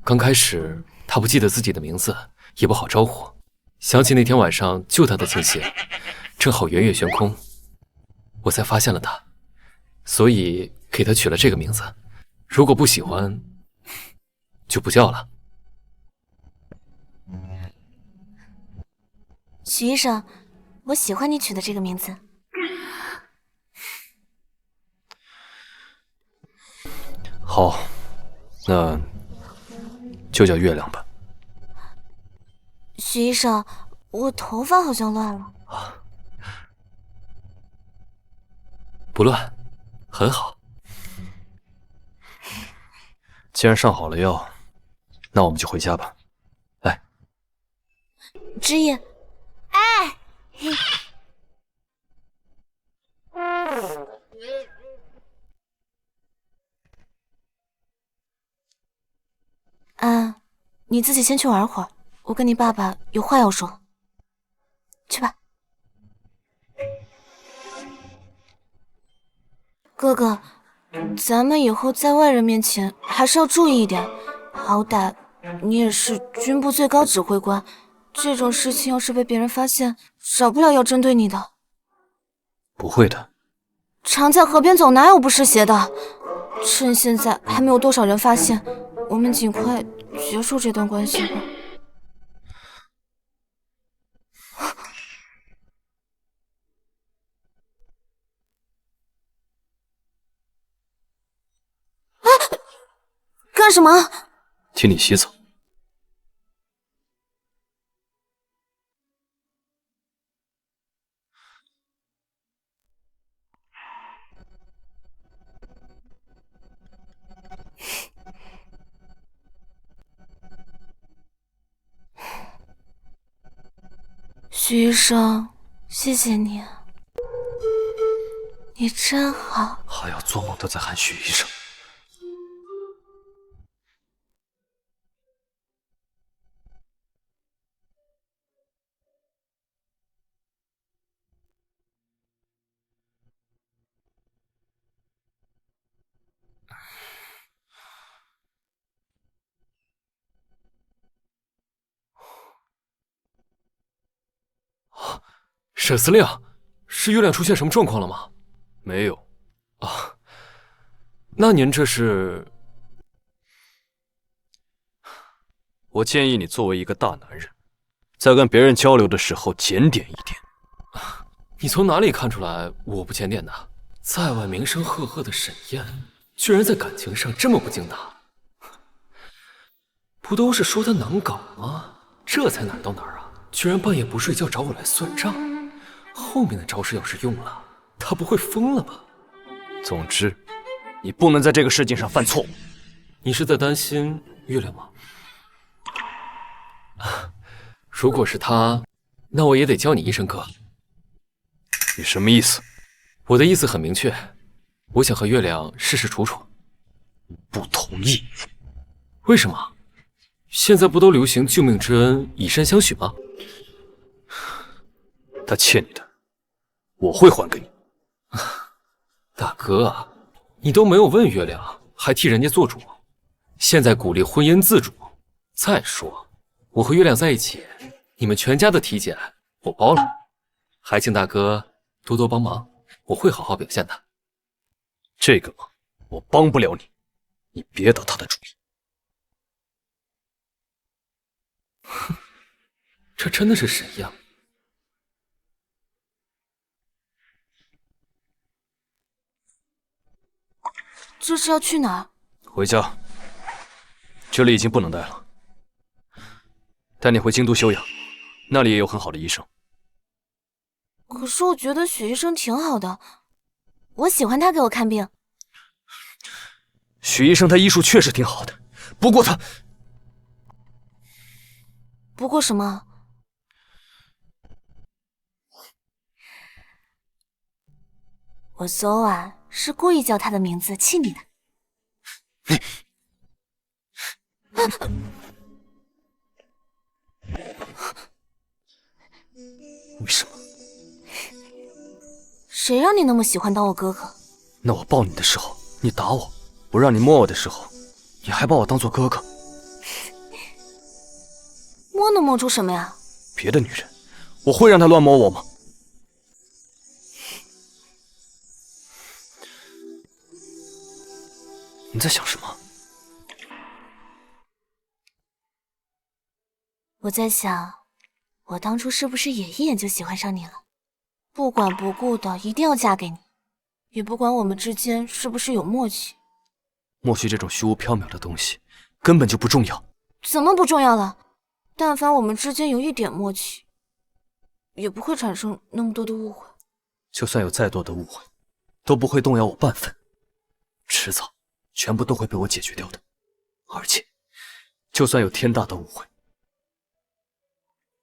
刚开始他不记得自己的名字，也不好招呼。想起那天晚上救他的情形，正好圆月悬空，我才发现了他，所以给他取了这个名字。如果不喜欢，就不叫了。许医生，我喜欢你取的这个名字。好，那就叫月亮吧。许医生，我头发好像乱了。不乱，很好。既然上好了药，那我们就回家吧。来，之夜，哎，安，你自己先去玩会儿，我跟你爸爸有话要说。去吧。哥哥，咱们以后在外人面前还是要注意一点，好歹你也是军部最高指挥官，这种事情要是被别人发现，少不了要针对你的。不会的。常在河边走，哪有不湿鞋的？趁现在还没有多少人发现，我们尽快结束这段关系吧。干什么？替你洗澡。许医生，谢谢你，你真好。还要做梦都在喊许医生。沈司令，是月亮出现什么状况了吗？没有。啊，那您这是？我建议你作为一个大男人，在跟别人交流的时候检点一点。你从哪里看出来我不检点的？在外名声赫赫的沈燕，居然在感情上这么不经打，不都是说他难搞吗？这才哪儿到哪儿啊！居然半夜不睡觉找我来算账。后面的招式要是用了，他不会疯了吧？总之，你不能在这个事情上犯错误。你是在担心月亮吗？如果是他，那我也得叫你一声哥。你什么意思？我的意思很明确，我想和月亮试试楚楚。不同意。为什么？现在不都流行救命之恩以身相许吗？他欠你的，我会还给你。大哥，你都没有问月亮，还替人家做主，现在鼓励婚姻自主。再说，我和月亮在一起，你们全家的体检我包了，还请大哥多多帮忙，我会好好表现的。这个忙我帮不了你，你别打他的主意。哼，这真的是神样。这是要去哪儿？回家，这里已经不能待了。带你回京都休养，那里也有很好的医生。可是我觉得许医生挺好的，我喜欢他给我看病。许医生他医术确实挺好的，不过他……不过什么？我昨晚是故意叫他的名字气你的。为什么？谁让你那么喜欢当我哥哥？那我抱你的时候，你打我；不让你摸我的时候，你还把我当做哥哥。摸能摸出什么呀？别的女人，我会让她乱摸我吗？你在想什么？我在想，我当初是不是也一眼就喜欢上你了？不管不顾的一定要嫁给你，也不管我们之间是不是有默契。默契这种虚无缥缈的东西根本就不重要。怎么不重要了？但凡我们之间有一点默契，也不会产生那么多的误会。就算有再多的误会，都不会动摇我半分。迟早，全部都会被我解决掉的。而且，就算有天大的误会，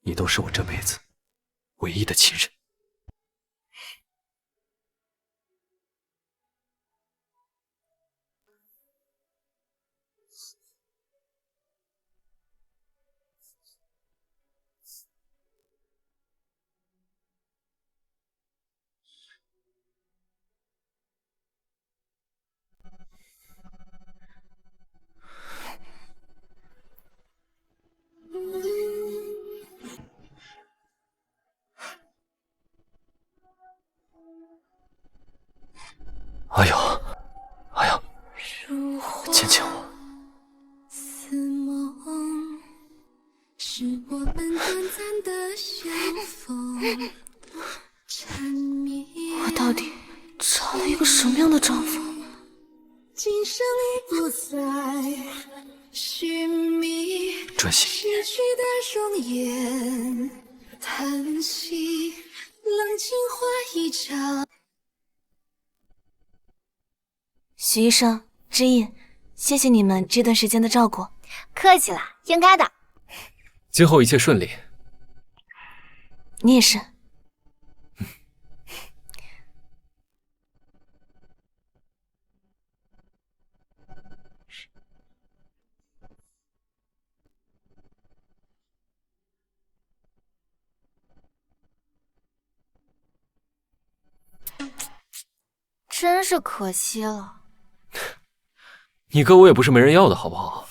你都是我这辈子唯一的亲人。哎呦，哎呀，亲亲我。似梦，是我们短暂的相逢。缠绵。我到底找了一个什么样的丈夫？今生已不再寻觅，专心。失去的容颜，叹息，冷清化一场。许医生、知音，谢谢你们这段时间的照顾。客气了，应该的。今后一切顺利。你也是。真是可惜了。你哥我也不是没人要的，好不好？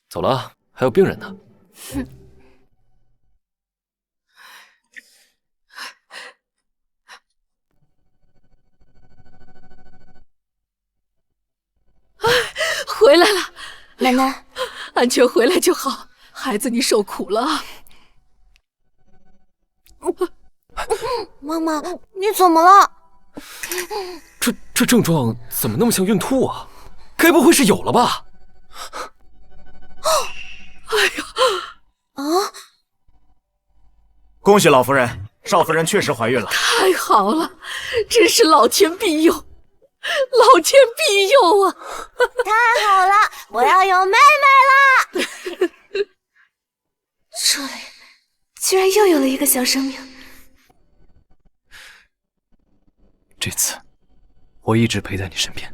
走了，还有病人呢。哼。回来了，奶奶，安全回来就好。孩子，你受苦了啊！妈妈，你怎么了？这症状怎么那么像孕吐啊？该不会是有了吧？哎呀！啊！恭喜老夫人，少夫人确实怀孕了。太好了，真是老天庇佑，老天庇佑啊！太好了，我要有妹妹了！这里居然又有了一个小生命。这次我一直陪在你身边。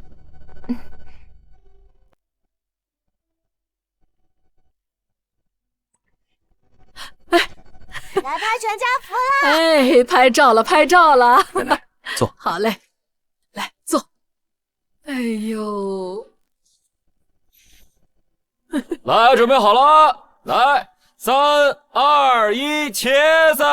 来拍全家福了！哎，拍照了，拍照了！奶奶，坐。好嘞，来坐。哎呦，来，准备好了，来，3、2、1，茄子！